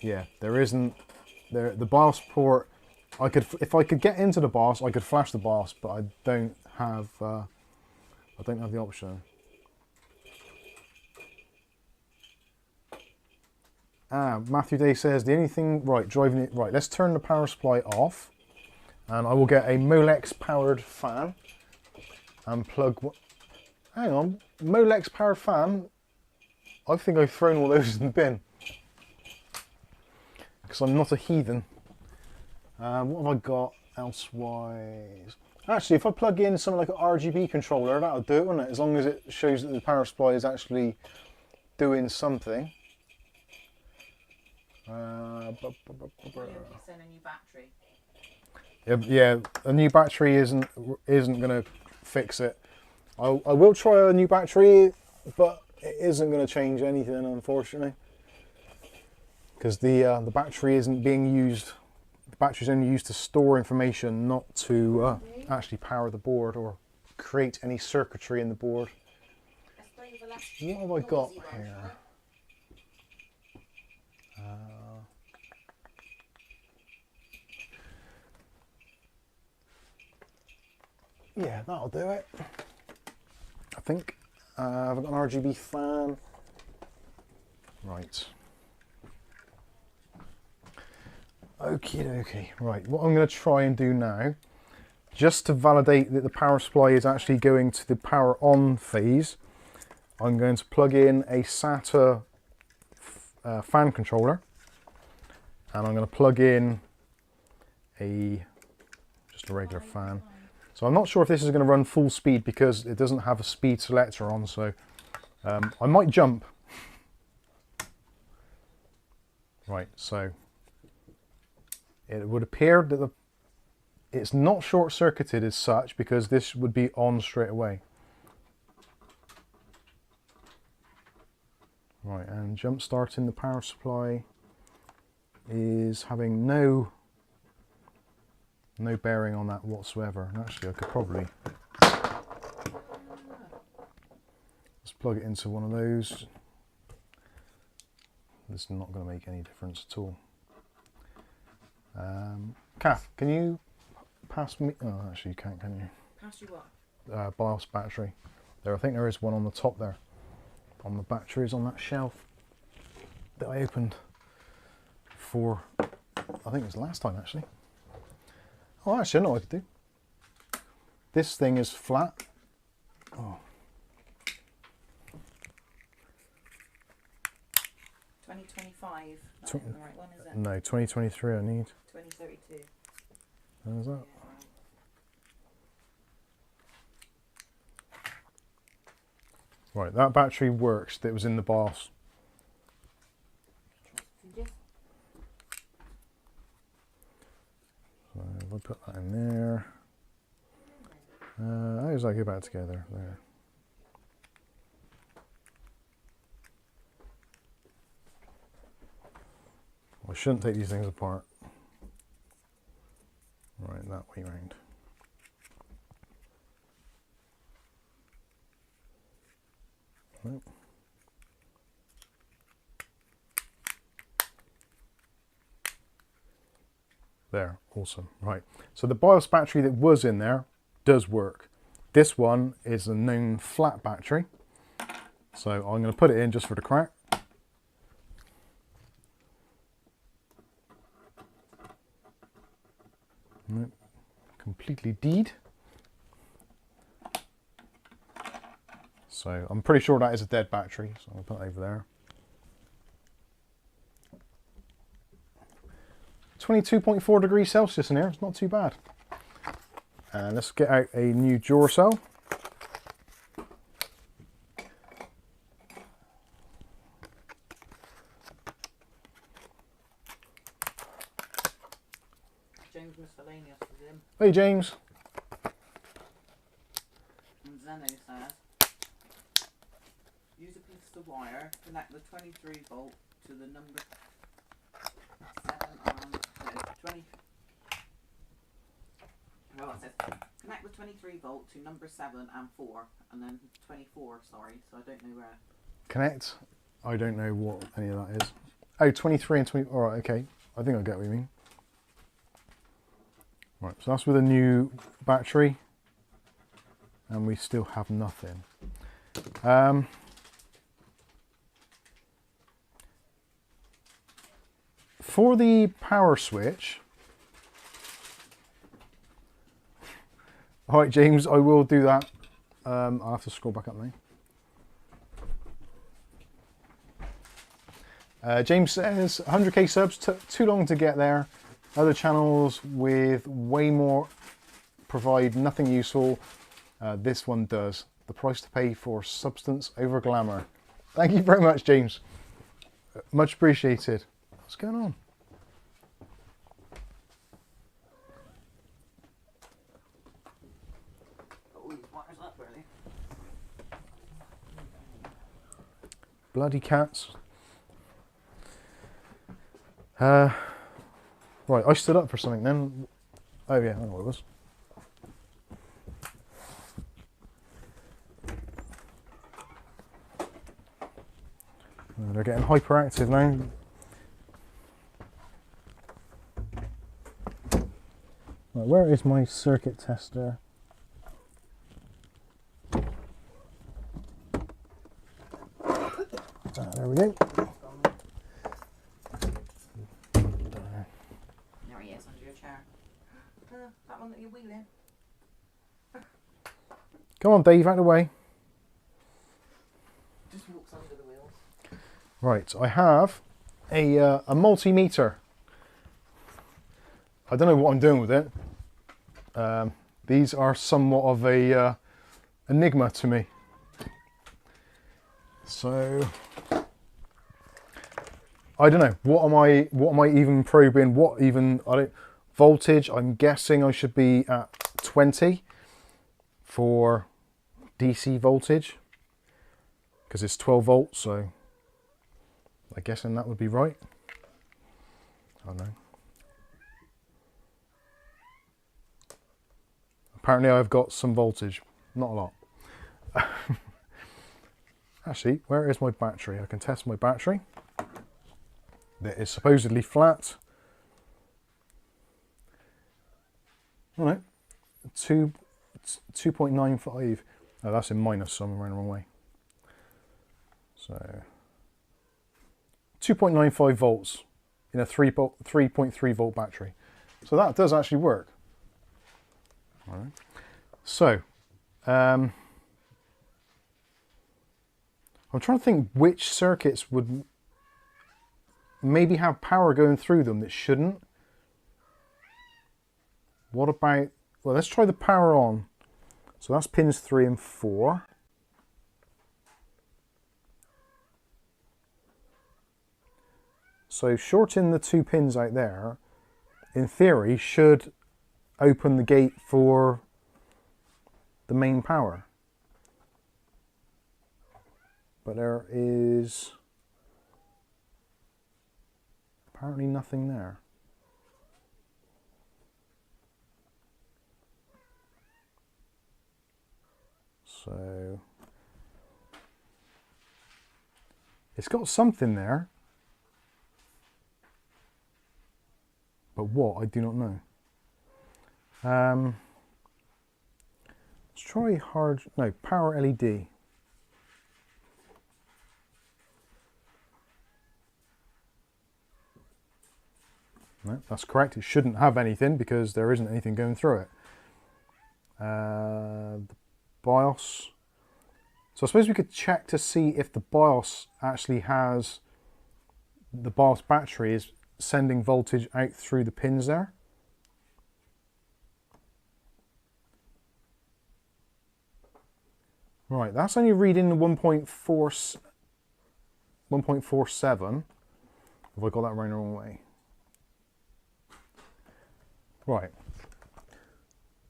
Yeah, there isn't the BIOS port. If I could get into the BIOS, I could flash the BIOS, but I don't have the option. Matthew Day says the only thing driving it right. Let's turn the power supply off, and I will get a Molex powered fan and plug. Hang on, Molex powered fan. I think I've thrown all those in the bin because I'm not a heathen. What have I got elsewise? Actually, if I plug in something like an RGB controller, that'll do it, won't it? As long as it shows that the power supply is actually doing something. A new battery. Yeah, a new battery isn't going to fix it. I will try a new battery, but it isn't going to change anything, unfortunately, because the battery isn't being used. The battery is only used to store information, not to actually power the board or create any circuitry in the board. What have I got here? Yeah, that'll do it. I think I've got an RGB fan. Right. Okie dokie. Right, what I'm going to try and do now, just to validate that the power supply is actually going to the power on phase, I'm going to plug in a SATA fan controller, and I'm going to plug in just a regular fan. So I'm not sure if this is going to run full speed because it doesn't have a speed selector on, so I might jump. Right, so it would appear that it's not short-circuited as such, because this would be on straight away. Right, and jump starting the power supply is having no bearing on that whatsoever. And actually, I could probably just plug it into one of those. This is not going to make any difference at all. Kath, can you pass me? Oh, actually, you can't, can you? Pass you what? BIOS battery. There, I think there is one on the top there. On the batteries on that shelf that I opened for, I think it was the last time actually. Oh, actually, I know what I could do. This thing is flat. Oh. 2025. That's not the right one, is it? No, 2023 I need. 2032. How's that? Yeah, right. Right, that battery works that was in the BIOS. So if I put that in there. How does that go back together? There. I shouldn't take these things apart. Right, that way round. Nope. There, awesome. Right, so the BIOS battery that was in there does work. This one is a known flat battery. So I'm going to put it in just for the crack. Nope. Completely dead. So I'm pretty sure that is a dead battery, so I'll put it over there. 22.4 degrees Celsius in here, it's not too bad. And let's get out a new drawer cell. James Miscellaneous is in. Hey James. And Zeno says, use a piece of wire, connect the 23 volt to the number 7 and 20. Well, it says connect the 23 volt to number 7 and 4, and then 24. Sorry, so I don't know where. Connect. I don't know what any of that is. Oh, 23 and 20. All right, okay. I think I get what you mean. Right, so that's with a new battery, and we still have nothing. For the power switch, all right, James, I will do that. I'll have to scroll back up now. James says 100k subs took too long to get there. Other channels with way more provide nothing useful. This one does. The price to pay for substance over glamour. Thank you very much, James. Much appreciated. What's going on? Bloody cats. Right, I stood up for something then. Oh yeah, I know what it was. They're getting hyperactive now. Right, where is my circuit tester? There we go. There he is, under your chair. That one that you're wheeling. Come on, Dave, out of the way. Just walks under the wheels. Right, I have a multimeter. I don't know what I'm doing with it. These are somewhat of a enigma to me. So I don't know. What am I even probing? Voltage, I'm guessing I should be at 20 for DC voltage, because it's 12 volts, so I'm guessing that would be right. I don't know. Apparently I've got some voltage, not a lot. Actually, where is my battery? I can test my battery. That is supposedly flat. All right, 2.95. Oh, that's in minus, so I'm going the wrong way. So 2.95 volts in a 3.3 volt battery. So that does actually work. All right. So I'm trying to think which circuits would maybe have power going through them that shouldn't. What about, well, let's try the power on. So that's pins 3 and 4. So shorting the 2 pins out there, in theory, should open the gate for the main power. But there is apparently nothing there. So it's got something there, but what, I do not know. Let's try power LED. No, that's correct. It shouldn't have anything because there isn't anything going through it. The BIOS. So I suppose we could check to see if the BIOS actually has, the BIOS battery is sending voltage out through the pins there. Right, that's only reading 1.47. Have I got that right the wrong way? Right.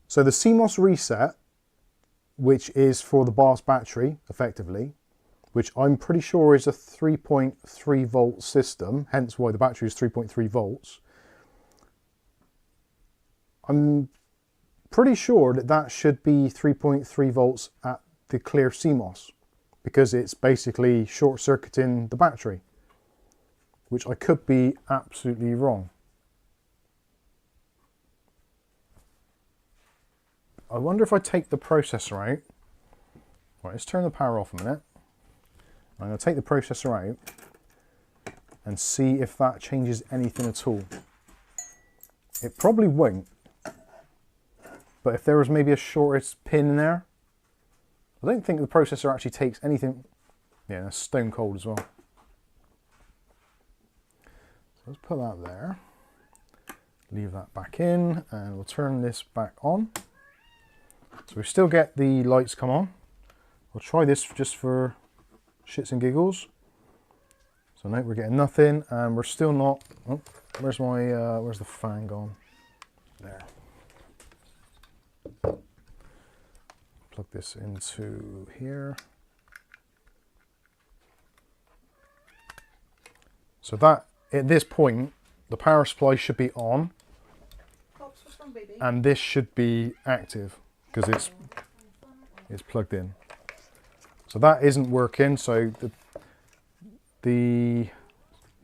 So the CMOS reset, which is for the BIOS battery, effectively, which I'm pretty sure is a 3.3 volt system, hence why the battery is 3.3 volts. I'm pretty sure that that should be 3.3 volts at the clear CMOS, because it's basically short-circuiting the battery, which I could be absolutely wrong. I wonder if I take the processor out. Right, let's turn the power off a minute. I'm going to take the processor out and see if that changes anything at all. It probably won't. But if there was maybe a shortest pin in there, I don't think the processor actually takes anything. Yeah, that's stone cold as well. So let's put that there. Leave that back in, and we'll turn this back on. So we still get the lights come on. We'll try this just for shits and giggles. So no, we're getting nothing, and we're still not. Oh, where's my where's the fan gone? There. Plug this into here. So that at this point, the power supply should be on, and this should be active because it's plugged in. So that isn't working. So the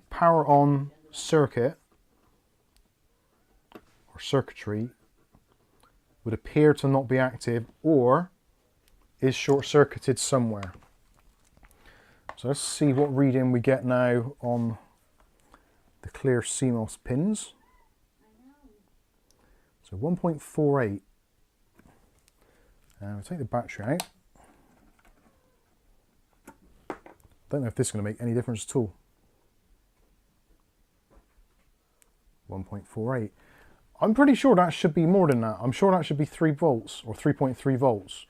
power on circuit or circuitry would appear to not be active, or is short-circuited somewhere. So let's see what reading we get now on the clear CMOS pins. So 1.48. And we'll take the battery out. Don't know if this is going to make any difference at all. 1.48. I'm pretty sure that should be more than that. I'm sure that should be 3 volts or 3.3 volts.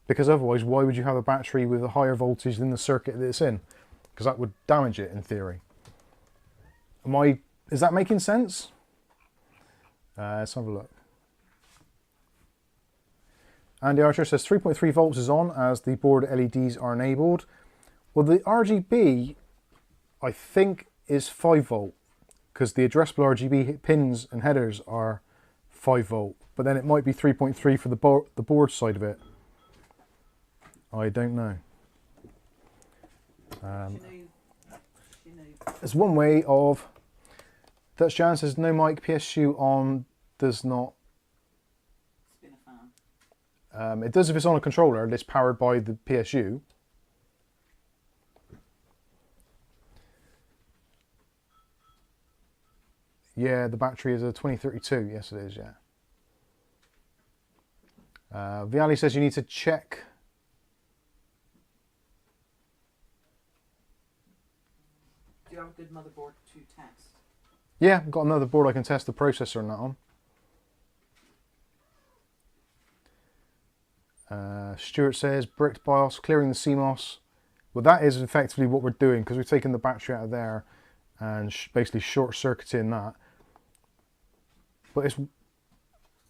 because otherwise why would you have a battery with a higher voltage than the circuit that it's in? Because that would damage it in theory. Is that making sense? Let's have a look. Andy Archer says 3.3 volts is on as the board LEDs are enabled. Well, the RGB, I think, is 5 volt because the addressable RGB pins and headers are 5 volt, but then it might be 3.3 for the board side of it. I don't know. There's one way of... Dutch Jan says no mic, PSU on, does not... Spin a fan. It does if it's on a controller that's powered by the PSU. Yeah, the battery is a 2032. Yes, it is, yeah. Viali says you need to check... Do you have a good motherboard to test? Yeah, I've got another board I can test the processor and that on. Stuart says bricked BIOS, clearing the CMOS. Well, that is effectively what we're doing because we've taken the battery out of there and basically short circuiting that. But it's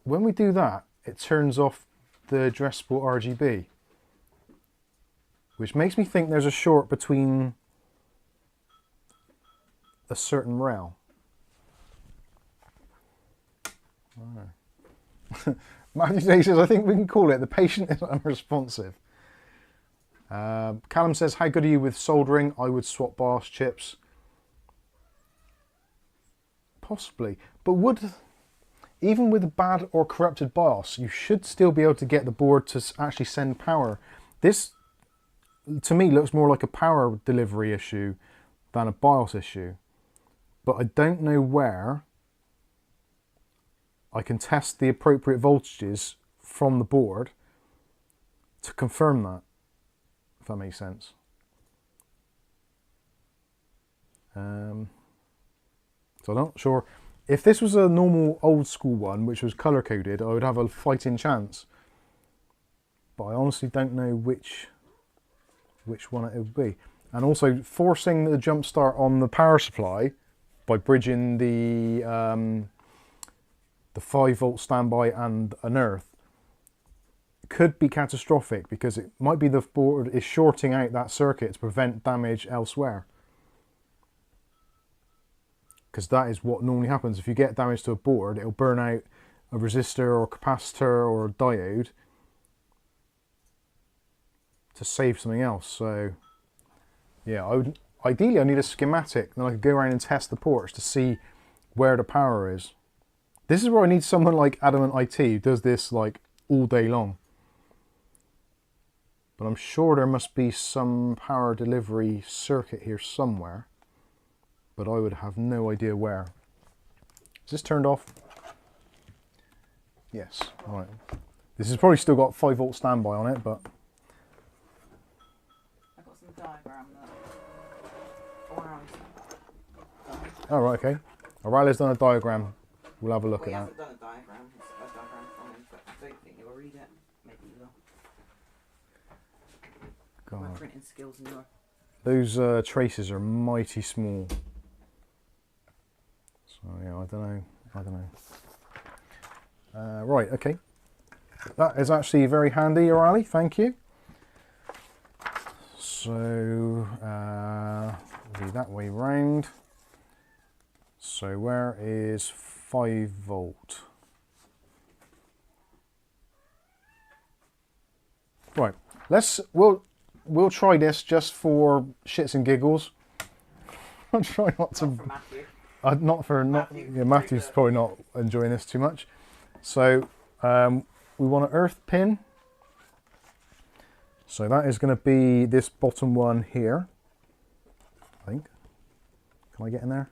when we do that, it turns off the addressable RGB, which makes me think there's a short between a certain rail. Oh. Matthew Day says, I think we can call it the patient is unresponsive. Callum says, how good are you with soldering? I would swap BIOS chips. Possibly. But even with a bad or corrupted BIOS, you should still be able to get the board to actually send power. This, to me, looks more like a power delivery issue than a BIOS issue. But I don't know where I can test the appropriate voltages from the board to confirm that, if that makes sense. So I'm not sure. If this was a normal old school one, which was color coded, I would have a fighting chance. But I honestly don't know which one it would be. And also forcing the jump start on the power supply by bridging the 5 volt standby and an earth could be catastrophic because it might be the board is shorting out that circuit to prevent damage elsewhere. Because that is what normally happens. If you get damage to a board, it'll burn out a resistor or capacitor or a diode to save something else. So yeah, ideally I need a schematic, then I could go around and test the ports to see where the power is. This is where I need someone like Adamant IT who does this like all day long. But I'm sure there must be some power delivery circuit here somewhere. But I would have no idea where. Is this turned off? Yes, all right. This has probably still got 5 volt standby on it, but... I've got some diagram that... Oh, right, okay. O'Reilly's done a diagram. We'll have a look at that. He hasn't done a diagram. It's a diagram from him, but I don't think you'll read it. Maybe you will. My printing skills and your... Those traces are mighty small. So yeah, I don't know. Right, okay. That is actually very handy, O'Reilly. Thank you. So be that way round. So where is 5 volt? Right. We'll try this just for shits and giggles. I'll try not to. Not for Matthew. Matthew's probably not enjoying this too much. So we want an earth pin. So that is going to be this bottom one here. I think. Can I get in there?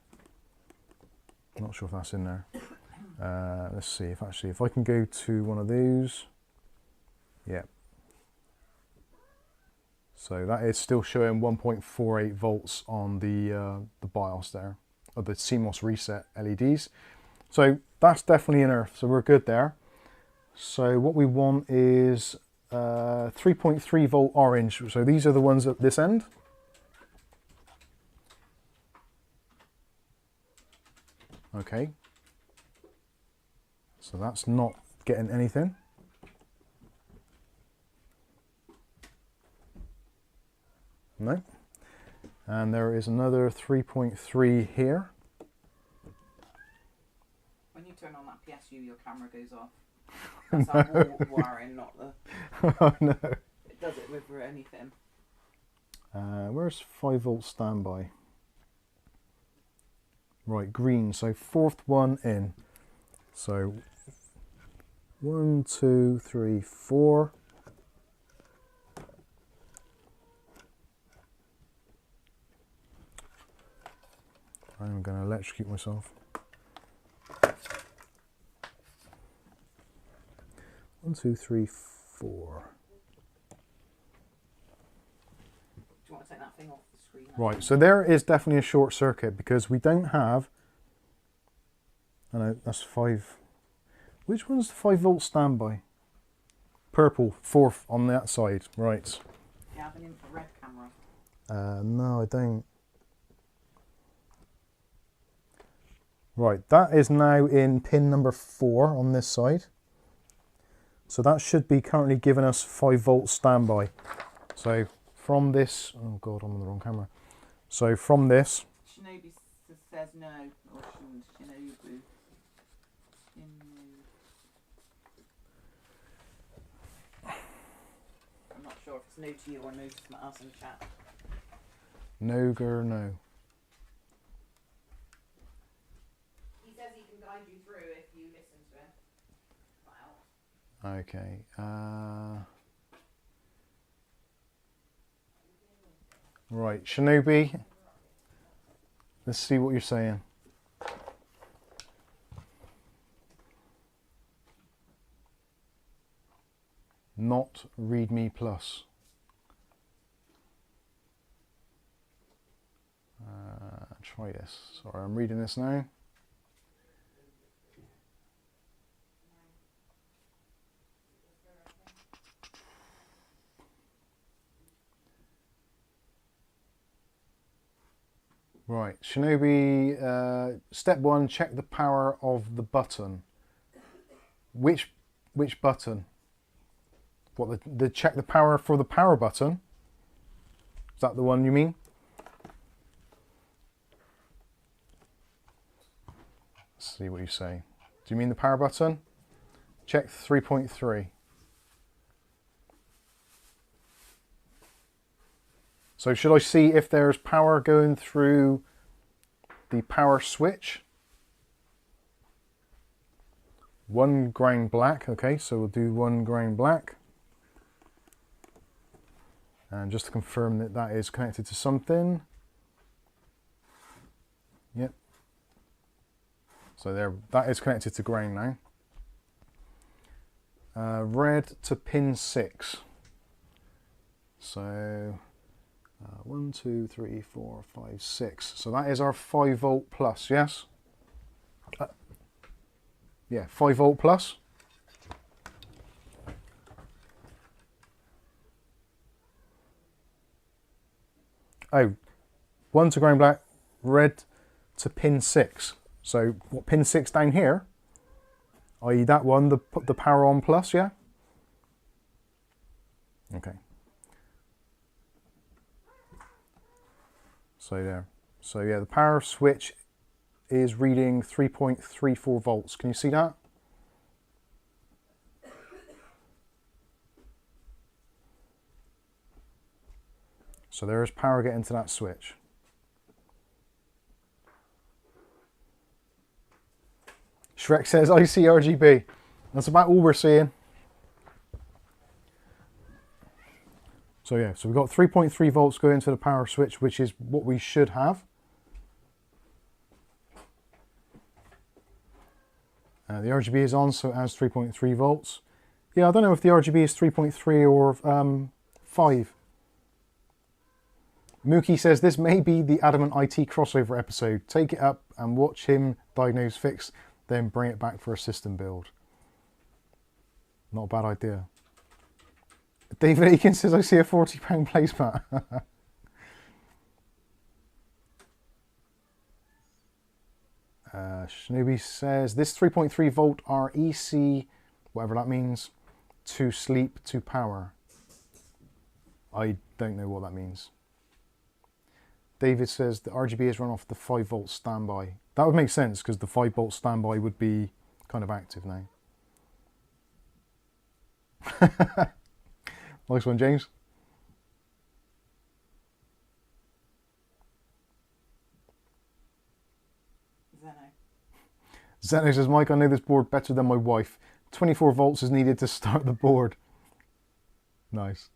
I'm not sure if that's in there. Let's see if I can go to one of these. Yeah. So that is still showing 1.48 volts on the BIOS there, of the CMOS reset LEDs. So that's definitely an earth, so we're good there. So what we want is 3.3 volt orange. So these are the ones at this end. Okay. So that's not getting anything. No. And there is another 3.3 here. When you turn on that PSU, your camera goes off. That's our wall wiring, not the... Oh no. It does it with anything. Where's 5 volt standby? Right, green. So fourth one in. So 1, 2, 3, 4. I'm going to electrocute myself. 1, 2, 3, 4. Do you want to take that thing off the screen? Right, so there is definitely a short circuit because we don't have... I know, that's 5. Which one's the 5 volt standby? Purple, fourth on that side. Right. Do you have an infrared camera? No, I don't. Right, that is now in pin number 4 on this side. So that should be currently giving us 5 volt standby. So from this, oh god, I'm on the wrong camera. So from this, Shinobi says no, or Shinobu. I'm not sure if it's no to you or no to someone else in the chat. no girl, no. He says he can guide you through if you listen to him. Okay. Right, Shinobi. Let's see what you're saying. Not README Plus. Try this. Sorry, I'm reading this now. Right, Shinobi, step 1, check the power of the button. Which button? What, the check the power for the power button? Is that the one you mean? Let's see what you say. Do you mean the power button? Check 3.3. So should I see if there's power going through the power switch? 1 ground black, okay, so we'll do 1 ground black. And just to confirm that that is connected to something. Yep. So there, that is connected to ground now. Red to pin 6. So 1, 2, 3, 4, 5, 6. So that is our 5 volt plus, yes? Yeah, 5 volt plus. Oh, 1 to ground black, red to pin 6. So what, pin 6 down here, i.e. that one, put the power on plus, yeah? Okay. So there. So yeah, the power switch is reading 3.34 volts. Can you see that? So there is power getting to that switch. Shrek says, I see RGB. That's about all we're seeing. So yeah, so we've got 3.3 volts going to the power switch, which is what we should have. The RGB is on, so it has 3.3 volts. Yeah, I don't know if the RGB is 3.3 or 5. Mookie says, this may be the Adamant IT crossover episode. Take it up and watch him diagnose, fix, then bring it back for a system build. Not a bad idea. David Aiken says, I see a £40 placemat. Shinobi says, this 3.3 volt REC, whatever that means, to sleep to power. I don't know what that means. David says the RGB is run off the 5 volt standby. That would make sense because the 5 volt standby would be kind of active now. Nice one, James. Zeno says, Mike, I know this board better than my wife. 24 volts is needed to start the board. Nice.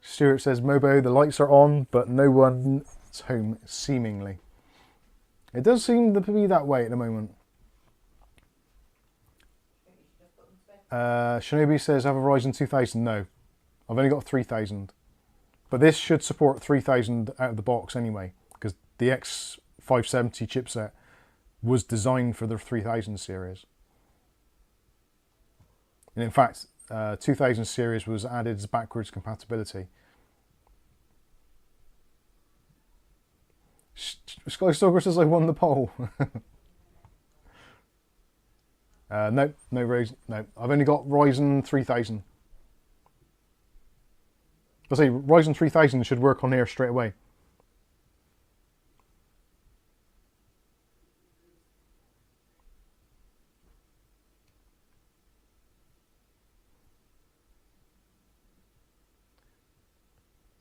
Stuart says, Mobo, the lights are on, but no one's home, seemingly. It does seem to be that way at the moment. Shinobi says, have a Ryzen 2000. No, I've only got 3000. But this should support 3000 out of the box anyway, because the X570 chipset was designed for the 3000 series. And in fact, 2000 series was added as backwards compatibility. Skystalker says I won the poll. No, Ryzen. No, I've only got Ryzen 3000. I say Ryzen 3000 should work on here straight away.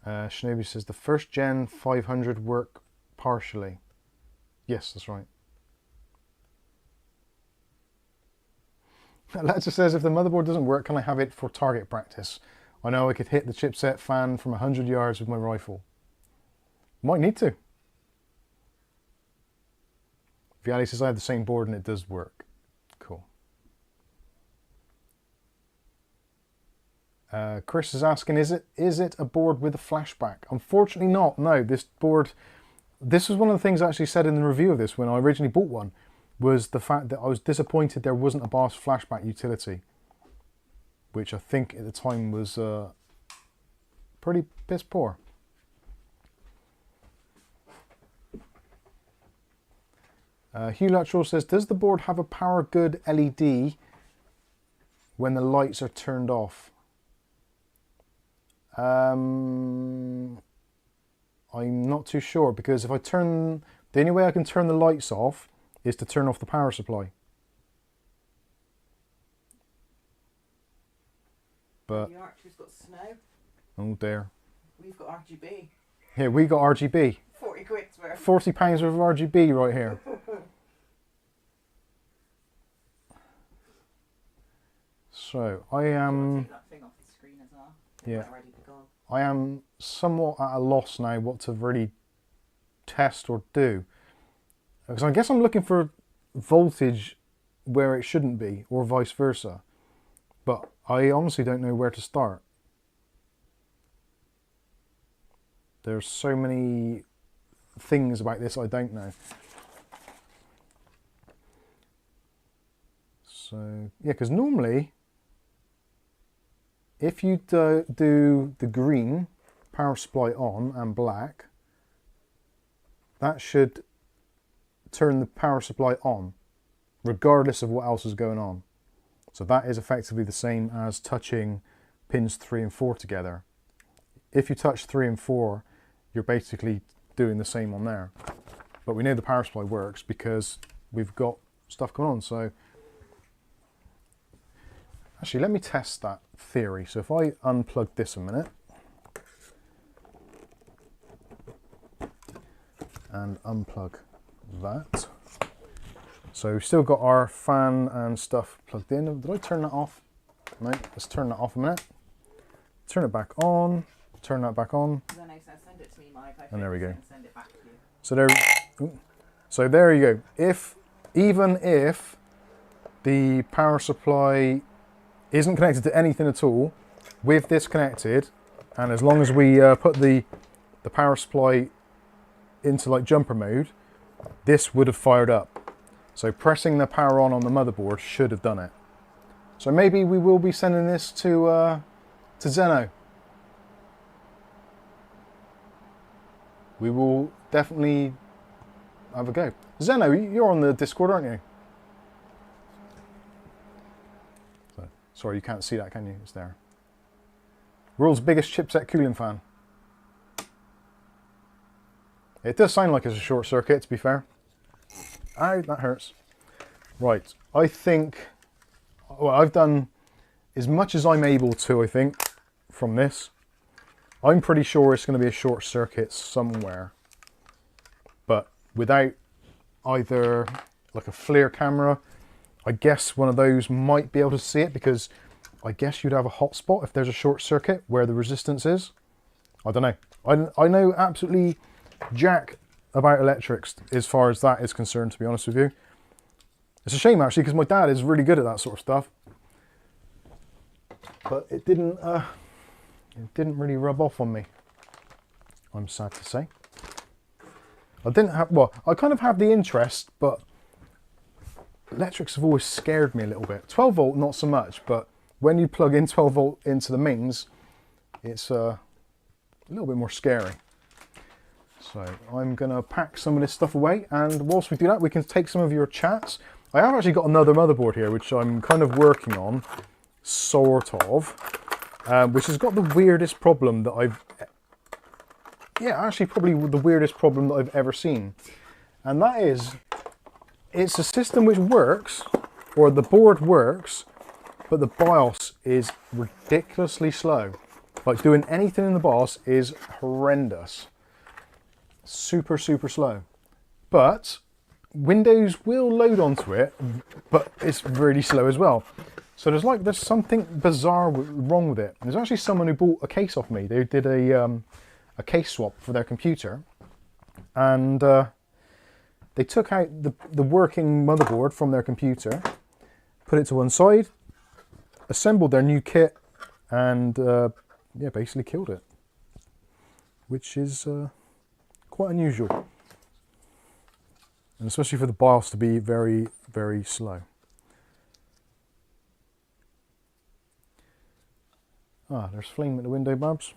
Shinobi says the first gen 500 work partially. Yes, that's right. Alexa says if the motherboard doesn't work, can I have it for target practice? I know I could hit the chipset fan from 100 yards with my rifle. Might need to. Viali says I have the same board and it does work. Cool. Chris is asking, is it a board with a flashback? Unfortunately not, no. This board, this was one of the things I actually said in the review of this when I originally bought one, was the fact that I was disappointed there wasn't a BIOS flashback utility, which I think at the time was pretty piss poor. Hugh Luttrell says, does the board have a power good LED when the lights are turned off? I'm not too sure, because if I turn, the only way I can turn the lights off is to turn off the power supply. But the Archer's got snow. Oh dear. We've got RGB. Here we got RGB. 40 quid's worth. £40 worth of RGB right here. So I am. Take that thing off the screen as well. Yeah. Ready to go. I am somewhat at a loss now what to really test or do. Because I guess I'm looking for voltage where it shouldn't be, or vice versa. But I honestly don't know where to start. There's so many things about this I don't know. So, yeah, because normally, if you do the green power supply on and black, that should turn the power supply on, regardless of what else is going on. So that is effectively the same as touching pins 3 and 4 together. If you touch 3 and 4, you're basically doing the same on there. But we know the power supply works because we've got stuff going on. So actually, let me test that theory. So if I unplug this a minute and unplug that. So we've still got our fan and stuff plugged in. Did I turn that off? No, let's turn that off a minute. Turn it back on. Turn that back on. Then I said, send it to me, Mike. And there we go. Send it back to you. So there you go. Even if the power supply isn't connected to anything at all, with this connected, and as long as we put the power supply into like jumper mode, this would have fired up. So pressing the power on the motherboard should have done it. So maybe we will be sending this to Zeno. We will definitely have a go. Zeno, you're on the Discord, aren't you? So, sorry, you can't see that, can you? It's there. World's biggest chipset cooling fan. It does sound like it's a short circuit, to be fair. Ow, that hurts. Right, I think... Well, I've done as much as I'm able to, I think, from this. I'm pretty sure it's going to be a short circuit somewhere. But without either like a FLIR camera, I guess one of those might be able to see it, because I guess you'd have a hotspot if there's a short circuit where the resistance is. I don't know. I know absolutely jack about electrics as far as that is concerned, to be honest with you. It's a shame actually, because my dad is really good at that sort of stuff. But it didn't really rub off on me, I'm sad to say. I didn't have, well, I kind of have the interest, but electrics have always scared me a little bit. 12 volt, not so much, but when you plug in 12 volt into the mains, it's a little bit more scary. So I'm going to pack some of this stuff away, and whilst we do that, we can take some of your chats. I have actually got another motherboard here, which I'm kind of working on, sort of, which has got the weirdest problem that I've... Yeah, actually probably the weirdest problem that I've ever seen. And that is, it's a system which works, or the board works, but the BIOS is ridiculously slow. Like, doing anything in the BIOS is horrendous. Super, super slow. But Windows will load onto it, but it's really slow as well. So there's something bizarre wrong with it. There's actually someone who bought a case off me. They did a case swap for their computer, and they took out the working motherboard from their computer, put it to one side, assembled their new kit, and yeah, basically killed it, which is quite unusual, and especially for the BIOS to be very, very slow. Ah, there's flame at the window, Babs.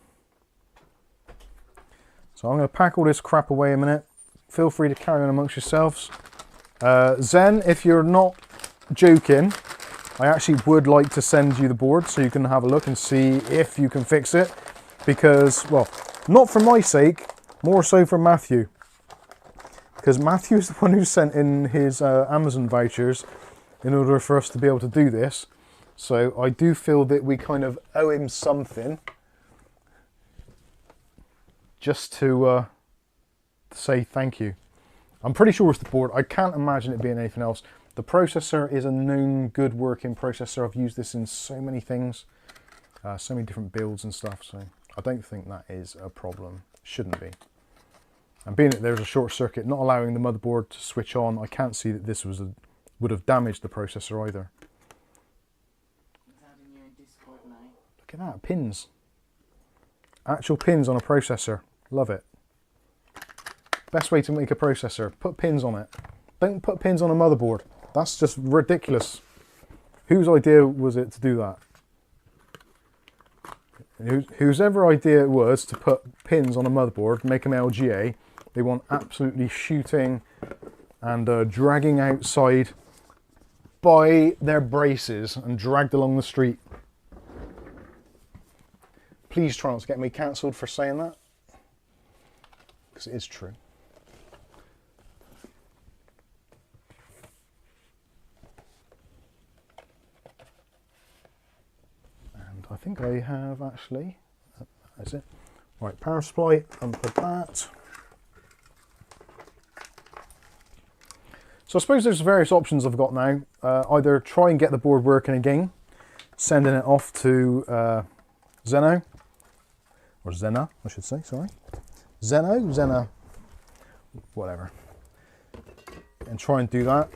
So I'm going to pack all this crap away a minute. Feel free to carry on amongst yourselves. Zen, if you're not joking, I actually would like to send you the board so you can have a look and see if you can fix it. Because, well, not for my sake, more so for Matthew. Because Matthew's the one who sent in his Amazon vouchers in order for us to be able to do this. So I do feel that we kind of owe him something, just to say thank you. I'm pretty sure it's the board. I can't imagine it being anything else. The processor is a known good working processor. I've used this in so many things, so many different builds and stuff. So I don't think that is a problem. Shouldn't be. And being that there's a short circuit not allowing the motherboard to switch on, I can't see that this would have damaged the processor either. Look at that, pins. Actual pins on a processor. Love it. Best way to make a processor. Put pins on it. Don't put pins on a motherboard. That's just ridiculous. Whose idea was it to do that? Whosever idea it was to put pins on a motherboard, make them LGA, they want absolutely shooting and dragging outside by their braces and dragged along the street. Please try not to get me cancelled for saying that, because it is true. And I think I have actually, that's it. Right, power supply, unplug that. So I suppose there's various options I've got now. Either try and get the board working again, sending it off to Zeno, or Zena, I should say, sorry. Zena, whatever. And try and do that.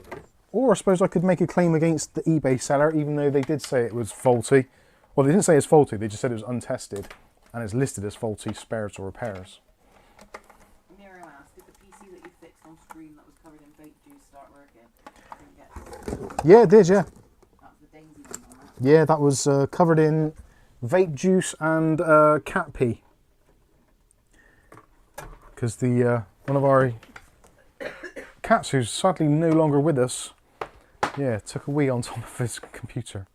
Or I suppose I could make a claim against the eBay seller, even though they did say it was faulty. Well, they didn't say it's faulty, they just said it was untested, and it's listed as faulty spares or repairs. Miriam asked, did the PC that you fixed on stream that was covered in vape juice start working? Yeah, it did, yeah. That's the daisy one on that. Yeah, that was covered in vape juice and cat pee. Because the one of our cats, who's sadly no longer with us, yeah, took a wee on top of his computer.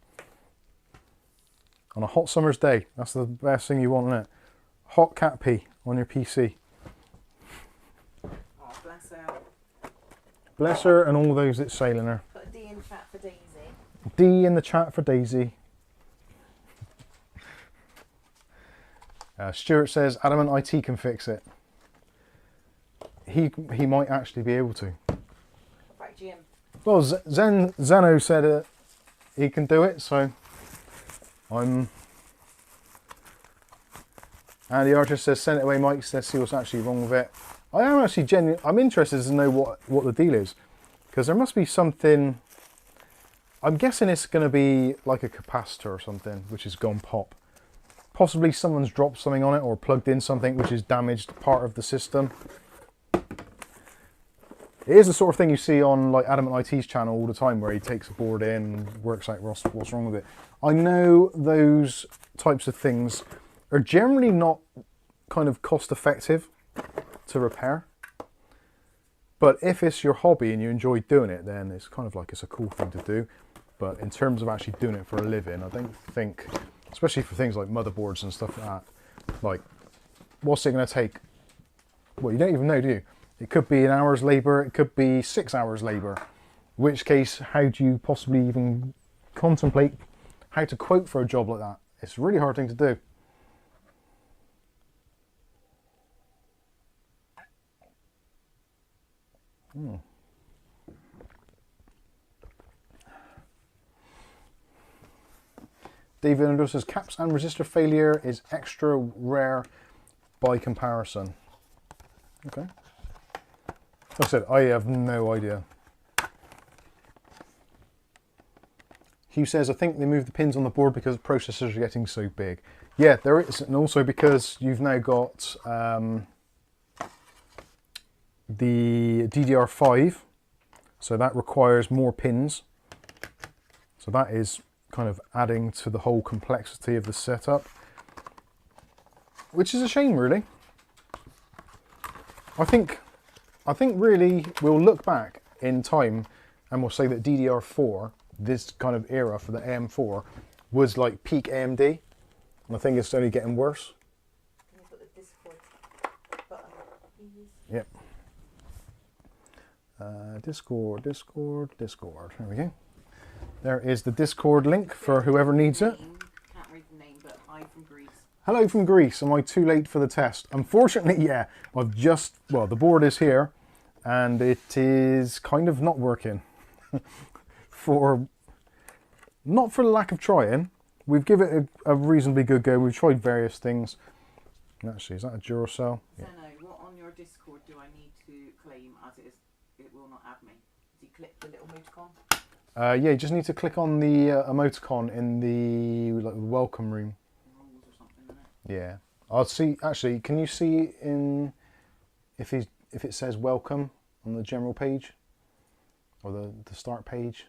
On a hot summer's day. That's the best thing you want, isn't it? Hot cat pee on your PC. Oh, bless her. Bless her and all those that sail in her. Put a D in the chat for Daisy. D in the chat for Daisy. Stuart says Adamant IT can fix it. He might actually be able to. Right, Jim. Well, Zeno said he can do it, so I'm. Andy Archer says send it away, Mike. Let's see what's actually wrong with it. I am actually I'm interested to know what the deal is, because there must be something. I'm guessing it's going to be like a capacitor or something, which has gone pop. Possibly someone's dropped something on it or plugged in something which has damaged part of the system. It is the sort of thing you see on like Adamant IT's channel all the time, where he takes a board in and works out what's wrong with it. I know those types of things are generally not kind of cost effective to repair. But if it's your hobby and you enjoy doing it, then it's kind of like it's a cool thing to do. But in terms of actually doing it for a living, I don't think, especially for things like motherboards and stuff like that, like, what's it going to take? Well, you don't even know, do you? It could be an hour's labour, it could be 6 hours labour. In which case, how do you possibly even contemplate how to quote for a job like that? It's a really hard thing to do. David Under says caps and resistor failure is extra rare by comparison. Okay. Like I said, I have no idea. Hugh says, I think they moved the pins on the board because processors are getting so big. Yeah, there is, and also because you've now got the DDR5, so that requires more pins. So that is kind of adding to the whole complexity of the setup, which is a shame, really. I think really we'll look back in time and we'll say that DDR4, this kind of era for the AM4, was like peak AMD, and I think it's only getting worse. Can you put the Discord button, please? Yep. Discord. There we go. There is the Discord link for whoever needs it. Can't read the name, but hi from Greece. Hello from Greece. Am I too late for the test? Unfortunately, yeah. I've just, well, the board is here and it is kind of not working. Not for the lack of trying. We've given it a reasonably good go. We've tried various things. Actually, is that a Duracell? Yeah. Zeno, what on your Discord do I need to claim as it will not add me? Did you click the little emoticon? Yeah, you just need to click on the emoticon in the like welcome room. Rules or something, isn't it? Yeah, I'll see. Actually, can you see in if it says welcome on the general page or the start page,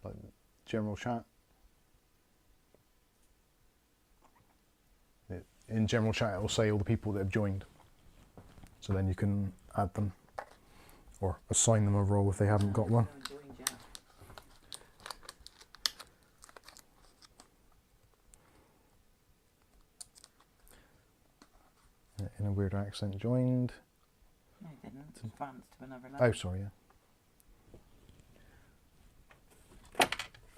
like general chat? In general chat, it will say all the people that have joined, so then you can add them or assign them a role if they haven't got one. In a weird accent, joined. No, it didn't. It's advanced to another level. Oh, sorry, yeah.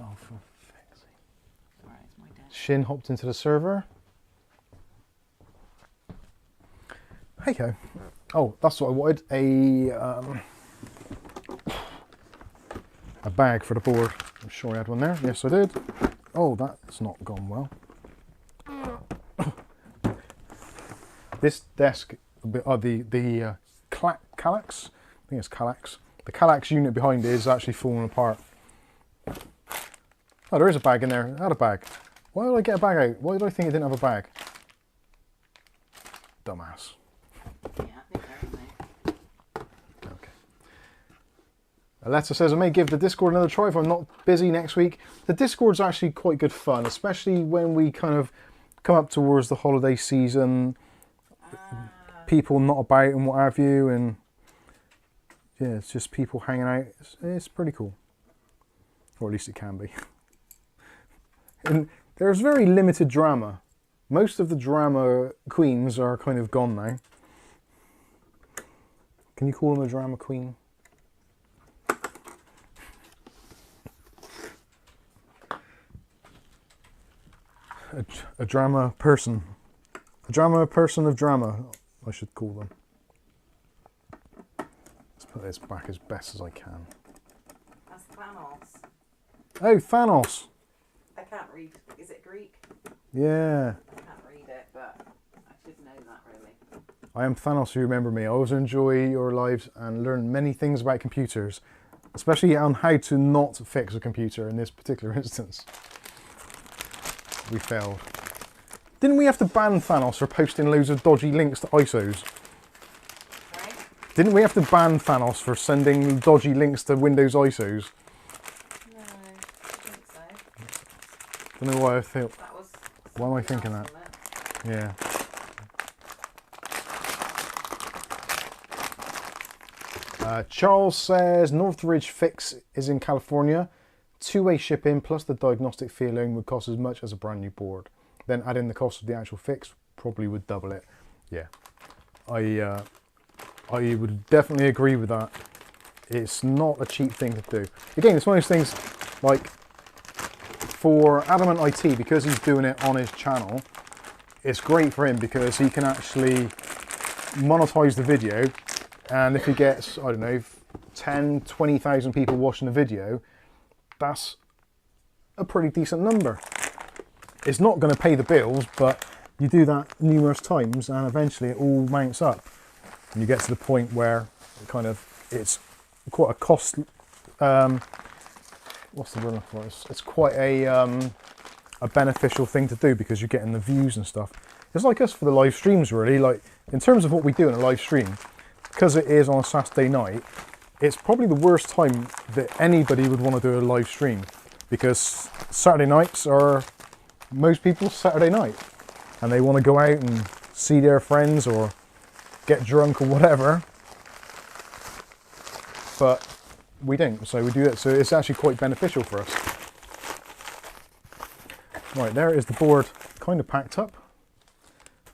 Oh, for fuck's sake. Alright, it's my desk. Shin hopped into the server. Hey ho. Oh, that's what I wanted. A bag for the board. I'm sure I had one there. Yes, I did. Oh, that's not gone well. This desk, the Kallax, I think it's Kallax. The Kallax unit behind it is actually falling apart. Oh, there is a bag in there. I had a bag. Why did I get a bag out? Why did I think it didn't have a bag? Dumbass. Yeah, I think they're in there. Aletta says, I may give the Discord another try if I'm not busy next week. The Discord's actually quite good fun, especially when we kind of come up towards the holiday season, people not about and what have you, and yeah, it's just people hanging out. It's pretty cool. Or at least it can be. And there's very limited drama. Most of the drama queens are kind of gone now. Can you call them a drama queen? A drama person. A drama person of drama, I should call them. Let's put this back as best as I can. That's Thanos. Oh, Thanos! I can't read. Is it Greek? Yeah. I can't read it, but I should know that really. I am Thanos, you remember me. I always enjoy your lives and learn many things about computers, especially on how to not fix a computer in this particular instance. We failed. Didn't we have to ban Thanos for posting loads of dodgy links to ISOs? Right? Didn't we have to ban Thanos for sending dodgy links to Windows ISOs? No, I think so. Don't know why I feel. That was. Why am I thinking that? Yeah. Charles says Northridge fix is in California. Two-way shipping plus the diagnostic fee alone would cost as much as a brand new board. Then add in the cost of the actual fix, probably would double it. Yeah, I would definitely agree with that. It's not a cheap thing to do. Again, it's one of those things like for Adamant IT, because he's doing it on his channel, it's great for him because he can actually monetize the video, and if he gets, I don't know, 10, 20,000 people watching the video, that's a pretty decent number. It's not going to pay the bills, but you do that numerous times and eventually it all mounts up. And you get to the point where it's quite a cost, what's the word for it? It's quite a beneficial thing to do because you're getting the views and stuff. It's like us for the live streams really, like in terms of what we do in a live stream, because it is on a Saturday night, it's probably the worst time that anybody would want to do a live stream because Saturday nights are most people's Saturday night and they want to go out and see their friends or get drunk or whatever, but we don't, so we do it, so it's actually quite beneficial for us. Right, there is the board kind of packed up.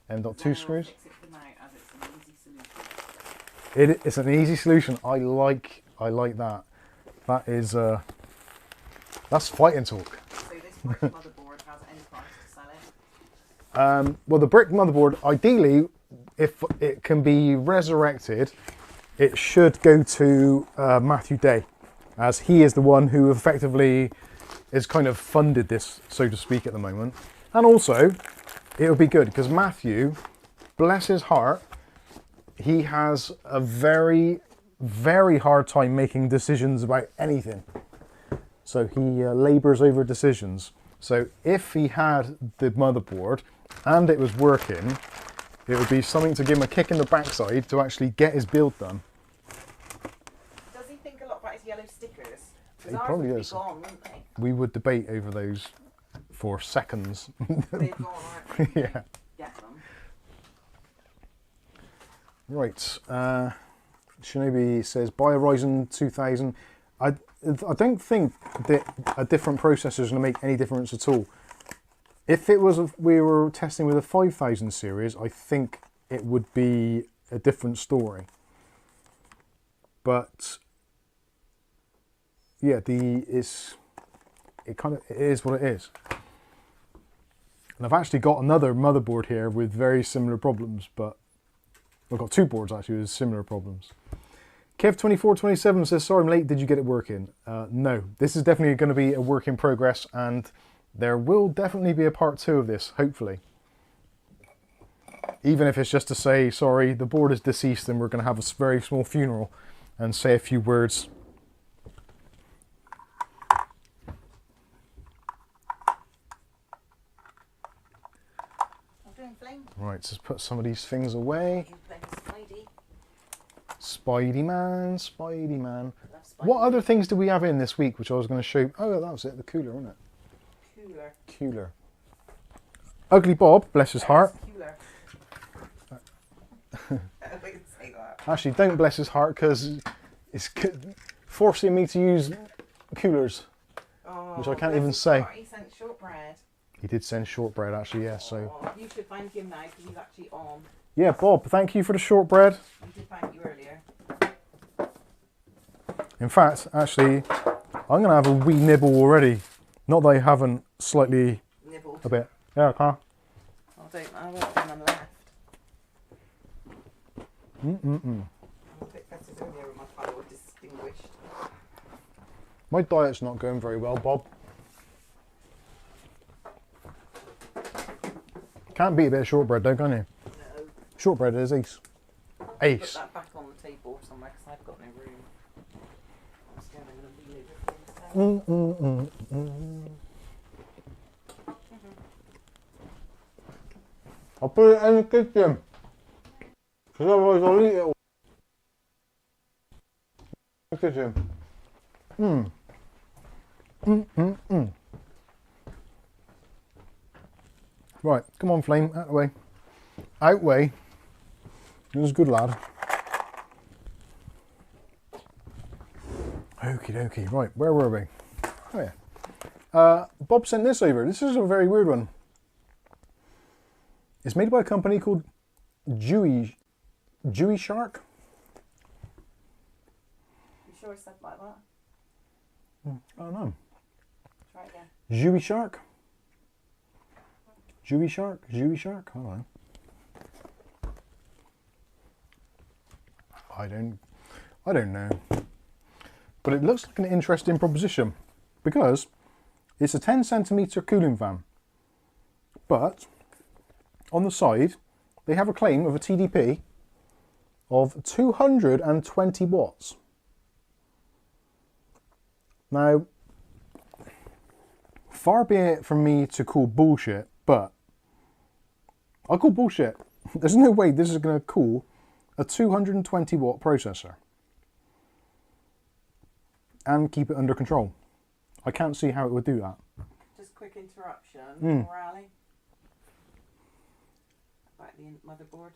M.2 screws. It's an easy solution. I like that. That is that's fighting talk. So this brick motherboard has any price to sell it? Well, the brick motherboard, ideally, if it can be resurrected, it should go to Matthew Day, as he is the one who effectively is kind of funded this, so to speak, at the moment. And also, it would be good because Matthew, bless his heart, he has a very, very hard time making decisions about anything. So he labours over decisions. So if he had the motherboard and it was working, it would be something to give him a kick in the backside to actually get his build done. Does he think a lot about his yellow stickers? He probably would does. Be gone, wouldn't they? We would debate over those for seconds. They've gone, aren't they? Yeah. Get them. Right, Shinobi says, buy a Ryzen 2000. I don't think that a different processor is going to make any difference at all. If it was, we were testing with a 5000 series, I think it would be a different story. But yeah, it is what it is. And I've actually got another motherboard here with very similar problems, but I've got two boards actually with similar problems. Kev2427 says, sorry I'm late, did you get it working? No, this is definitely going to be a work in progress and there will definitely be a part 2 of this, hopefully. Even if it's just to say, sorry, the board is deceased and we're going to have a very small funeral and say a few words. Right, so let's put some of these things away. Spidey Man, Spidey Man. Love Spidey. What other things do we have in this week, which I was going to show? Oh, that was it, the cooler, wasn't it? Cooler. Cooler. Ugly Bob, bless his heart. Cooler. I wouldn't say that. Actually, don't bless his heart, because it's forcing me to use coolers, Oh, which I can't bless even his say. heart, he sent shortbread. He did send shortbread, actually, yeah, so... Oh, you should thank him now because he's actually on. Yeah, Bob, thank you for the shortbread. He did thank you earlier. In fact, actually, I'm going to have a wee nibble already. Not that I haven't slightly Nibbled. a bit. Yeah, okay. I won't have none left. I'm a bit better earlier with my palette distinguished. My diet's not going very well, Bob. Can't beat a bit of shortbread though, can you? No. Shortbread is ace. Ace. Put that back on the table somewhere because I've got no room. I'm scared I'm going to leave it for myself. I'll put it in the kitchen. Because otherwise I'll eat it all. In the kitchen. Right, come on, Flame, out the way. Out way. You're a good lad. Okie dokie. Right, where were we? Oh yeah. Bob sent this over. This is a very weird one. It's made by a company called Dewy Shark. You sure it's said like that? I don't know. Try again. Dewy Shark? Dewy Shark? Dewy Shark? I don't know. I don't know. But it looks like an interesting proposition because it's a 10 centimetre cooling fan. But on the side, they have a claim of a TDP of 220 watts. Now, far be it from me to call bullshit, but I call bullshit. There's no way this is going to cool a 220 watt processor and keep it under control. I can't see how it would do that. Just quick interruption. Morale. About the motherboard.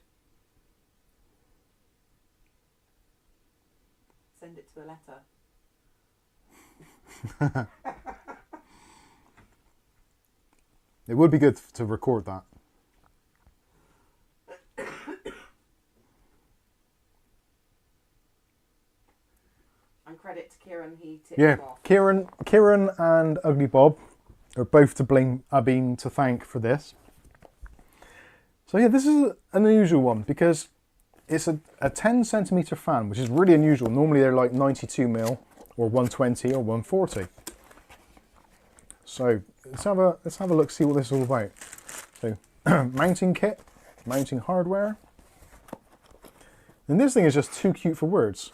Send it to a letter. It would be good to record that. And credit to Kieran, he tipped Yeah, him off. Kieran and Ugly Bob are both to blame, are being to thank for this. So yeah, this is an unusual one because it's a 10 centimetre fan, which is really unusual. Normally they're like 92 mil or 120 or 140. So let's have a look, see what this is all about. So mounting kit, mounting hardware. And this thing is just too cute for words.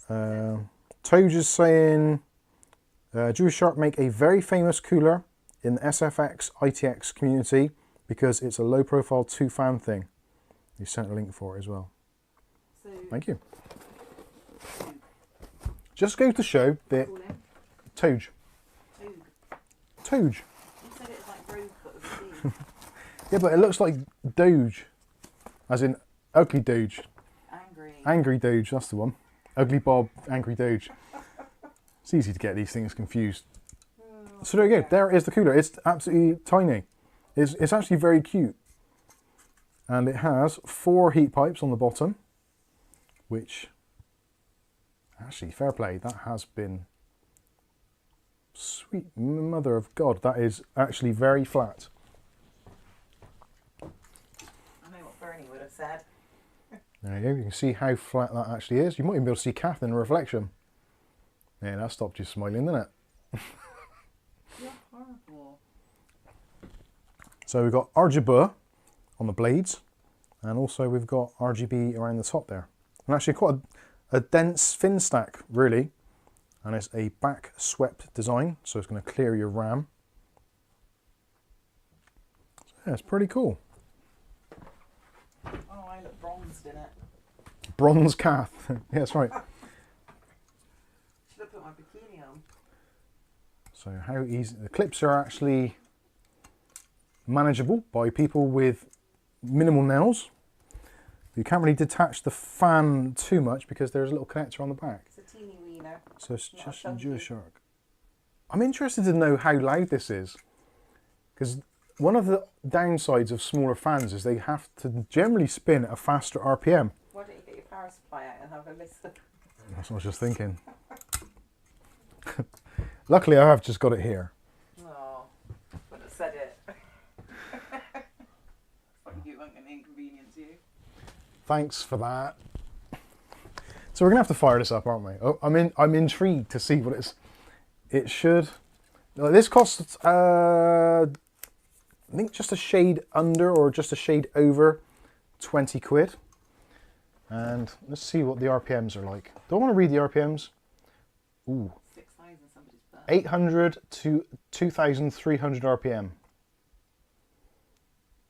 Toge is saying, Jewish Shark make a very famous cooler in the SFX ITX community because it's a low profile 2-fan thing. You sent a link for it as well. So, Thank you. Just goes to show that call him Toge. Toge. You said it was like Rogue, but with a D. Yeah, but it looks like Doge, as in Ugly Doge. Angry. Angry Doge, that's the one. Ugly Bob, Angry Doge. It's easy to get these things confused. So there you go, there is the cooler. It's absolutely tiny. It's actually very cute. And it has 4 heat pipes on the bottom, which, actually, fair play, that has been, sweet mother of God, that is actually very flat. I know what Bernie would have said. There you go, you can see how flat that actually is. You might even be able to see Kath in the reflection. Yeah, that stopped you smiling, didn't it? You're horrible. So we've got RGB on the blades, and also we've got RGB around the top there. And actually quite a dense fin stack, really. And it's a back swept design, so it's going to clear your RAM. So yeah, it's pretty cool. Bronze calf. Yeah, that's right. Should have put my bikini on. So how easy, the clips are actually manageable by people with minimal nails. You can't really detach the fan too much because there's a little connector on the back. It's a teeny wiener. So it's Not just a a chunky. Shark. I'm interested to know how loud this is, because one of the downsides of smaller fans is they have to generally spin at a faster RPM. Why don't you get your power supply out and have a listen? That's what I was just thinking. Luckily I have just got it here. Oh, wouldn't have said it. Fuck you, I'm going to inconvenience you. Thanks for that. So we're gonna have to fire this up, aren't we? Oh, I'm intrigued to see what it should. This costs I think just a shade under or just a shade over 20 quid. And let's see what the RPMs are like. Do I want to read the RPMs? Ooh. 6,000 somebody's put. 800 to 2,300 RPM.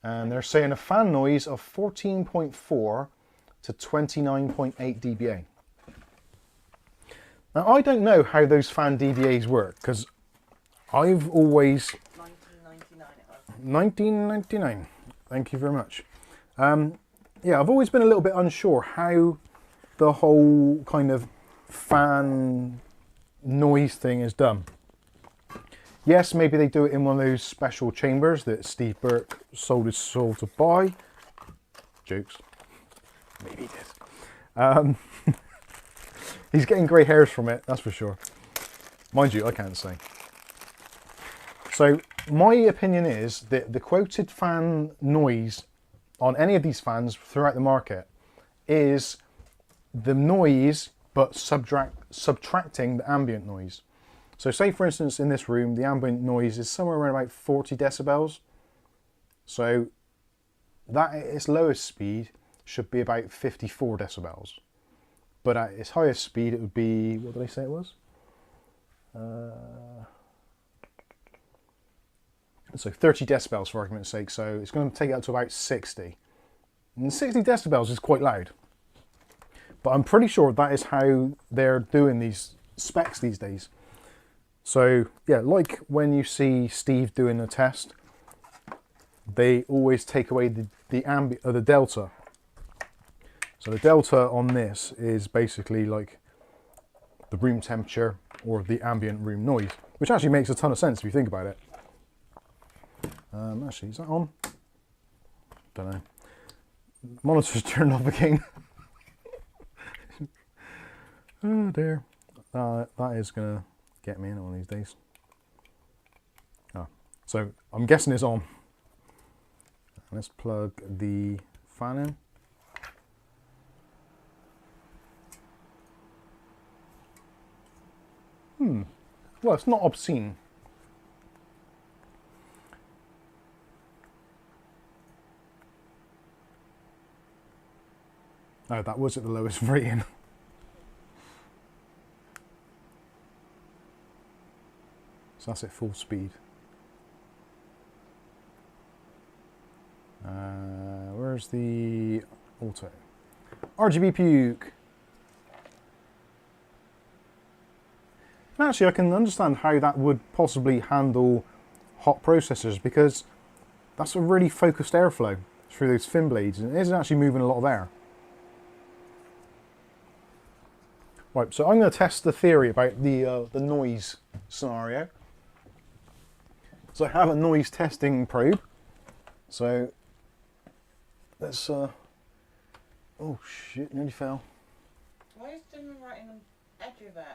And they're saying a fan noise of 14.4 to 29.8 dBA. Now I don't know how those fan dBAs work, because I've always... 1999 it was. 1999. Thank you very much. Yeah, I've always been a little bit unsure how the whole kind of fan noise thing is done. Yes, maybe they do it in one of those special chambers that Steve Burke sold his soul to buy. Jokes. Maybe he did. He's getting grey hairs from it, that's for sure. Mind you, I can't say. So my opinion is that the quoted fan noise on any of these fans throughout the market is the noise but subtracting the ambient noise. So say for instance in this room the ambient noise is somewhere around about 40 decibels. So that at its lowest speed should be about 54 decibels. But at its highest speed it would be, what did I say it was? So 30 decibels for argument's sake, so it's going to take it up to about 60. And 60 decibels is quite loud. But I'm pretty sure that is how they're doing these specs these days. So yeah, like when you see Steve doing a test, they always take away the delta. So the delta on this is basically like the room temperature or the ambient room noise, which actually makes a ton of sense if you think about it. Actually, is that on? Don't know. Monitor's turned off again. Oh dear. That is gonna get me in one of these days. Oh, so I'm guessing it's on. Let's plug the fan in. Well, it's not obscene. Oh, that was at the lowest rating. So that's at full speed. Where's the auto? RGB puke. Actually, I can understand how that would possibly handle hot processors, because that's a really focused airflow through those fin blades, and it isn't actually moving a lot of air. Right, so I'm going to test the theory about the noise scenario. So I have a noise testing probe. So let's. Oh shit! Nearly fell. Why is Jim writing on the edge of it?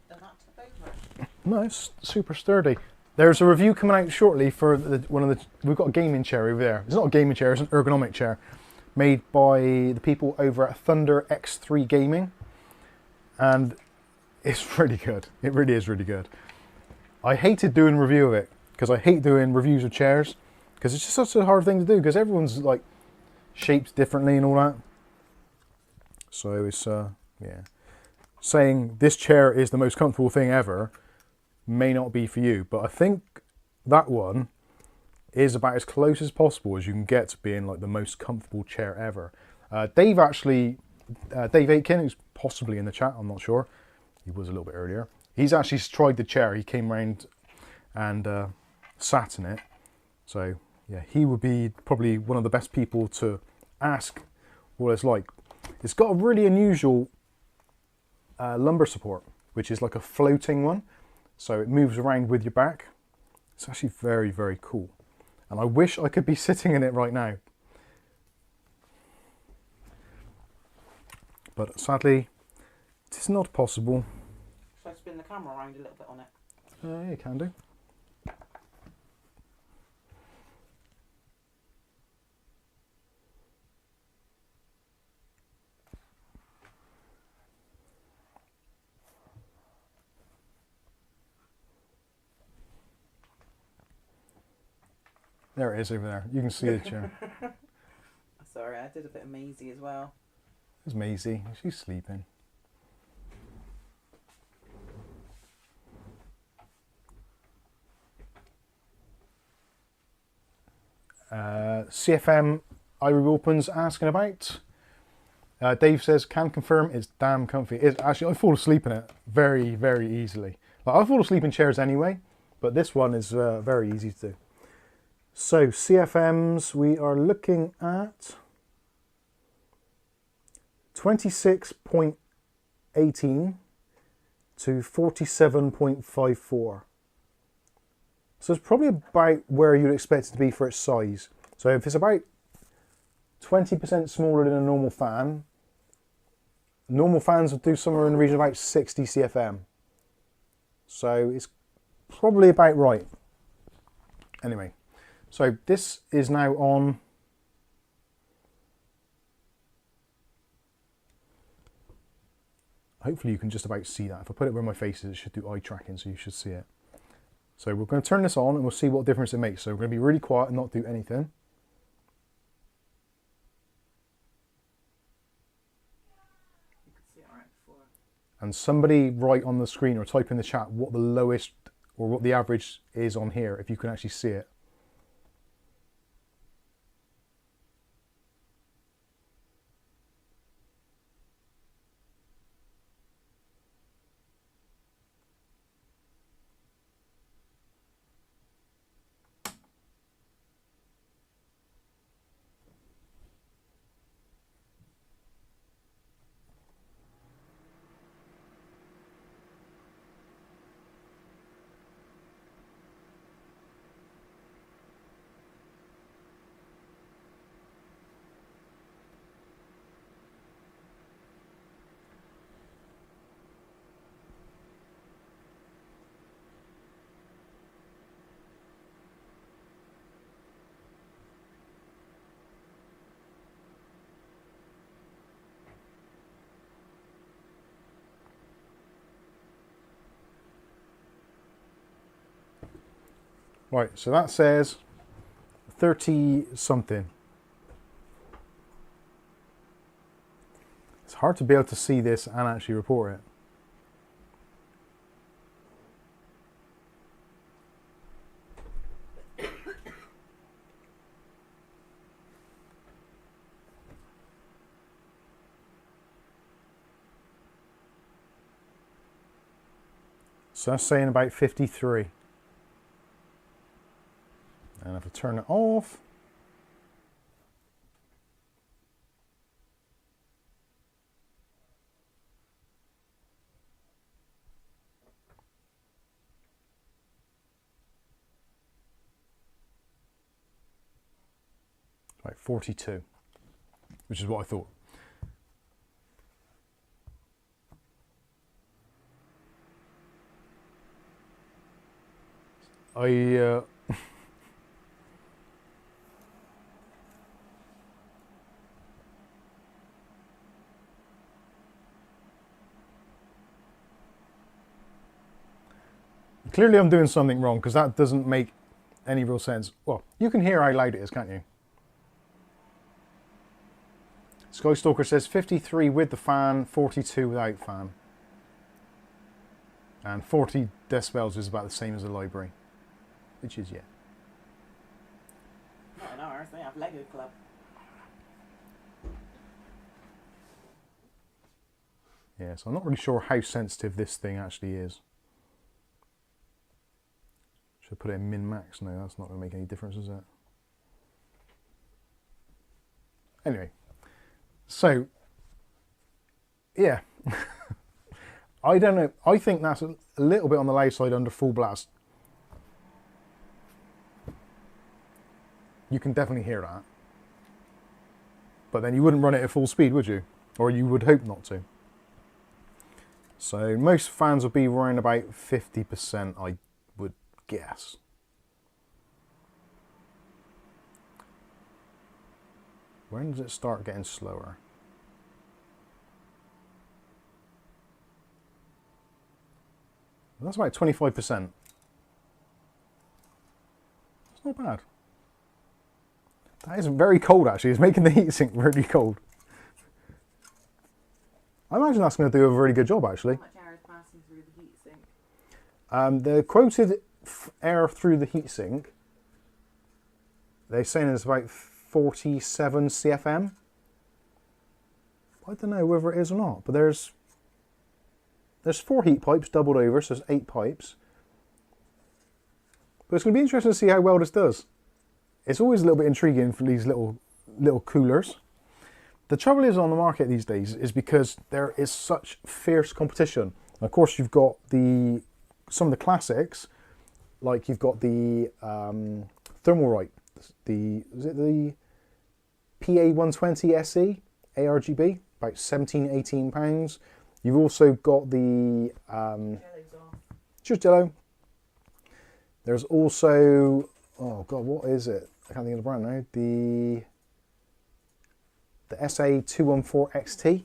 The not tip over it? No, it's super sturdy. There's a review coming out shortly for one of the. We've got a gaming chair over there. It's not a gaming chair; it's an ergonomic chair, made by the people over at Thunder X3 Gaming. And it's really good. It really is really good. I hated doing a review of it because I hate doing reviews of chairs because it's just such a hard thing to do because everyone's like shaped differently and all that. So it's yeah, saying this chair is the most comfortable thing ever may not be for you, but I think that one is about as close as possible as you can get to being like the most comfortable chair ever. Dave actually Dave Aitken, who's possibly in the chat, I'm not sure. He was a little bit earlier. He's actually tried the chair. He came round and sat in it. So yeah, he would be probably one of the best people to ask what it's like. It's got a really unusual lumbar support, which is like a floating one. So it moves around with your back. It's actually very, very cool. And I wish I could be sitting in it right now. But sadly, it is not possible. Should I spin the camera around a little bit on it? Yeah, you can do. There it is over there. You can see the chair. Sorry, I did a bit of Maisie as well. There's Maisie. She's sleeping. CFM iRoo Opens asking about. Dave says, can confirm it's damn comfy. Actually, I fall asleep in it very, very easily. Like, I fall asleep in chairs anyway, but this one is very easy to do. So CFMs, we are looking at 26.18 to 47.54. So it's probably about where you'd expect it to be for its size. So if it's about 20% smaller than a normal fans would do somewhere in the region of about 60 CFM. So it's probably about right. Anyway. So this is now on hopefully you can just about see that. If I put it where my face is, it should do eye tracking, so you should see it. So we're going to turn this on and we'll see what difference it makes. So we're going to be really quiet and not do anything. You can see it right before. And somebody write on the screen or type in the chat what the lowest or what the average is on here, if you can actually see it. Right, so that says 30 something. It's hard to be able to see this and actually report it. So that's saying about 53. And if I turn it off, like 42, which is what I thought. Clearly I'm doing something wrong because that doesn't make any real sense. Well, you can hear how loud it is, can't you? Skystalker says 53 with the fan, 42 without fan. And 40 decibels is about the same as the library, which is, yeah. Not in ours, they have Lego Club. Yeah, so I'm not really sure how sensitive this thing actually is. Should I put it in min-max? No, that's not going to make any difference, is it? Anyway, so, yeah. I don't know. I think that's a little bit on the loud side under full blast. You can definitely hear that. But then you wouldn't run it at full speed, would you? Or you would hope not to. So most fans will be around about 50%, I would guess. When does it start getting slower? That's about 25%. It's not bad. That is very cold actually. It's making the heatsink really cold. I imagine that's going to do a really good job actually. How much air is passing through the heatsink? The quoted air through the heatsink, they're saying it's about 47 CFM. I don't know whether it is or not, but there's 4 heat pipes doubled over, so there's 8 pipes. But it's going to be interesting to see how well this does. It's always a little bit intriguing for these little coolers. The trouble is on the market these days is because there is such fierce competition. And of course, you've got some of the classics, like you've got the Thermalright, is it the PA120 SE ARGB, about £17–18. You've also got the just Jello. There's also, oh god, what is it? I can't think of the brand now. The SA214 XT.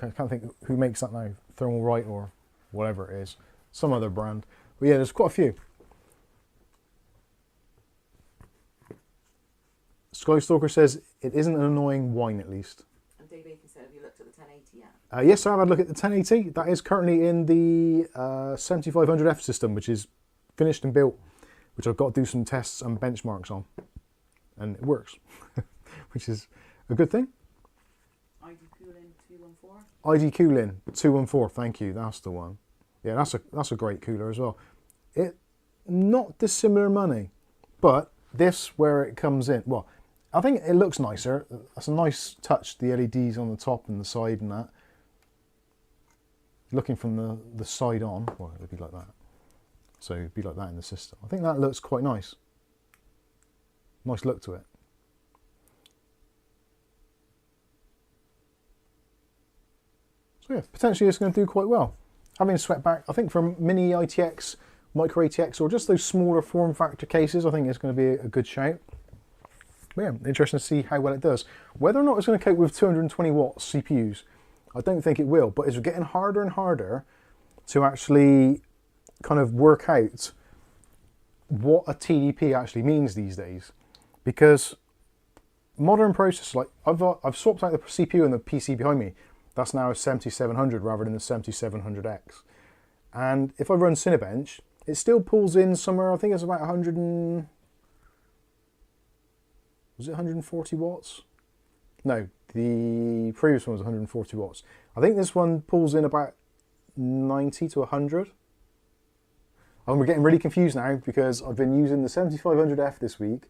I can't think who makes that now. Thermalright or whatever it is. Some other brand. But yeah, there's quite a few. Skystalker says it isn't an annoying whine at least. And Dave Aiken said, have you looked at the 1080 yet? Yes, I've had a look at the 1080. That is currently in the 7500F system, which is finished and built, which I've got to do some tests and benchmarks on. And it works, which is a good thing. ID Cooling 214? ID Cooling 214, thank you, that's the one. Yeah, that's a great cooler as well. It not dissimilar money, but this where it comes in, well, I think it looks nicer. That's a nice touch, the LEDs on the top and the side and that. Looking from the side on, well, it'd be like that. So it'd be like that in the system. I think that looks quite nice. Nice look to it. So yeah, potentially it's going to do quite well. Having swept back, I think from mini ITX, micro ATX, or just those smaller form factor cases, I think it's going to be a good shout. But yeah, interesting to see how well it does. Whether or not it's going to cope with 220 watt CPUs, I don't think it will, but it's getting harder and harder to actually kind of work out what a TDP actually means these days. Because modern processors, like I've swapped out the CPU and the PC behind me, that's now a 7700 rather than the 7700X. And if I run Cinebench, it still pulls in somewhere, I think it's about 140 watts? No, the previous one was 140 watts. I think this one pulls in about 90 to 100. And we're getting really confused now because I've been using the 7500F this week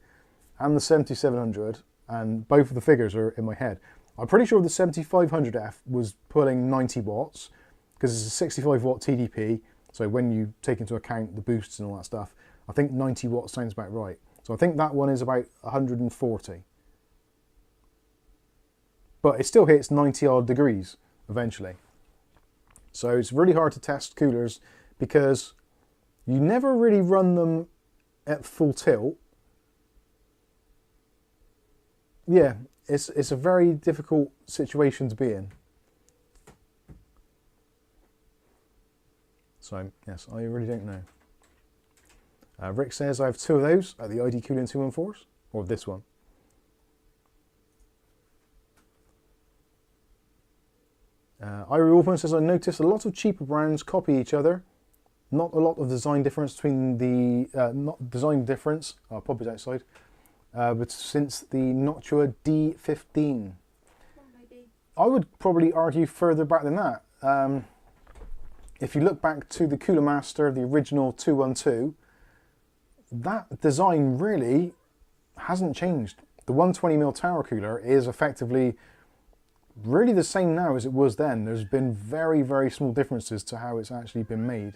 and the 7700, and both of the figures are in my head. I'm pretty sure the 7500F was pulling 90 watts because it's a 65 watt TDP. So when you take into account the boosts and all that stuff, I think 90 watts sounds about right. So I think that one is about 140. But it still hits 90 odd degrees eventually. So it's really hard to test coolers because you never really run them at full tilt. Yeah, it's a very difficult situation to be in. So yes, I really don't know. Rick says I have 2 of those at the ID Cooling 214s, or this one. Irie Wolfman says I noticed a lot of cheaper brands copy each other. Not a lot of design difference between the Poppy's outside. But since the Noctua D15, Maybe. I would probably argue further back than that. if you look back to the Cooler Master, the original 212, that design really hasn't changed. The 120mm tower cooler is effectively really the same now as it was then. There's been very, very small differences to how it's actually been made.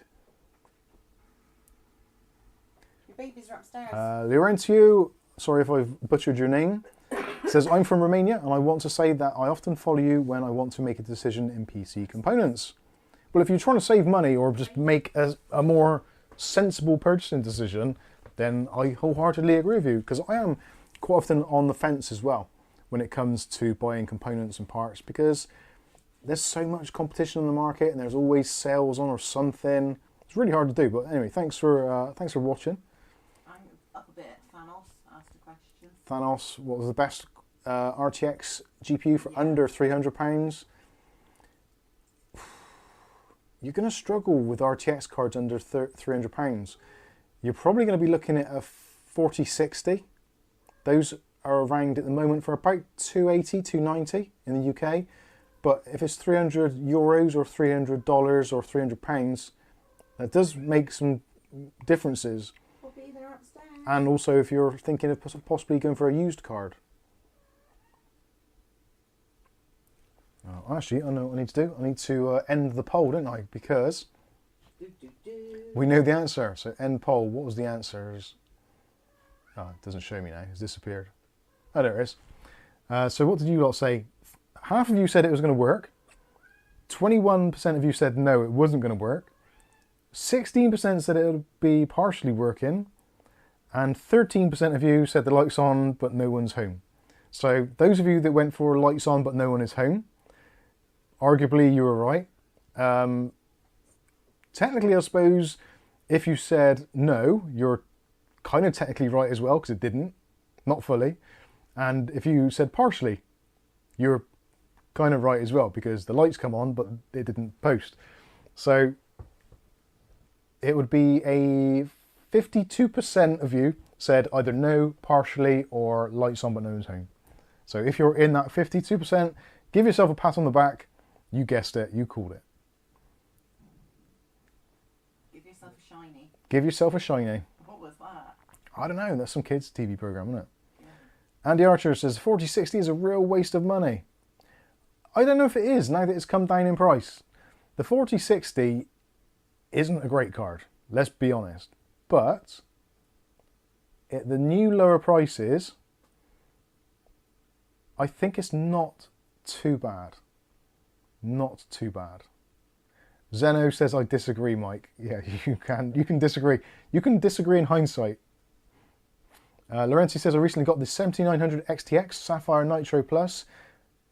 Your babies are upstairs. Laurentio, sorry if I've butchered your name, says, I'm from Romania and I want to say that I often follow you when I want to make a decision in PC components. Well, if you're trying to save money or just make a more sensible purchasing decision, then I wholeheartedly agree with you, because I am quite often on the fence as well when it comes to buying components and parts, because there's so much competition on the market and there's always sales on or something. It's really hard to do. But anyway, thanks for watching. I'm up a bit. Thanos asked a question. Thanos, what was the best RTX GPU for under £300? You're going to struggle with RTX cards under £300. You're probably going to be looking at a 4060. Those are around at the moment for about 280, 290 in the UK. But if it's €300 or $300 or £300, that does make some differences. We'll be there upstairs. And also if you're thinking of possibly going for a used card. Oh, actually, I know what I need to do. I need to end the poll, don't I? Because we know the answer. So end poll. What was the answers? Oh, it doesn't show me now. It's disappeared. Oh, there it is. So what did you lot say? Half of you said it was going to work. 21% of you said no, it wasn't going to work. 16% said it would be partially working. And 13% of you said the light's on, but no one's home. So those of you that went for lights on, but no one is home, arguably you were right. Technically, I suppose, if you said no, you're kind of technically right as well, because it didn't. Not fully. And if you said partially, you're kind of right as well, because the lights come on, but it didn't post. So it would be a 52% of you said either no, partially, or lights on but no one's home. So if you're in that 52%, give yourself a pat on the back. You guessed it, you called it. Give yourself a shiny. Give yourself a shiny. What was that? I don't know, that's some kids' TV program, isn't it? Yeah. Andy Archer says 4060 is a real waste of money. I don't know if it is, now that it's come down in price. The 4060 isn't a great card, let's be honest. But at the new lower prices, I think it's not too bad. Not too bad. Zeno says, I disagree, Mike. Yeah, you can disagree. You can disagree in hindsight. Lorenzi says, I recently got the 7900 XTX Sapphire Nitro Plus,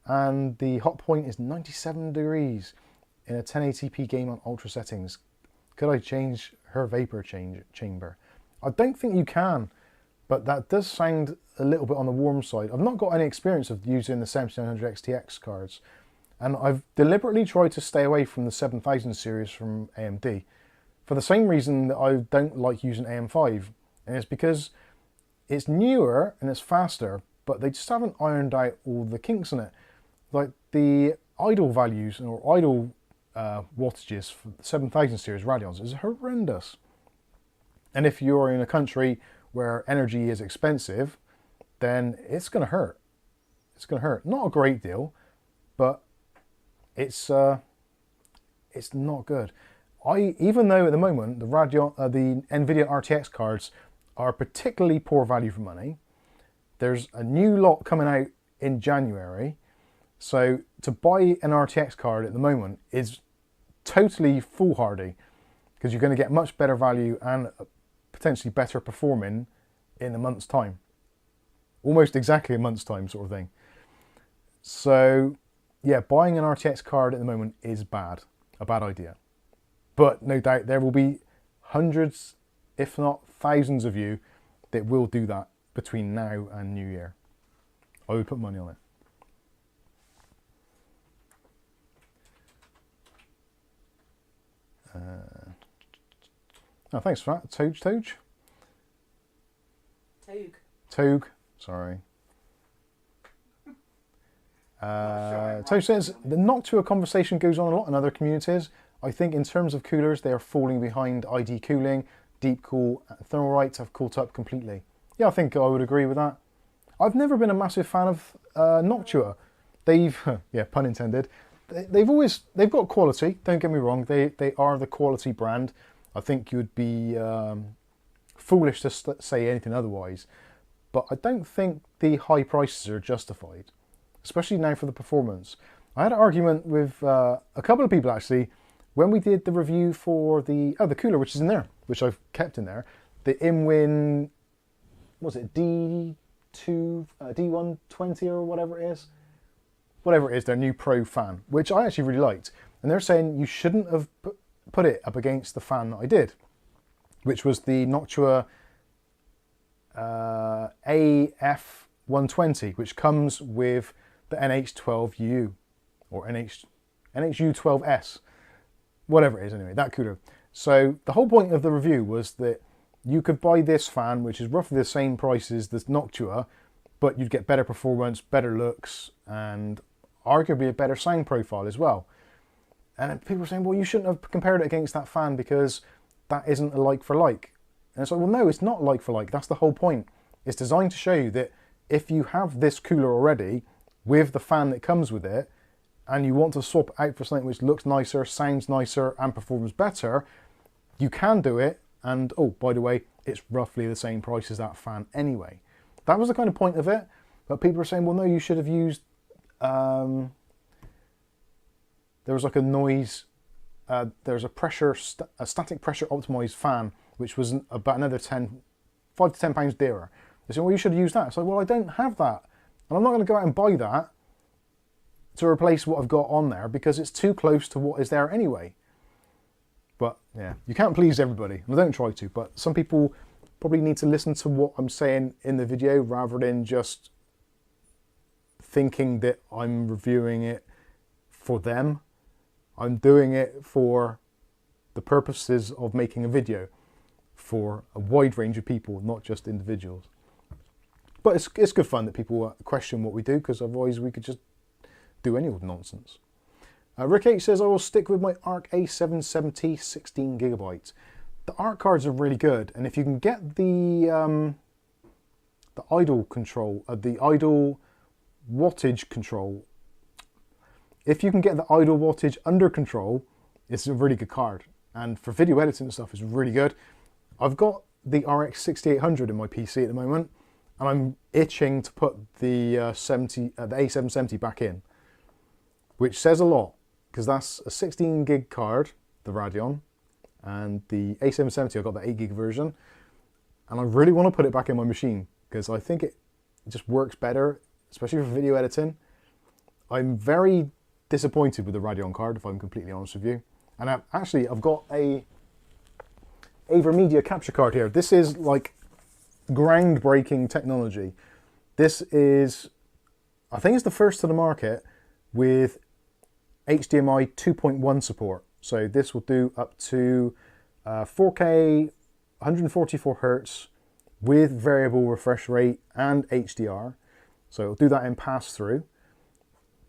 and the hot point is 97 degrees in a 1080p game on ultra settings. Could I change her vapor chamber? I don't think you can, but that does sound a little bit on the warm side. I've not got any experience of using the 7900 XTX cards, and I've deliberately tried to stay away from the 7000 series from AMD for the same reason that I don't like using AM5, and it's because it's newer and it's faster, but they just haven't ironed out all the kinks in it. Like the idle values or idle wattages for the 7000 series Radeons is horrendous. And if you're in a country where energy is expensive, then it's going to hurt. It's going to hurt. Not a great deal, but it's not good. Even though at the moment the NVIDIA RTX cards are particularly poor value for money, there's a new lot coming out in January. So to buy an RTX card at the moment is totally foolhardy, because you're going to get much better value and potentially better performing in a month's time. Almost exactly a month's time sort of thing. So yeah, buying an RTX card at the moment is bad. A bad idea. But no doubt there will be hundreds, if not thousands of you that will do that between now and New Year. I would put money on it. Oh, thanks for that, Toge. Togue, sorry. Tony says, the Noctua conversation goes on a lot in other communities. I think in terms of coolers, they are falling behind ID cooling. Deep Cool and Thermalright have caught up completely. Yeah, I think I would agree with that. I've never been a massive fan of Noctua. They've, yeah, pun intended, they've got quality, don't get me wrong, they are the quality brand. I think you'd be foolish to say anything otherwise. But I don't think the high prices are justified, especially now for the performance. I had an argument with a couple of people actually when we did the review for the cooler, which is in there, which I've kept in there, the IMWin, was it D120 or whatever it is? Whatever it is, their new Pro fan, which I actually really liked. And they're saying you shouldn't have put it up against the fan that I did, which was the Noctua AF120, which comes with the NH12U or NHU12S, whatever it is anyway, that cooler. So the whole point of the review was that you could buy this fan, which is roughly the same price as the Noctua, but you'd get better performance, better looks, and arguably a better sound profile as well. And people were saying, well, you shouldn't have compared it against that fan because that isn't a like for like. And it's like, well, no, it's not like for like. That's the whole point. It's designed to show you that if you have this cooler already with the fan that comes with it, and you want to swap it out for something which looks nicer, sounds nicer, and performs better, you can do it. And, oh, by the way, it's roughly the same price as that fan anyway. That was the kind of point of it. But people are saying, well, no, you should have used... there was like a noise... there's a static pressure optimized fan, which was about another 5 to 10 pounds dearer. They said, well, you should have used that. It's like, well, I don't have that. And I'm not going to go out and buy that to replace what I've got on there because it's too close to what is there anyway. But yeah, you can't please everybody. I don't try to, but some people probably need to listen to what I'm saying in the video rather than just thinking that I'm reviewing it for them. I'm doing it for the purposes of making a video for a wide range of people, not just individuals. But it's good fun that people question what we do, because otherwise we could just do any old nonsense. Rick H says, I will stick with my ARC A770 16GB. The ARC cards are really good, and if you can get the idle control, the idle wattage control, if you can get the idle wattage under control, it's a really good card. And for video editing and stuff, it's really good. I've got the RX 6800 in my PC at the moment, and I'm itching to put the A770 back in, which says a lot, because that's a 16 gig card, the Radeon, and the A770, I've got the 8 gig version, and I really want to put it back in my machine, because I think it just works better, especially for video editing. I'm very disappointed with the Radeon card, if I'm completely honest with you. And I've got a AverMedia capture card here. This is like groundbreaking technology. This is, I think it's the first to the market with HDMI 2.1 support. So this will do up to 4K 144 Hertz with variable refresh rate and HDR. So it'll do that in pass-through,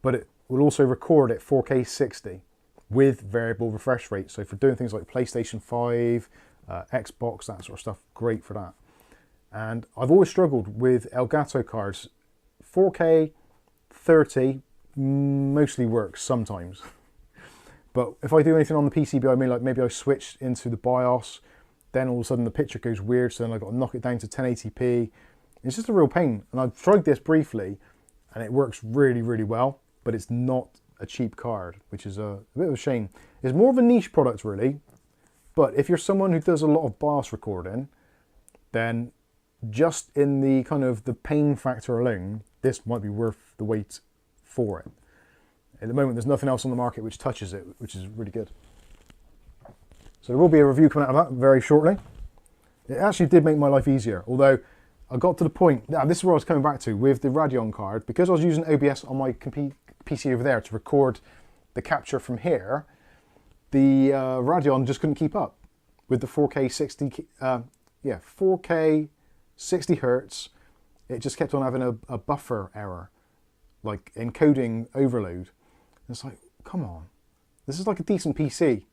but it will also record at 4K 60 with variable refresh rate. So for doing things like PlayStation 5, Xbox, that sort of stuff, great for that. And I've always struggled with Elgato cards. 4K 30 mostly works sometimes. But if I do anything on the PCB, I mean, like maybe I switch into the BIOS, then all of a sudden the picture goes weird, so then I've got to knock it down to 1080p. It's just a real pain. And I've tried this briefly, and it works really, really well, but it's not a cheap card, which is a bit of a shame. It's more of a niche product, really. But if you're someone who does a lot of BIOS recording, then just in the kind of the pain factor alone, this might be worth the wait for it. At the moment, there's nothing else on the market which touches it, which is really good. So there will be a review coming out of that very shortly. It actually did make my life easier, although I got to the point, now this is where I was coming back to, with the Radeon card, because I was using OBS on my PC over there to record the capture from here, the Radeon just couldn't keep up with the 4K 60, 4K 60 Hertz. It just kept on having a buffer error, like encoding overload. It's like, come on, this is like a decent PC.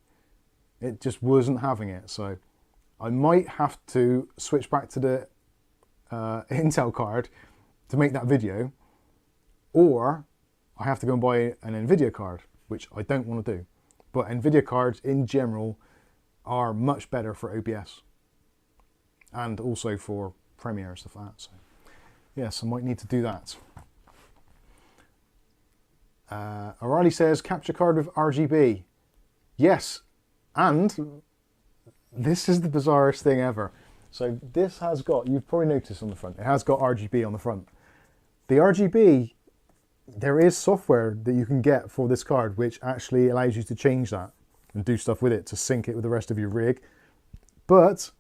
It just wasn't having it, so I might have to switch back to the Intel card to make that video, or I have to go and buy an NVIDIA card, which I don't want to do. But NVIDIA cards in general are much better for OBS and also for Premiere and stuff like that. So yes, I might need to do that. O'Reilly says capture card with RGB. Yes, and this is the bizarrest thing ever. So this has got, you've probably noticed on the front, it has got RGB on the front. The RGB, there is software that you can get for this card which actually allows you to change that and do stuff with it to sync it with the rest of your rig. But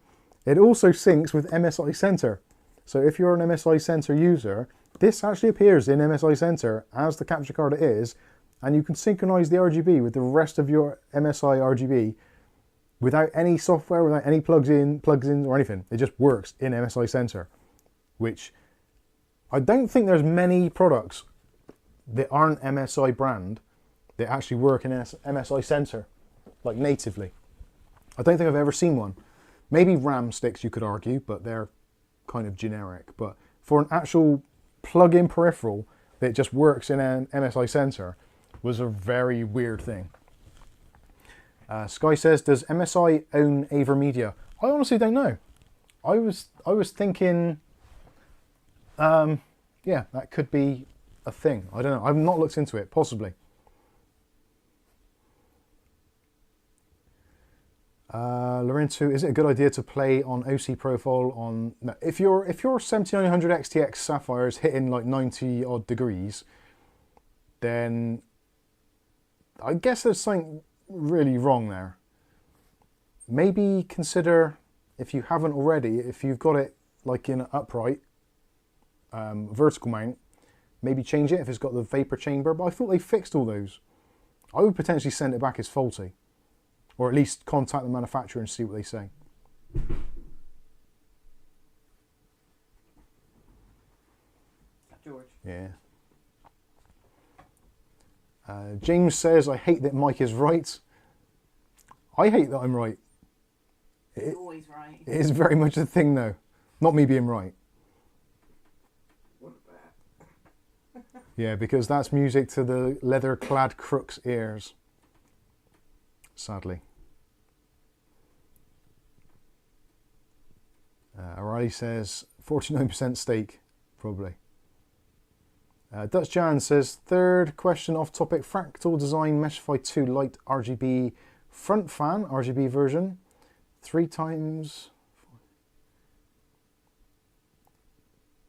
it also syncs with MSI Center. So if you're an MSI Center user, this actually appears in MSI Center as the capture card it is, and you can synchronize the RGB with the rest of your MSI RGB without any software, without any plugins or anything. It just works in MSI Center, which I don't think there's many products that aren't MSI brand that actually work in MSI Center, like natively. I don't think I've ever seen one. Maybe RAM sticks you could argue, but they're kind of generic. But for an actual plug-in peripheral that just works in an MSI Center was a very weird thing. Sky says, does MSI own AverMedia? I honestly don't know. I was thinking, yeah, that could be a thing. I don't know. I've not looked into it. Possibly. Lorenzo, is it a good idea to play on OC profile on? No, if your 7900 XTX Sapphire is hitting like 90 odd degrees, then I guess there's something really wrong there. Maybe consider, if you haven't already, if you've got it like in an upright vertical mount, maybe change it if it's got the vapor chamber. But I thought they fixed all those. I would potentially send it back as faulty, or at least contact the manufacturer and see what they say. George. Yeah. James says, I hate that Mike is right. I hate that I'm right. He's always right. It is very much a thing though. Not me being right. What about? Yeah, because that's music to the leather-clad crook's ears. Sadly. O'Reilly says 49% stake, probably. Dutch Jan says, third question off topic, Fractal Design Meshify 2 Lite RGB front fan, RGB version, 3 times,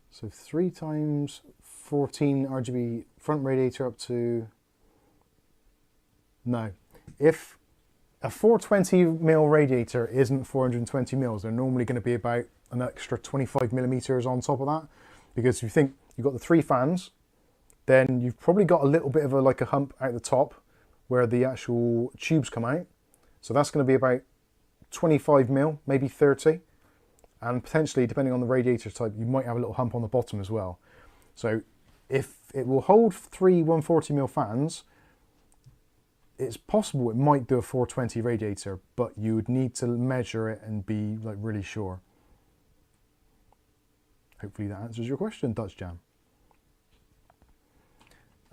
so 3 times 14 RGB front radiator up to, no, if a 420mm radiator isn't 420 mils, they're normally going to be about an extra 25mm on top of that, because if you think you've got the 3 fans, then you've probably got a little bit of a hump out the top where the actual tubes come out. So that's going to be about 25mm, maybe 30. And potentially, depending on the radiator type, you might have a little hump on the bottom as well. So if it will hold 3 140mm fans, it's possible it might do a 420 radiator, but you would need to measure it and be like really sure. Hopefully that answers your question, Dutch Jam.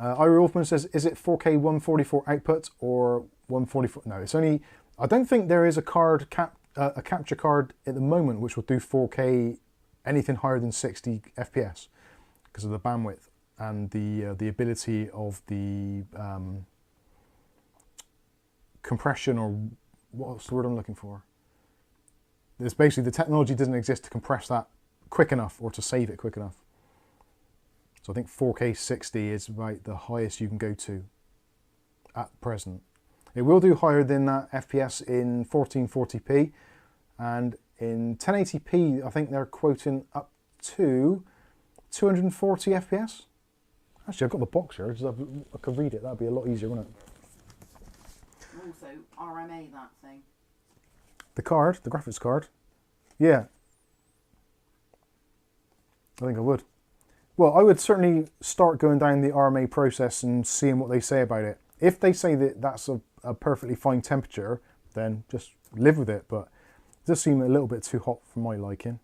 Ira Wolfman says, is it 4K 144 output or 144? No, it's only, I don't think there is a capture card at the moment which will do 4K anything higher than 60 FPS because of the bandwidth and the ability of the compression, or what's the word I'm looking for? There's basically, the technology doesn't exist to compress that quick enough or to save it quick enough. So I think 4K 60 is about the highest you can go to at present. It will do higher than that FPS in 1440p, and in 1080p I think they're quoting up to 240 FPS. Actually, I've got the box here, I could read it, that'd be a lot easier, wouldn't it? Also, RMA that thing. The card, the graphics card. Yeah. I think I would. Well, I would certainly start going down the RMA process and seeing what they say about it. If they say that that's a perfectly fine temperature, then just live with it. But it does seem a little bit too hot for my liking.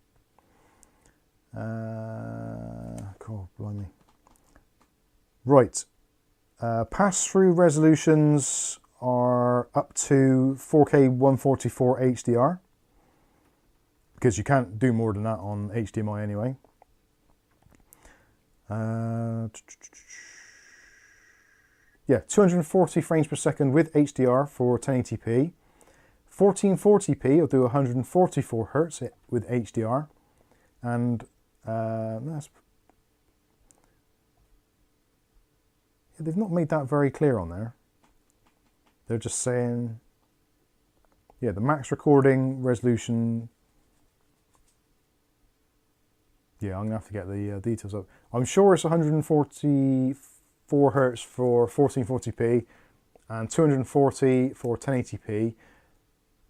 God, blimey. Right. Pass-through resolutions are up to 4K 144 HDR. Because you can't do more than that on HDMI anyway. Yeah, 240 frames per second with HDR for 1080p. 1440p will do 144 Hz with HDR. And they've not made that very clear on there. They're just saying, yeah, the max recording resolution. Yeah, I'm going to have to get the details up. I'm sure it's 144 Hz for 1440p and 240 for 1080p.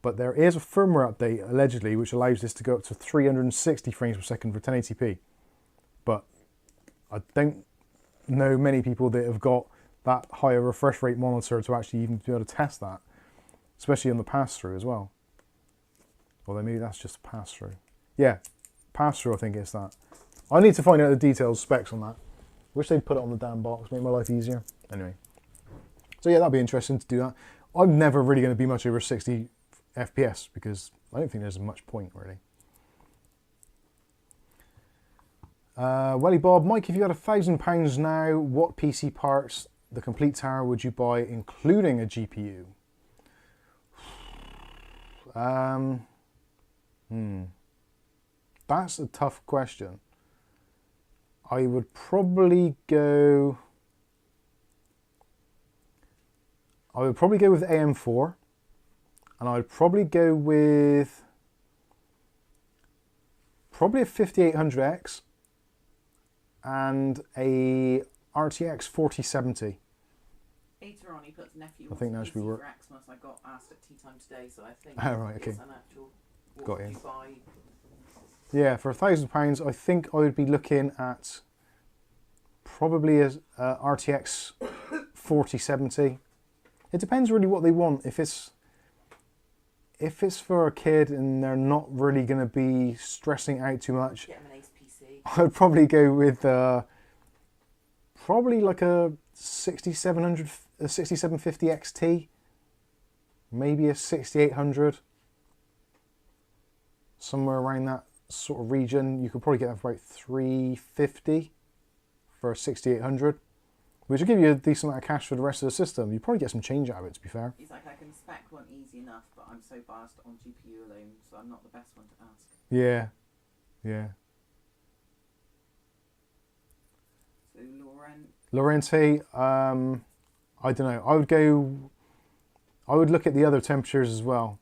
But there is a firmware update, allegedly, which allows this to go up to 360 frames per second for 1080p. But I don't know many people that have got that higher refresh rate monitor to actually even be able to test that. Especially on the pass-through as well. Although maybe that's just a pass-through. Yeah, pass-through I think it's that. I need to find out the details, specs on that. Wish they'd put it on the damn box, make my life easier. Anyway. So yeah, that'd be interesting to do that. I'm never really going to be much over 60 FPS because I don't think there's much point really. Welly Bob, Mike, if you had £1,000 now, what PC parts, the complete tower, would you buy, including a GPU? That's a tough question. I would probably go with AM4, and I would probably go with probably a 5800X and a RTX 4070. Later on, he puts nephew. I think that should be work. For Xmas. I got asked at tea time today, so I think oh, right, okay. it's an actual. Got you. You buy? Yeah, for £1,000, I think I would be looking at probably a RTX 4070. It depends really what they want. If it's for a kid and they're not really going to be stressing out too much, Get him an Ace PC. I would probably go with probably like a 6750 XT, maybe a 6800, somewhere around that sort of region. You could probably get that for about 350 for a 6800, which will give you a decent amount of cash for the rest of the system. You probably get some change out of it, to be fair. He's like, I can spec one easy enough, but I'm so biased on GPU alone, so I'm not the best one to ask. Yeah, yeah. So Laurenti, I don't know. I would look at the other temperatures as well.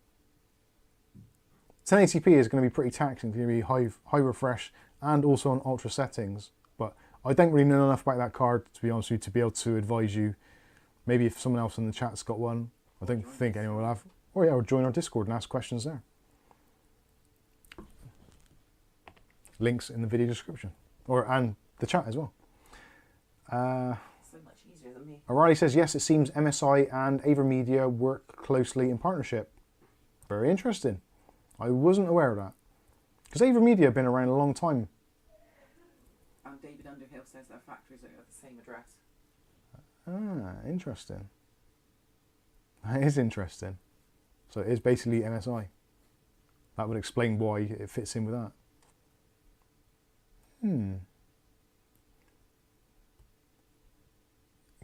1080p is going to be pretty taxing. It's going to be high refresh and also on ultra settings. But I don't really know enough about that card, to be honest with you, to be able to advise you. Maybe if someone else in the chat's got one. I don't think anyone will have. Or yeah, or join our Discord and ask questions there. Links in the video description. And the chat as well. so much easier than me. O'Reilly says, yes, it seems MSI and AverMedia work closely in partnership. Very interesting. I wasn't aware of that. Because AverMedia have been around a long time. And David Underhill says their factories are at the same address. Ah, interesting. That is interesting. So it is basically MSI. That would explain why it fits in with that.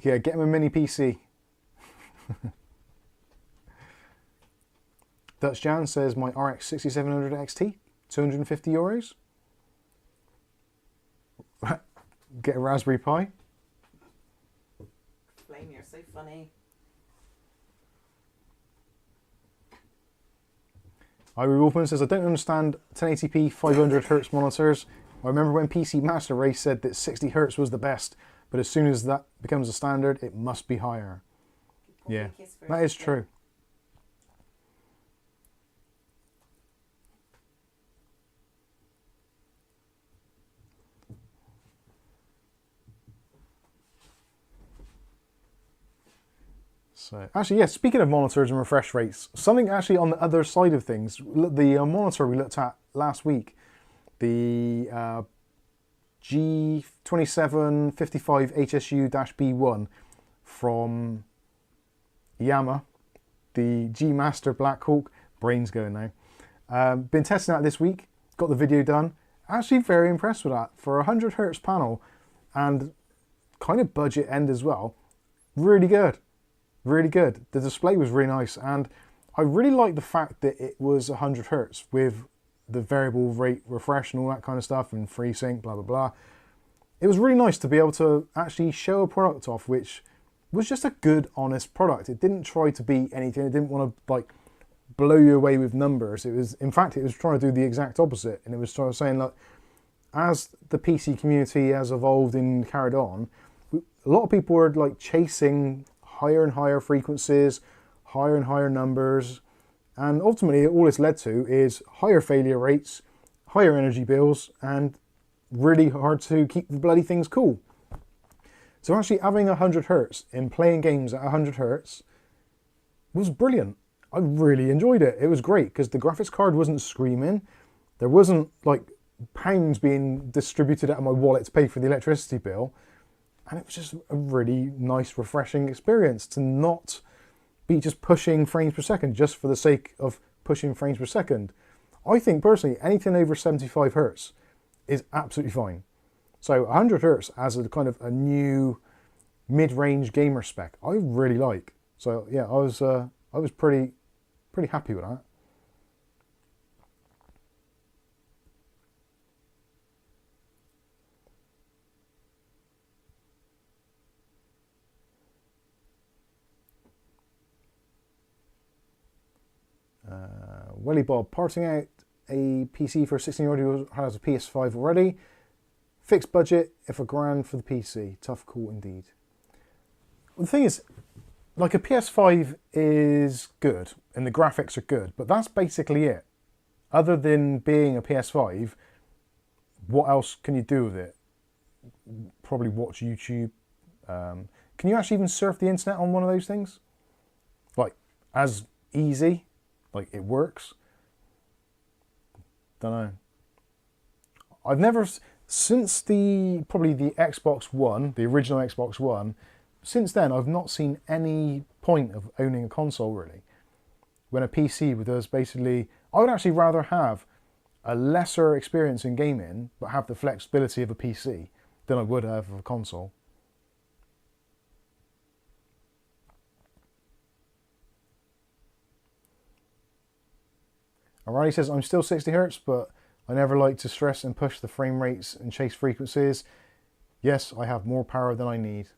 Yeah, get him a mini PC. Dutch Jan says my RX 6700 XT, €250. Get a Raspberry Pi. Flame, you're so funny. Irie Wolfman says, I don't understand 1080p 500 Hz monitors. I remember when PC Master Race said that 60 Hz was the best, but as soon as that becomes a standard, it must be higher. Yeah, that is true. So actually, yeah, speaking of monitors and refresh rates, something actually on the other side of things, the monitor we looked at last week, the G2755 HSU-B1 from Yamaha, the G Master Black Hawk, brain's going now. Been testing that this week, got the video done. Actually very impressed with that. For a 100Hz panel and kind of budget end as well, really good. Really good. The display was really nice, and I really like the fact that it was 100Hz with the variable rate refresh and all that kind of stuff, and FreeSync, blah, blah, blah. It was really nice to be able to actually show a product off which was just a good, honest product. It didn't try to be anything. It didn't want to like blow you away with numbers. It was, in fact, it was trying to do the exact opposite, and it was trying to saying, like, as the PC community has evolved and carried on, a lot of people were like chasing higher and higher frequencies, higher and higher numbers, and ultimately all it's led to is higher failure rates, higher energy bills, and really hard to keep the bloody things cool. So actually having 100Hz and playing games at 100Hz was brilliant. I really enjoyed it. It was great because the graphics card wasn't screaming. There wasn't like pounds being distributed out of my wallet to pay for the electricity bill. And it was just a really nice, refreshing experience to not be just pushing frames per second just for the sake of pushing frames per second. I think personally, anything over 75Hz is absolutely fine. So 100Hz as a kind of a new mid-range gamer spec, I really like. So yeah, I was pretty happy with that. Willie Bob, parting out a PC for a 16-year-old who has a PS5 already. Fixed budget, if $1,000 for the PC. Tough call indeed. Well, the thing is, like, a PS5 is good and the graphics are good, but that's basically it. Other than being a PS5, what else can you do with it? Probably watch YouTube. Can you actually even surf the internet on one of those things? Like, as easy? Like, it works? Don't know. I've never, since probably the Xbox One, the original Xbox One, since then I've not seen any point of owning a console really. When a PC does basically, I would actually rather have a lesser experience in gaming but have the flexibility of a PC than I would have of a console. O'Reilly says, I'm still 60Hz, but I never like to stress and push the frame rates and chase frequencies. Yes, I have more power than I need.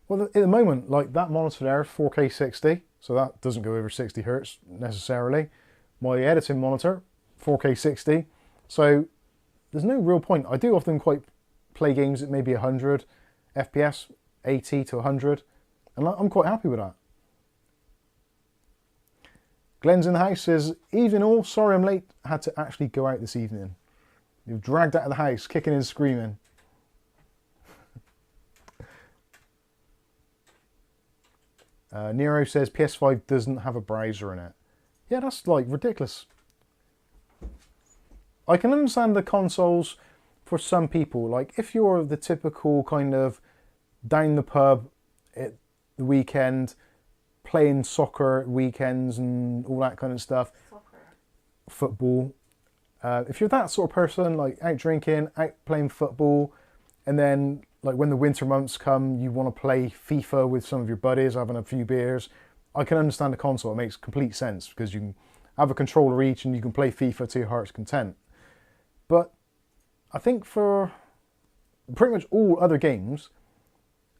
Well, at the moment, like that monitor there, 4K 60, so that doesn't go over 60Hz necessarily. My editing monitor, 4K 60, so there's no real point. I do often quite play games at maybe 100 FPS, 80 to 100, and I'm quite happy with that. Glenn's in the house, says, evening all, sorry I'm late, I had to actually go out this evening. You've dragged out of the house, kicking and screaming. Nero says PS5 doesn't have a browser in it. Yeah, that's like ridiculous. I can understand the consoles for some people. Like if you're the typical kind of down the pub at the weekend, playing soccer at weekends and all that kind of stuff. Soccer. Football. If you're that sort of person, like out drinking, out playing football, and then like when the winter months come, you want to play FIFA with some of your buddies, having a few beers, I can understand the console. It makes complete sense because you can have a controller each and you can play FIFA to your heart's content. But I think for pretty much all other games,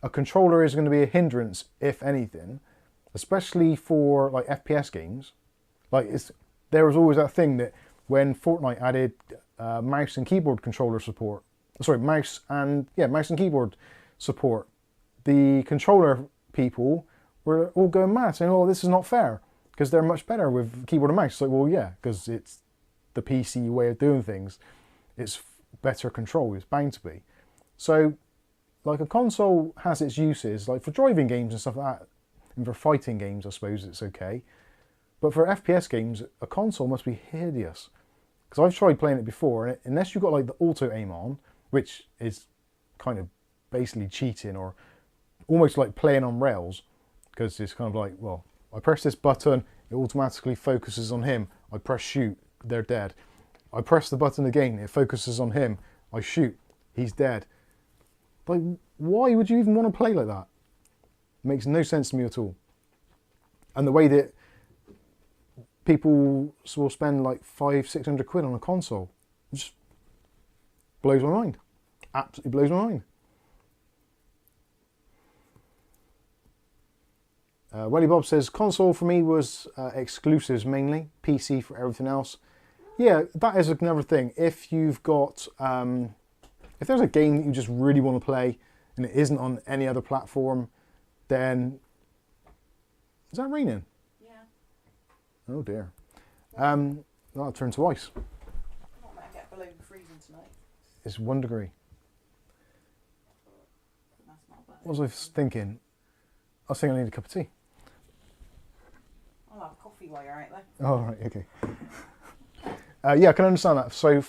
a controller is going to be a hindrance, if anything, especially for like FPS games. Like there was always that thing that when Fortnite added mouse and keyboard controller support, sorry, mouse and keyboard support, the controller people were all going mad saying, oh, this is not fair because they're much better with keyboard and mouse. It's like, well, yeah, because it's the PC way of doing things. It's better control, it's bound to be. So like a console has its uses, like for driving games and stuff like that. And for fighting games, I suppose it's okay. But for FPS games, a console must be hideous. Because I've tried playing it before, and unless you've got like the auto aim on, which is kind of basically cheating or almost like playing on rails, because it's kind of like, well, I press this button, it automatically focuses on him. I press shoot, they're dead. I press the button again, it focuses on him. I shoot, he's dead. Like, why would you even want to play like that? It makes no sense to me at all. And the way that people will spend like 500-600 quid on a console, it just blows my mind. Absolutely blows my mind. Welly Bob says, console for me was exclusives mainly, PC for everything else. Yeah, that is another thing. If you've got, if there's a game that you just really want to play and it isn't on any other platform, then, is that raining? Yeah. Oh dear. That'll turn to ice. I might get below freezing tonight. It's 1 degree. That's not bad. What was I thinking? I was thinking I need a cup of tea. I'll have coffee while you're out there. Oh, right, okay. Yeah, I can understand that. So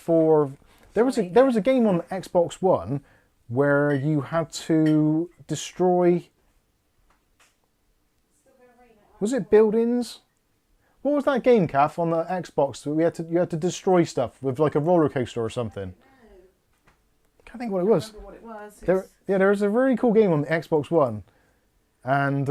there was a game on Xbox One where you had to destroy, was it buildings? What was that game, Kath, on the Xbox? You had to destroy stuff with like a roller coaster or something. Can't think what it was. Remember what it was. There was a very cool game on the Xbox One, and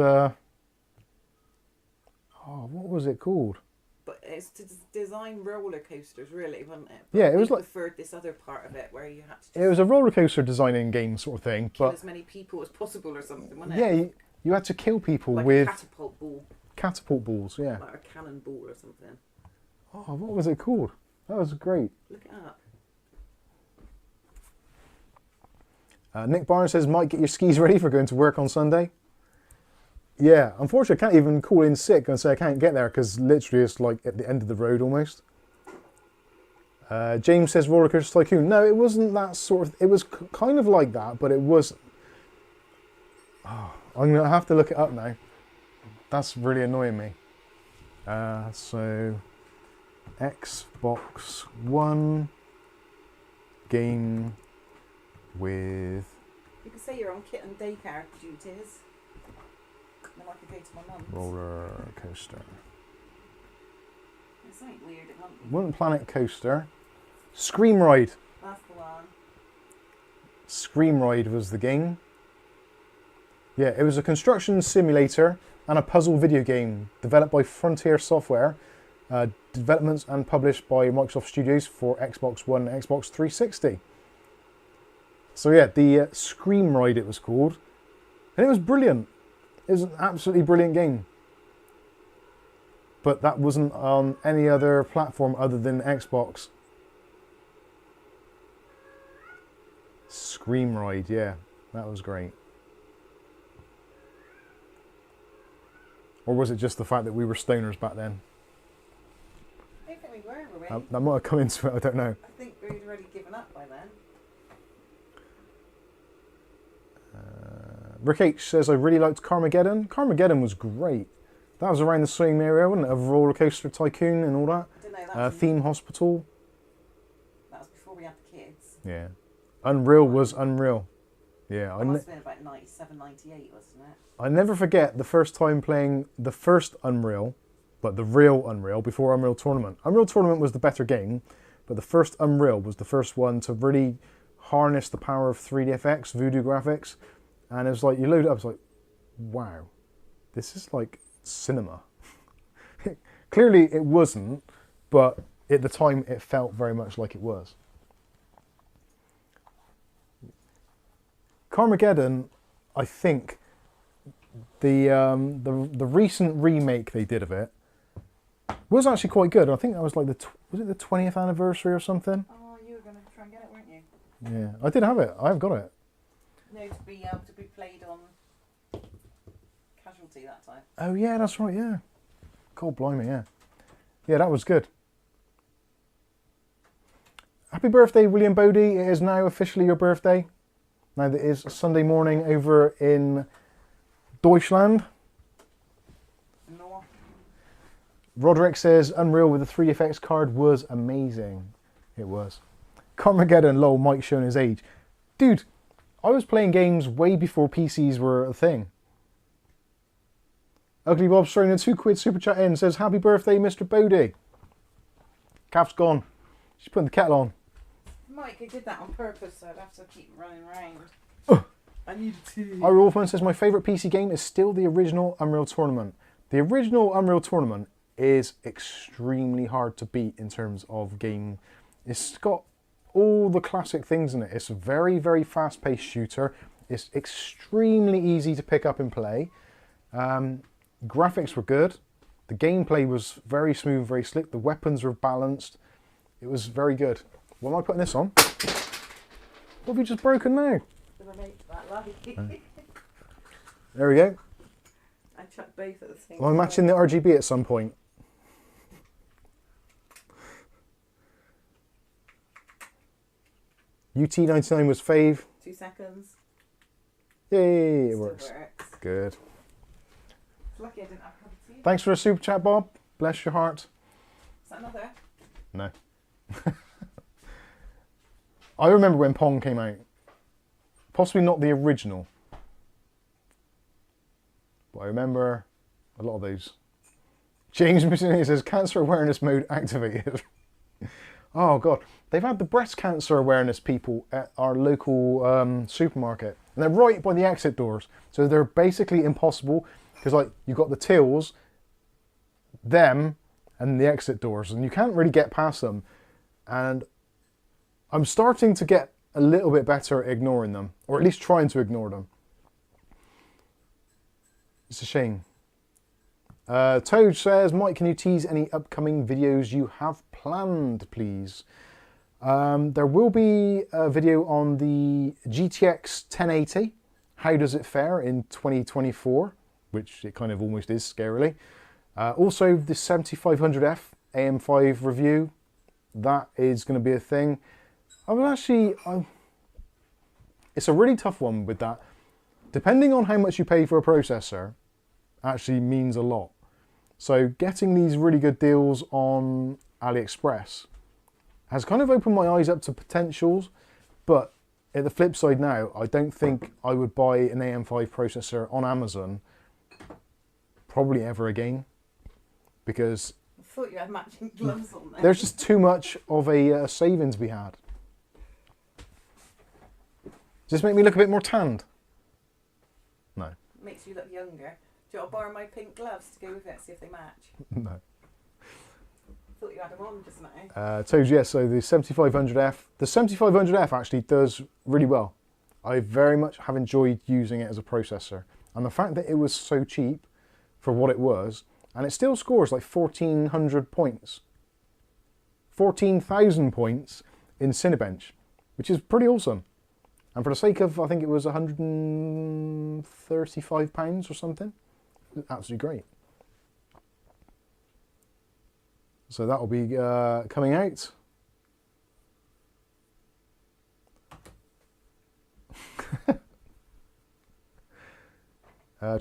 what was it called? But it's to design roller coasters, really, wasn't it? Yeah, it was we like, preferred this other part of it where you had to it was a roller coaster designing game sort of thing, kill but as many people as possible or something, wasn't it? yeah, you had to kill people like with a catapult ball, catapult balls. Yeah. like a cannon ball or something. Oh, what was it called? That was great. Look it up. Nick Barnes says, "Might get your skis ready for going to work on Sunday." Yeah, unfortunately, I can't even call in sick and say I can't get there because literally it's like at the end of the road almost. James says, Roller Coaster Tycoon. No, it wasn't that sort of. It was kind of like that, but it was. Oh, I'm gonna have to look it up now. That's really annoying me. So, Xbox One game with. You can say you're on kitten daycare duties. Then I could go to my mum's. Roller coaster. It's something weird. It won't be. Wasn't Planet Coaster. Scream Ride. That's the one. Scream Ride was the game. Yeah, it was a construction simulator and a puzzle video game developed by Frontier Software. Developments and published by Microsoft Studios for Xbox One and Xbox 360. So yeah, the Scream Ride it was called. And it was brilliant. It was an absolutely brilliant game. But that wasn't on any other platform other than Xbox. Scream Ride, yeah. That was great. Or was it just the fact that we were stoners back then? I don't think we were we? That might have come into it, I don't know. I think we'd already given up by then. Rick H says, I really liked Carmageddon. Carmageddon was great. That was around the same area, wasn't it? Of Roller Coaster Tycoon and all that. I don't know, that was Theme Hospital. That was before we had the kids. Yeah. Unreal was Unreal. Yeah. That must have been about 97, 98, wasn't it? I never forget the first time playing the first Unreal, like the real Unreal, before Unreal Tournament. Unreal Tournament was the better game, but the first Unreal was the first one to really harness the power of 3DFX, Voodoo graphics. And it was like, you load it up, it's like, wow, this is like cinema. Clearly it wasn't, but at the time it felt very much like it was. Carmageddon, I think, the recent remake they did of it was actually quite good. I think that was like was it the 20th anniversary or something? Oh, you were going to try and get it, weren't you? Yeah, I did have it. I've got it. No, to be able to be played on Casualty that time. Oh yeah, that's right. Yeah, God blimey, yeah, yeah, that was good. Happy birthday, William Bodie! It is now officially your birthday. Now that it is Sunday morning over in Deutschland. Roderick says Unreal with the 3DFX card was amazing. It was. Carmageddon, lol, Mike showing his age. Dude, I was playing games way before PCs were a thing. Ugly Bob's throwing a £2 super chat in, says happy birthday, Mr. Bodie. Calf's gone. She's putting the kettle on. Mike, I did that on purpose, so I'd have to keep running around. I need to. Ira Wolfman says my favourite PC game is still the original Unreal Tournament. The original Unreal Tournament is extremely hard to beat in terms of game. It's got all the classic things in it. It's a very, very fast-paced shooter. It's extremely easy to pick up and play. Graphics were good. The gameplay was very smooth, very slick. The weapons were balanced. It was very good. What am I putting this on? What have you just broken now? There we go. I chucked both at the same Am I time. matching the RGB at some point? UT99 was fave. 2 seconds. Yay, it Still works. works. Good. It's lucky I didn't have a cup of tea. Thanks for the super chat, Bob. Bless your heart. Is that another? No. I remember when Pong came out. Possibly not the original. But I remember a lot of those. James Mussolini says cancer awareness mode activated. Oh God. They've had the breast cancer awareness people at our local supermarket. And they're right by the exit doors. So they're basically impossible. Because like you've got the tills, them, and the exit doors. And you can't really get past them. And I'm starting to get a little bit better at ignoring them, or at least trying to ignore them. It's a shame. Toad says, Mike, can you tease any upcoming videos you have planned, please? There will be a video on the GTX 1080. How does it fare in 2024? Which it kind of almost is, scarily. Also, the 7500F AM5 review. That is going to be a thing. It's a really tough one with that. Depending on how much you pay for a processor, actually means a lot. So getting these really good deals on AliExpress has kind of opened my eyes up to potentials, but at the flip side now, I don't think I would buy an AM5 processor on Amazon probably ever again, because I thought you had matching gloves on there. there's just too much of a saving to be had. Does this make me look a bit more tanned? No. Makes you look younger. Do you want to borrow my pink gloves to go with it, see if they match? No. I thought you had them on just now. Toes, yes, so the 7500F. The 7500F actually does really well. I very much have enjoyed using it as a processor. And the fact that it was so cheap for what it was, and it still scores like 1,400 points. 14,000 points in Cinebench, which is pretty awesome. And for the sake of, I think it was £135 or something, absolutely great. So that will be coming out.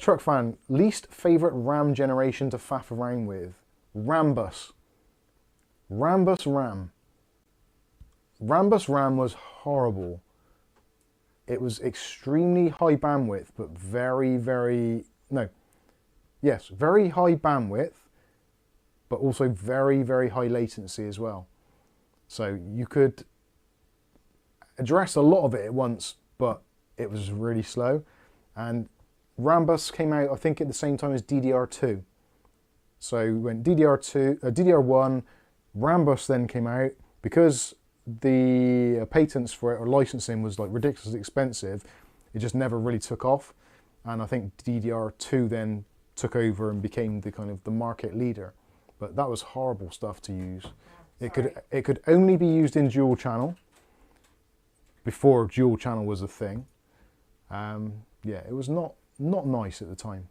Truck fan, least favourite RAM generation to faff around with? Rambus. Rambus RAM. Rambus RAM was horrible. It was extremely high bandwidth, but very, very, very high bandwidth, but also very, very high latency as well. So you could address a lot of it at once, but it was really slow. And Rambus came out, I think, at the same time as DDR2. So when DDR1, Rambus then came out, because the patents for it or licensing was like ridiculously expensive, it just never really took off. And I think DDR2 then took over and became the kind of the market leader. But that was horrible stuff to use. It could only be used in dual channel before dual channel was a thing. Yeah, it was not nice at the time.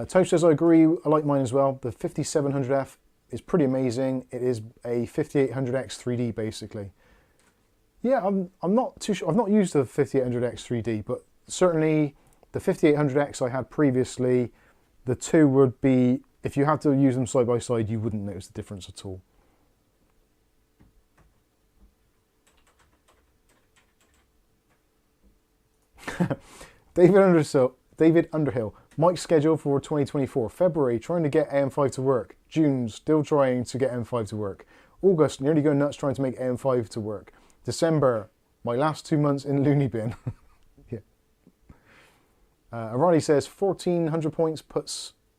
Toast says, I agree, I like mine as well. The 5700F is pretty amazing. It is a 5800X 3D basically. Yeah, I'm not too sure. I've not used the 5800X 3D, but certainly the 5800X I had previously, the two would be, if you had to use them side by side, you wouldn't notice the difference at all. David Underhill, Mike's schedule for 2024. February, trying to get AM5 to work. June, still trying to get AM5 to work. August, nearly going nuts trying to make AM5 to work. December, my last 2 months in loony bin. Yeah. O'Reilly says 1400 points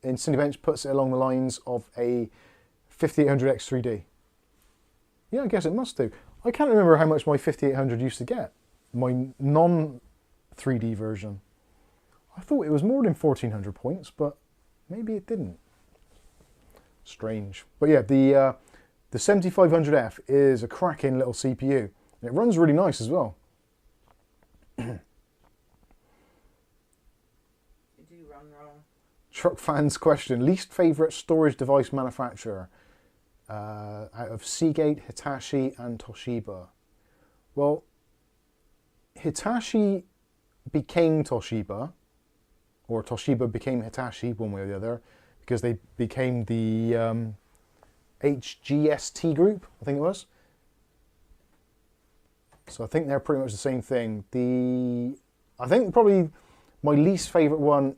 in Cinebench puts it along the lines of a 5800X 3D. Yeah, I guess it must do. I can't remember how much my 5800 used to get. My non-3D version. I thought it was more than 1400 points, but maybe it didn't. Strange. But yeah, the 7500F is a cracking little CPU. And it runs really nice as well. It do run wrong. Truck fans question, least favourite storage device manufacturer out of Seagate, Hitachi and Toshiba. Well, Hitachi became Toshiba, or Toshiba became Hitachi, one way or the other, because they became the HGST group, I think it was. So I think they're pretty much the same thing. I think probably my least favourite one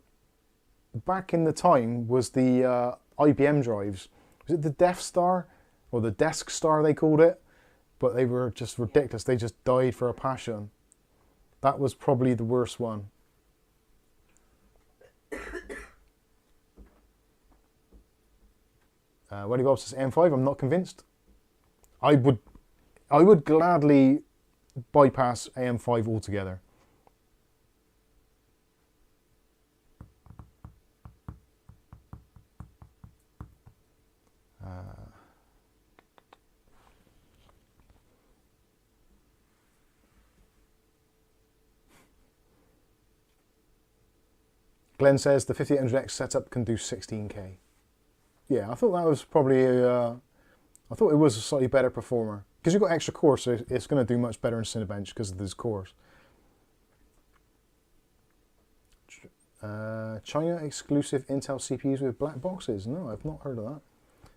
back in the time was the IBM drives. Was it the Death Star? Or the Desk Star they called it? But they were just ridiculous. They just died for a passion. That was probably the worst one. Wendy Bob says M5, I'm not convinced. I would gladly bypass AM5 altogether. Glenn says the 5800X setup can do 16K. Yeah, I thought that was probably I thought it was a slightly better performer. Because you've got extra cores, so it's going to do much better in Cinebench because of those cores. China exclusive Intel CPUs with black boxes. No, I've not heard of that.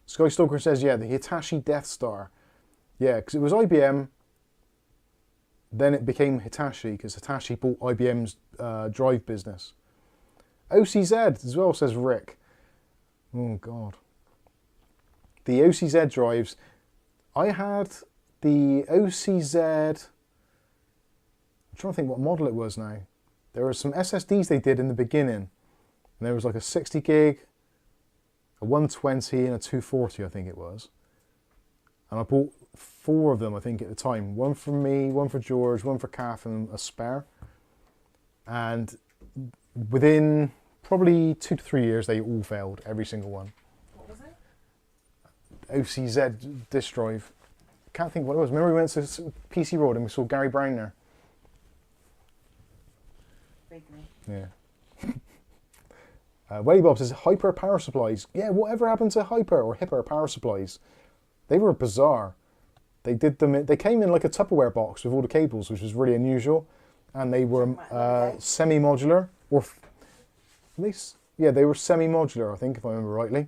Skystalker says, yeah, the Hitachi Death Star. Yeah, because it was IBM. Then it became Hitachi because Hitachi bought IBM's drive business. OCZ as well, says Rick. Oh, God. The OCZ drives. I had the OCZ. I'm trying to think what model it was now. There were some SSDs they did in the beginning. And there was like a 60 gig, a 120 and a 240, I think it was. And I bought 4 of them, I think, at the time. One for me, one for George, one for Kath, and a spare. And within probably 2 to 3 years, they all failed, every single one. What was it? OCZ disk drive. Can't think what it was. Remember we went to PC Road and we saw Gary Brown there? Vaguely. Yeah. Welly Bob says, Hyper power supplies. Yeah, whatever happened to Hyper or Hipper power supplies? They were bizarre. They did them. They came in like a Tupperware box with all the cables, which was really unusual. And they were semi-modular, or at least, yeah, they were semi-modular, I think, if I remember rightly.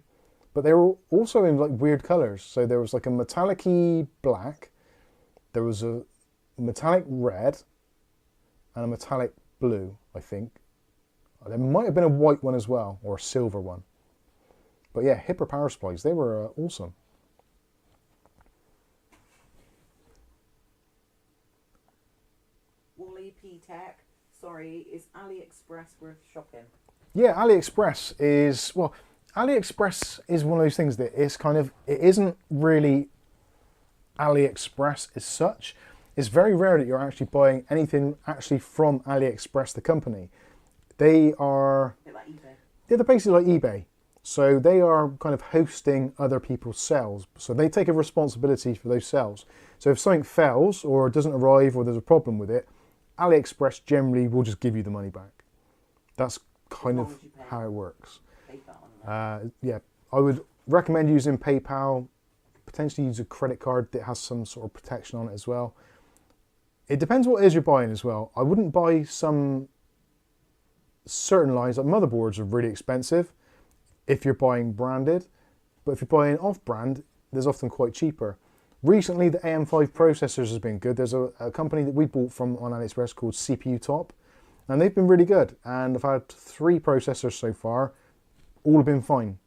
But they were also in like weird colours. So there was like a metallic-y black, there was a metallic red, and a metallic blue, I think. There might have been a white one as well, or a silver one. But yeah, Hipper power supplies, they were awesome. Wally P Tech, sorry, is AliExpress worth shopping? Yeah, AliExpress is, well, AliExpress is one of those things that is kind of, it isn't really AliExpress as such. It's very rare that you're actually buying anything actually from AliExpress, the company. They are, A bit like eBay. yeah, they're basically like eBay. So they are kind of hosting other people's sales. So they take a responsibility for those sales. So if something fails or doesn't arrive or there's a problem with it, AliExpress generally will just give you the money back. That's kind of how it works. Yeah, I would recommend using PayPal. Potentially use a credit card that has some sort of protection on it as well. It depends what it is you're buying as well. I wouldn't buy some certain lines, like motherboards are really expensive if you're buying branded, but if you're buying off-brand, there's often quite cheaper. Recently, the AM5 processors has been good. There's a company that we bought from on AliExpress called CPU Top, and they've been really good. And I've had 3 processors so far, all have been fine,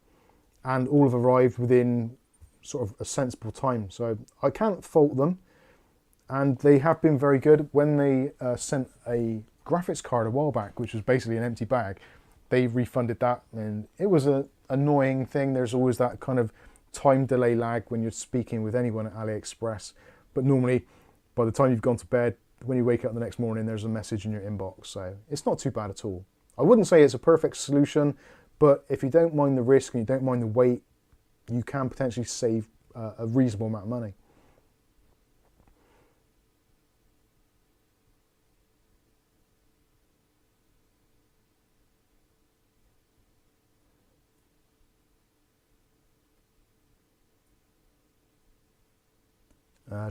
and all have arrived within sort of a sensible time. So I can't fault them, and they have been very good. When they sent a graphics card a while back, which was basically an empty bag, they refunded that, and it was an annoying thing. There's always that kind of time delay lag when you're speaking with anyone at AliExpress, but normally by the time you've gone to bed, when you wake up the next morning, there's a message in your inbox, so it's not too bad at all. I wouldn't say it's a perfect solution, but if you don't mind the risk and you don't mind the wait, you can potentially save a reasonable amount of money.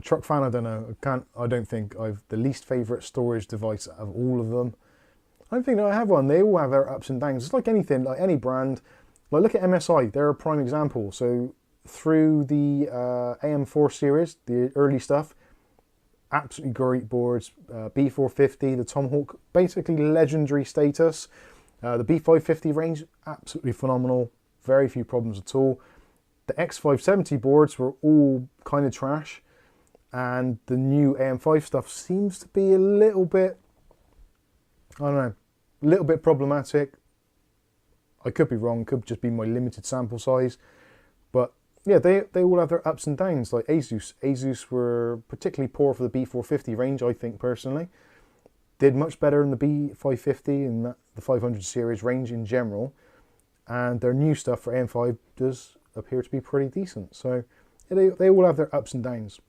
Truck fan, I don't know. I don't think I've the least favourite storage device of all of them. I don't think that I have one. They all have their ups and downs. It's like anything, like any brand. Like look at MSI, they're a prime example. So through the AM4 series, the early stuff, absolutely great boards. B450, the Tomahawk, basically legendary status. The B550 range, absolutely phenomenal. Very few problems at all. The X570 boards were all kind of trash. And the new AM5 stuff seems to be a little bit, I don't know, a little bit problematic. I could be wrong, could just be my limited sample size. But yeah, they all have their ups and downs, like ASUS. ASUS were particularly poor for the B450 range, I think personally. Did much better in the B550 and the 500 series range in general. And their new stuff for AM5 does appear to be pretty decent. So yeah, they all have their ups and downs.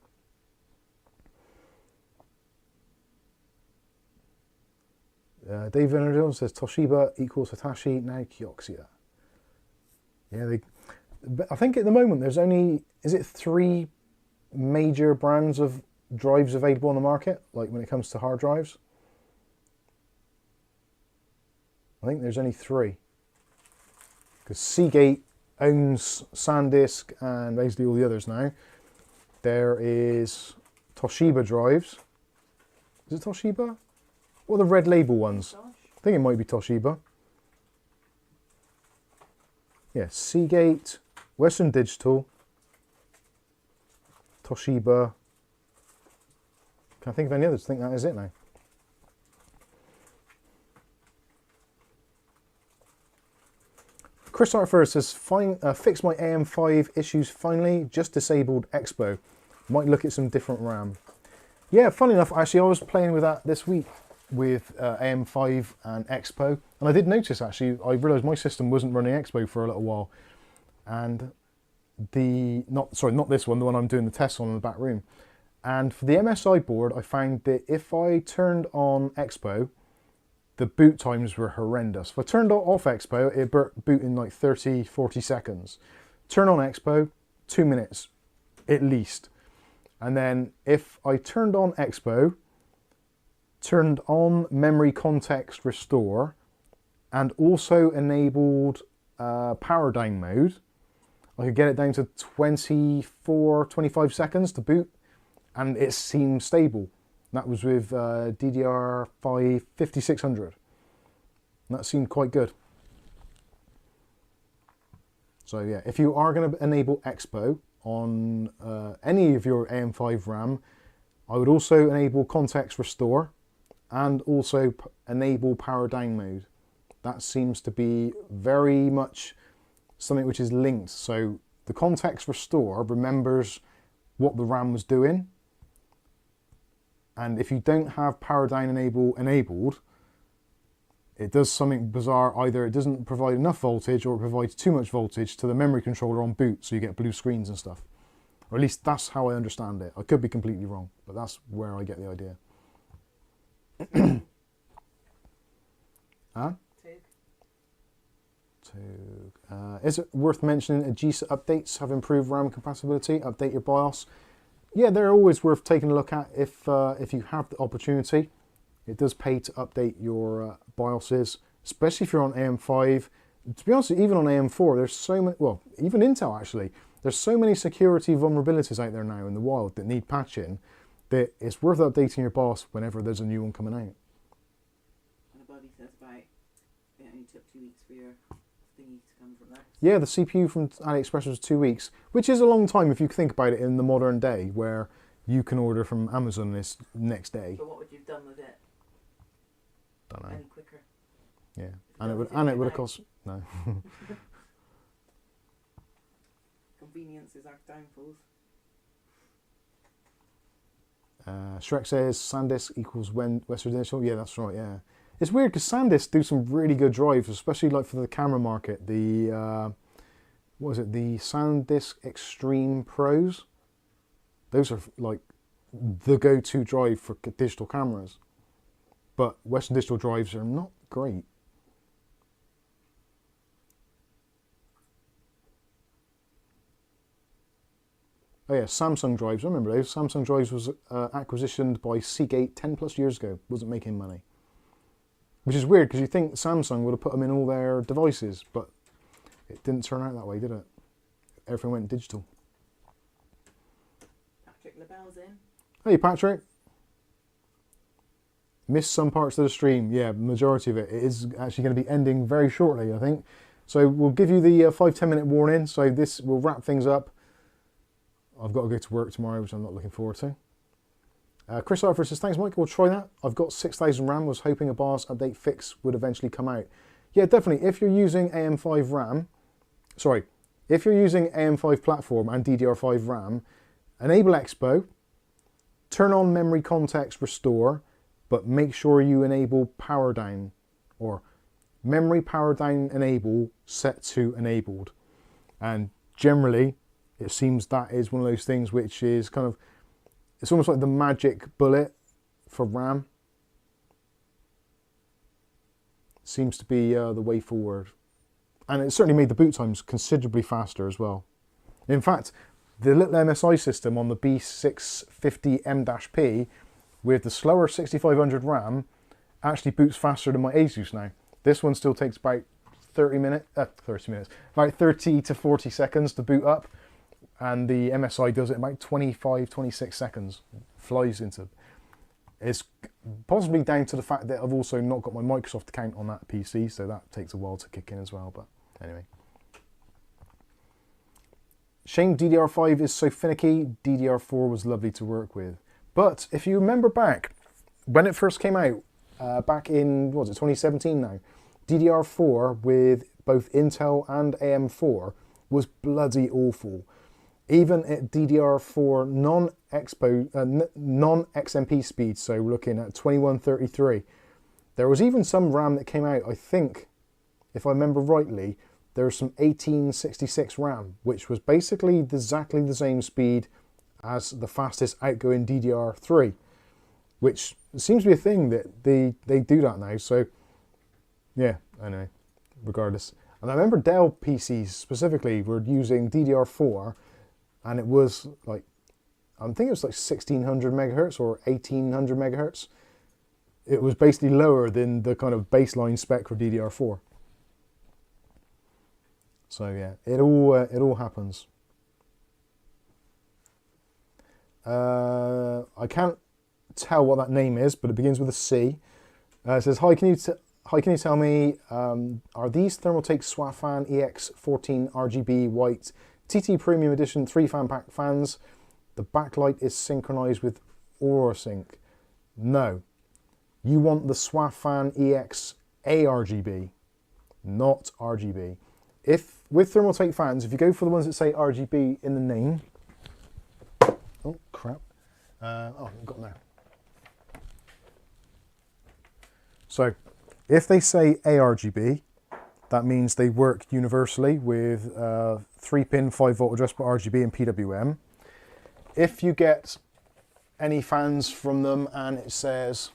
Dave Venerdale says Toshiba equals Hitachi, now Kioxia. Yeah, I think at the moment there's only, is it 3 major brands of drives available on the market, like when it comes to hard drives? I think there's only 3. Because Seagate owns SanDisk and basically all the others now. There is Toshiba drives. Is it Toshiba? Or the red label ones? I think it might be Toshiba. Yeah, Seagate, Western Digital, Toshiba. Can't think of any others. I think that is it now. Chris Hartford says, fix my AM5 issues finally, just disabled Expo. Might look at some different RAM. Yeah, funny enough, actually I was playing with that this week with AM5 and Expo, and I did notice actually, I realised my system wasn't running Expo for a little while, and not this one, the one I'm doing the tests on in the back room. And for the MSI board, I found that if I turned on Expo, the boot times were horrendous. If I turned off Expo, it boot in like 30-40 seconds. Turn on Expo, 2 minutes at least. And then if I turned on Expo, turned on memory context restore, and also enabled power down mode, I could get it down to 24-25 seconds to boot, and it seemed stable. That was with DDR5 5600. That seemed quite good. So yeah, if you are going to enable Expo on any of your AM5 RAM, I would also enable context restore and also enable power down mode. That seems to be very much something which is linked. So the context restore remembers what the RAM was doing, and if you don't have power down enabled, it does something bizarre. Either it doesn't provide enough voltage, or it provides too much voltage to the memory controller on boot, so you get blue screens and stuff. Or at least that's how I understand it. I could be completely wrong, but that's where I get the idea. Huh? Is it worth mentioning AGISA updates have improved RAM compatibility? Update your BIOS. yeah, they're always worth taking a look at if you have the opportunity. It does pay to update your BIOSes, especially if you're on AM5. To be honest, even on AM4, there's so many, well, even Intel actually, there's so many security vulnerabilities out there now in the wild that need patching that it's worth updating your BIOS whenever there's a new one coming out. And above he says about it only took 2 weeks for your thingy to come from there. Yeah, the CPU from AliExpress was 2 weeks, which is a long time if you think about it in the modern day where you can order from Amazon this next day. But what would you have done with it? Don't know. Any quicker? Yeah, and it would have cost no. Convenience is our downfalls. Shrek says SanDisk equals Western Digital. Yeah, that's right. Yeah, it's weird because SanDisk do some really good drives, especially like for the camera market. The what is it? The SanDisk Extreme Pros. Those are like the go-to drive for digital cameras. But Western Digital drives are not great. Oh yeah, Samsung drives. I remember those. Samsung drives was acquisitioned by Seagate 10 plus years ago. Wasn't making money. Which is weird because you think Samsung would have put them in all their devices, but it didn't turn out that way, did it? Everything went digital. Patrick LaBelle's in. Hey Patrick. Missed some parts of the stream. Yeah, majority of it. It is actually going to be ending very shortly, I think. So we'll give you the 5-10 minute warning. So this will wrap things up. I've got to go to work tomorrow, which I'm not looking forward to. Chris Arthur says, thanks Mike, we'll try that. I've got 6,000 RAM, was hoping a BIOS update fix would eventually come out. Yeah, definitely. If you're using AM5 RAM, sorry, if you're using AM5 platform and DDR5 RAM, enable Expo, turn on memory context restore, but make sure you enable power down, or memory power down enable set to enabled. And generally, it seems that is one of those things which is kind of, it's almost like the magic bullet for RAM. Seems to be the way forward. And it certainly made the boot times considerably faster as well. In fact, the little MSI system on the B650 M-P with the slower 6500 RAM actually boots faster than my ASUS now. This one still takes about 30 to 40 seconds to boot up. And the MSI does it in about 25, 26 seconds. Flies into. It's possibly down to the fact that I've also not got my Microsoft account on that PC, so that takes a while to kick in as well, but anyway. Shame DDR5 is so finicky. DDR4 was lovely to work with. But if you remember back, when it first came out, back in, what was it, 2017 now, DDR4 with both Intel and AM4 was bloody awful. Even at DDR4 non-XMP speeds, so we're looking at 2133, there was even some RAM that came out, I think, if I remember rightly, there was some 1866 RAM, which was basically exactly the same speed as the fastest outgoing DDR3, which seems to be a thing that they do that now, so yeah, anyway, regardless. And I remember Dell PCs specifically were using DDR4, and it was like, I think it was like 1600 megahertz or 1800 megahertz. It was basically lower than the kind of baseline spec for DDR4. So yeah, it all happens. I can't tell what that name is, but it begins with a C. It says, Hi, can you tell me, are these Thermaltake Swafan EX14 RGB white TT Premium Edition 3-fan pack fans? The backlight is synchronized with Aura Sync. No. You want the Swafan EX ARGB, not RGB. If with Thermaltake fans, if you go for the ones that say RGB in the name, oh crap, I've got there. So, if they say ARGB, that means they work universally with 3-pin 5-volt addressable RGB and PWM. If you get any fans from them and it says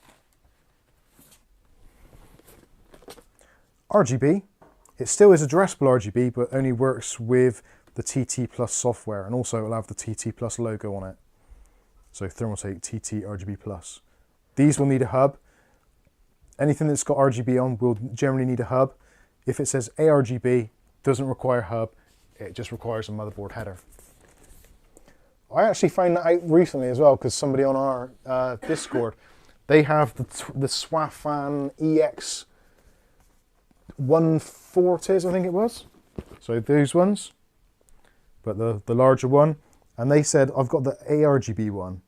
RGB, it still is addressable RGB, but only works with the TT Plus software, and also it'll have the TT Plus logo on it. So Thermaltake TT RGB Plus. These will need a hub. Anything that's got RGB on will generally need a hub. If it says ARGB, doesn't require a hub, it just requires a motherboard header. I actually found that out recently as well, because somebody on our Discord, they have the Swafan EX140s, I think it was. So those ones, but the larger one. And they said, I've got the ARGB one.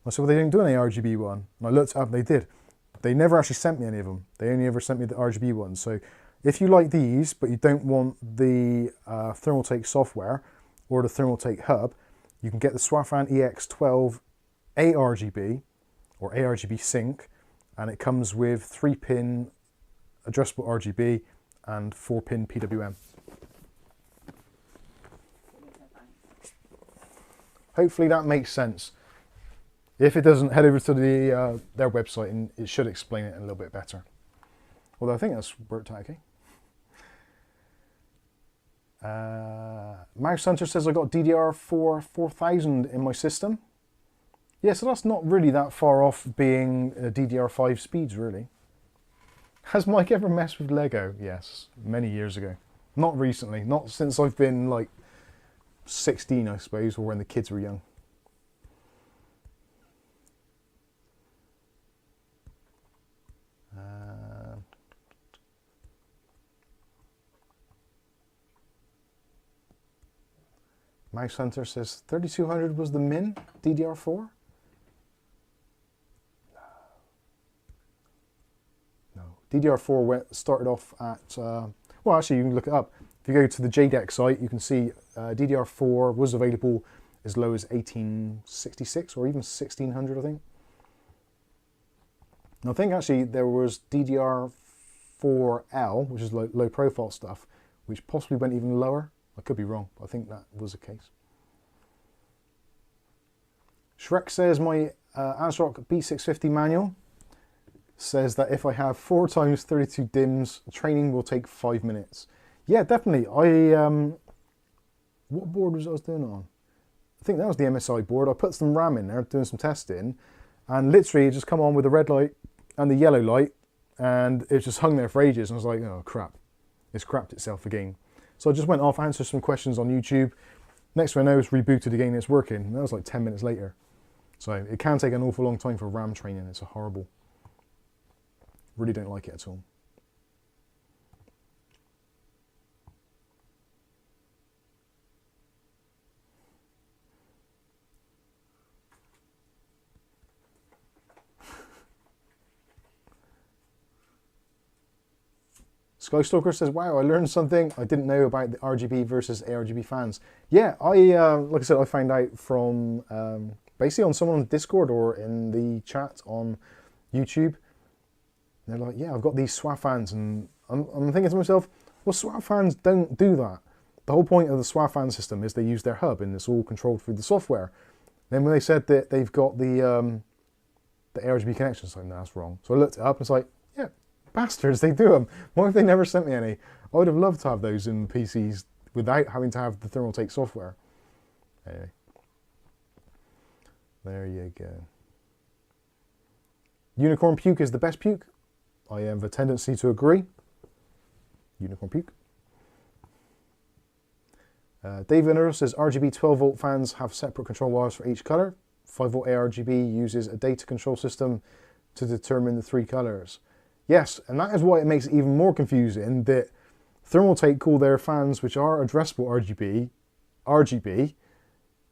I said, well, they didn't do an ARGB one. And I looked it up, and they did. They never actually sent me any of them. They only ever sent me the RGB ones. So if you like these, but you don't want the Thermaltake software or the Thermaltake hub, you can get the Swafan EX12 ARGB or ARGB Sync, and it comes with 3-pin addressable RGB and 4-pin PWM. Hopefully that makes sense. If it doesn't, head over to their website and it should explain it a little bit better. Although I think that's worked out okay. Mouse Hunter says I got DDR4 4000 in my system. Yeah, so that's not really that far off being DDR5 speeds, really. Has Mike ever messed with Lego? Yes, many years ago. Not recently, not since I've been like 16, I suppose, or when the kids were young. Mouse Hunter says 3200 was the min DDR4? No. DDR4 started off at, well actually you can look it up. If you go to the JDEC site, you can see DDR4 was available as low as 1866 or even 1600, I think. And I think actually there was DDR4L, which is low profile stuff, which possibly went even lower. I could be wrong, but I think that was the case. Shrek says my ASRock B650 manual says that if I have 4 times 32 DIMMs, training will take 5 minutes. Yeah, definitely. What board was I doing on? I think that was the MSI board. I put some RAM in there, doing some testing, and literally it just come on with the red light and the yellow light, and it just hung there for ages, and I was like, oh crap, it's crapped itself again. So I just went off, answered some questions on YouTube. Next thing I know, it's rebooted again, it's working. And that was like 10 minutes later. So it can take an awful long time for RAM training. It's a horrible. Really don't like it at all. Skystalker says, wow, I learned something I didn't know about the RGB versus ARGB fans. Yeah, like I said, I found out from basically on someone on Discord or in the chat on YouTube. They're like, yeah, I've got these SWAF fans, and I'm thinking to myself, well, SWAF fans don't do that. The whole point of the SWAF fan system is they use their hub, and it's all controlled through the software. Then when they said that they've got the ARGB connections, like, no, that's wrong. So I looked it up, and it's like, yeah, bastards, they do them. Why have they never sent me any? I would have loved to have those in PCs without having to have the Thermaltake software. Anyway. There you go. Unicorn puke is the best puke. I have a tendency to agree. Unicorn puke. David Earl says RGB 12 volt fans have separate control wires for each colour. 5 volt ARGB uses a data control system to determine the 3 colours. Yes, and that is why it makes it even more confusing that Thermaltake call their fans, which are addressable RGB,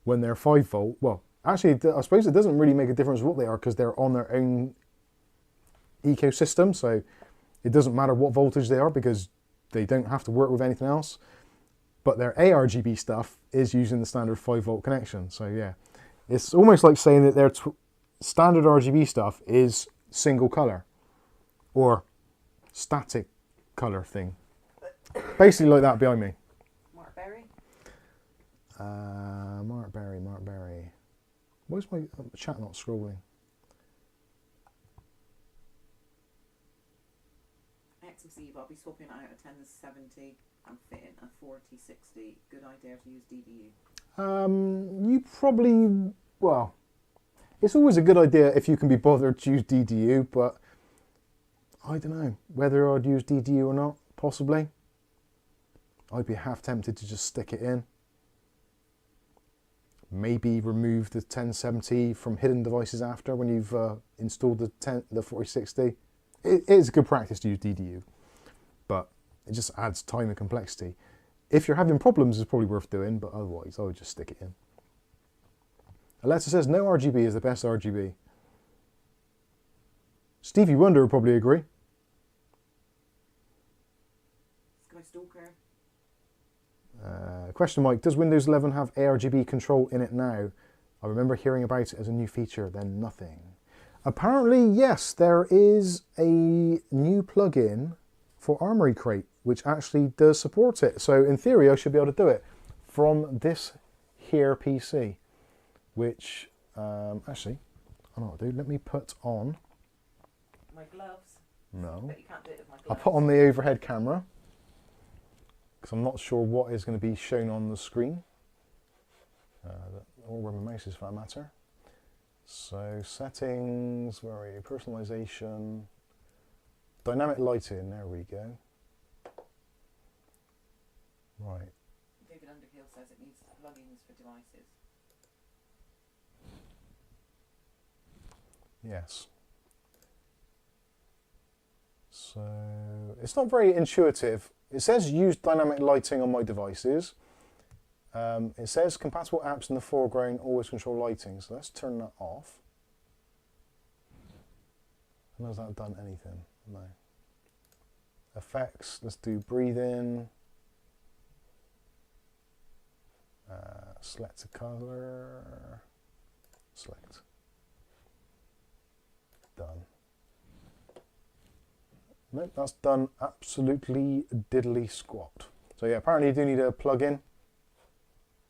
when they're 5 volt. Well, actually, I suppose it doesn't really make a difference what they are because they're on their own ecosystem, so it doesn't matter what voltage they are because they don't have to work with anything else. But their ARGB stuff is using the standard 5 volt connection. So yeah, it's almost like saying that their standard RGB stuff is single color or static color thing. Basically like that behind me. Mark Berry? Mark Berry. Why is my chat not scrolling? XMC, I'll be swapping out a 1070 and fitting a 4060. Good idea to use DDU. You probably, well, It's always a good idea if you can be bothered to use DDU, but I don't know whether I'd use DDU or not, possibly. I'd be half tempted to just stick it in. Maybe remove the 1070 from hidden devices after when you've installed the 4060. It is a good practice to use DDU, but it just adds time and complexity. If you're having problems, it's probably worth doing, but otherwise I would just stick it in. Alexa says no RGB is the best RGB. Stevie Wonder would probably agree. Skystalker. Question Mike, does Windows 11 have ARGB control in it now? I remember hearing about it as a new feature, then nothing. Apparently, yes, there is a new plugin for Armoury Crate, which actually does support it. So in theory, I should be able to do it from this here PC, which actually, I know what I'll do. Let me put on My gloves. No. But you can't do it with my gloves. I'll put on the overhead camera because I'm not sure what is going to be shown on the screen, or where my mouse is for that matter. So settings, where are you? Personalization, dynamic lighting, there we go. Right. David Underhill says it needs plugins for devices. Yes. So it's not very intuitive. It says use dynamic lighting on my devices. It says compatible apps in the foreground, always control lighting. So let's turn that off. And has that done anything? No. Effects, let's do breathing. Select a color. Select. Done. Nope, that's done absolutely diddly squat. So yeah, apparently you do need a plug-in,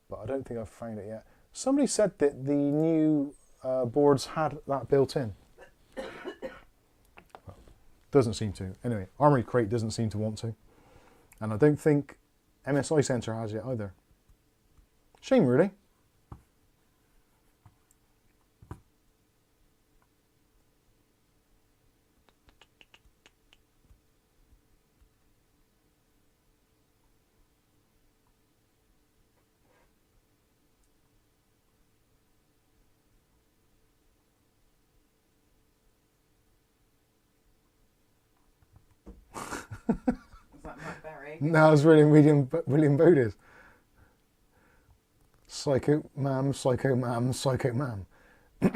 but I don't think I've found it yet. Somebody said that the new boards had that built in. Well, doesn't seem to. Anyway, Armoury Crate doesn't seem to want to. And I don't think MSI Center has it either. Shame, really. Is that Matt Berry? No, it's William Bodis. Psycho ma'am, psycho ma'am, psycho ma'am. He's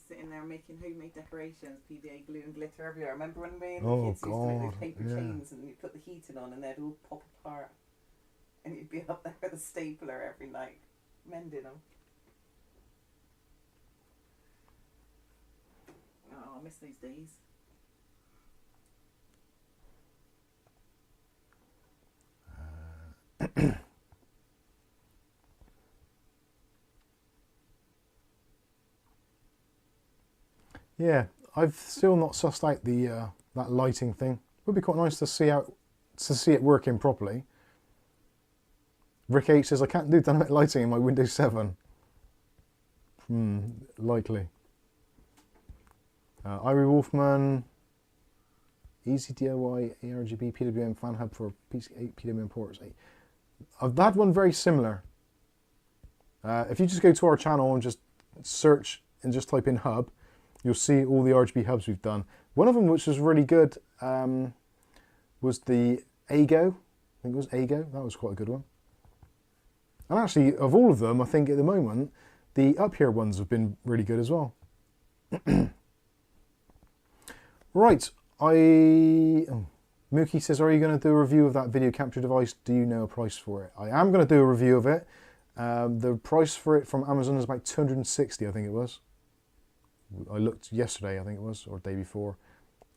sitting there making homemade decorations, PVA glue and glitter everywhere. Remember when we and the kids used to make those paper chains and you'd put the heating on and they'd all pop apart? And you'd be up there with a stapler every night, mending them. Oh, I miss those days. Yeah, I've still not sussed out the that lighting thing. Would be quite nice to see it working properly. Rick H says I can't do dynamic lighting in my Windows 7. Likely. Irie Wolfman. Easy DIY ARGB PWM fan hub for PC8 PWM ports. I've had one very similar. If you just go to our channel and just search and just type in hub, you'll see all the RGB hubs we've done. One of them which was really good was the AGO. I think it was AGO. That was quite a good one. And actually, of all of them, I think at the moment, the up here ones have been really good as well. Right. Mookie says, are you going to do a review of that video capture device? Do you know a price for it? I am going to do a review of it. The price for it from Amazon is about 260, I think it was. I looked yesterday, I think it was, or the day before.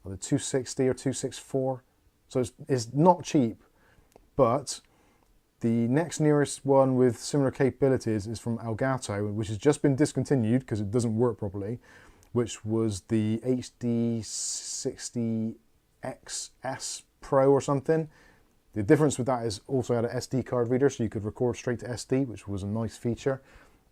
Either 260 or 264. So it's not cheap, but the next nearest one with similar capabilities is from Elgato, which has just been discontinued because it doesn't work properly, which was the HD60 XS Pro or something. The difference with that is also had an SD card reader, so you could record straight to SD, which was a nice feature.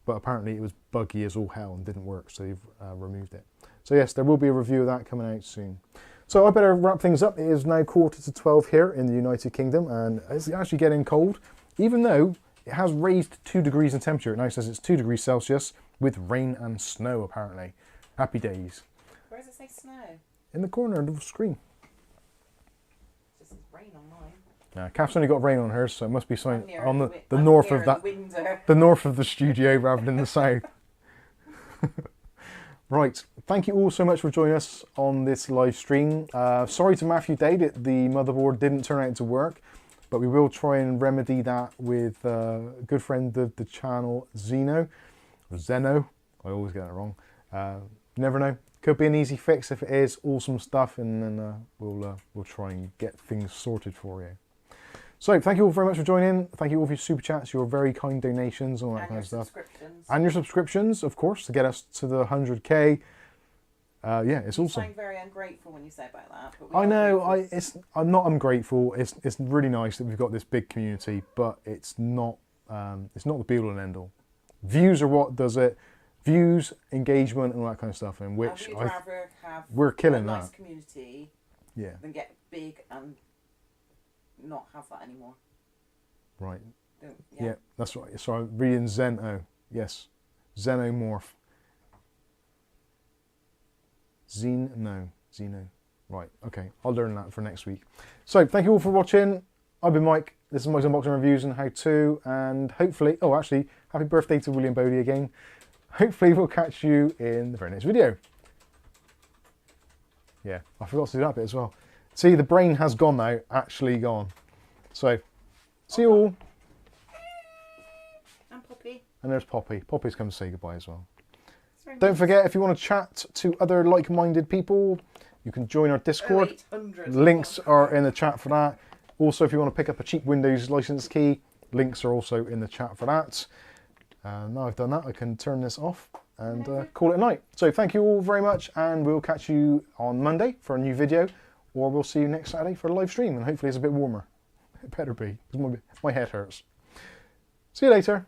but apparently it was buggy as all hell and didn't work, so they've removed it. So yes, there will be a review of that coming out soon. So I better wrap things up. It is now 11:45 here in the United Kingdom, and it's actually getting cold, even though it has raised 2 degrees in temperature. It now says it's 2 degrees Celsius with rain and snow, apparently. Happy days. Where does it say snow? In the corner of the screen. It just says rain on mine. Kath's only got rain on hers, so it must be something I'm nearer on the I'm north nearer of that, the window. the north of the studio rather than the south. Right, thank you all so much for joining us on this live stream. Sorry to Matthew Day that the motherboard didn't turn out to work, but we will try and remedy that with a good friend of the channel, Zeno. I always get it wrong. Never know. Could be an easy fix. If it is, awesome stuff, and then we'll try and get things sorted for you. So thank you all very much for joining. Thank you all for your super chats, your very kind donations, all that kind of stuff. And your subscriptions, of course, to get us to the 100k. Yeah, it's awesome. You sound very ungrateful when you say about that. But I know. I'm not ungrateful. It's really nice that we've got this big community, but it's not the be all and end all. Views are what does it. Views, engagement, and all that kind of stuff. In which we're killing that. Nice community. Yeah. Than get big and not have that anymore. Right. Yeah. Yeah, that's right. So I'm reading Zeno. Yes. Xenomorph. Zeno. Right, okay. I'll learn that for next week. So thank you all for watching. I've been Mike. This is Mike's Unboxing Reviews and How To. And hopefully, oh actually, happy birthday to William Bodie again. Hopefully we'll catch you in the very next video. Yeah, I forgot to do that bit as well. See, the brain has gone now, actually gone. So, see you all. And Poppy. And there's Poppy. Poppy's come to say goodbye as well. Don't forget, if you want to chat to other like-minded people, you can join our Discord. 0800. Links are in the chat for that. Also, if you want to pick up a cheap Windows license key, links are also in the chat for that. Now I've done that, I can turn this off and call it a night. So thank you all very much, and we'll catch you on Monday for a new video, or we'll see you next Saturday for a live stream, and hopefully it's a bit warmer. It better be, because my head hurts. See you later.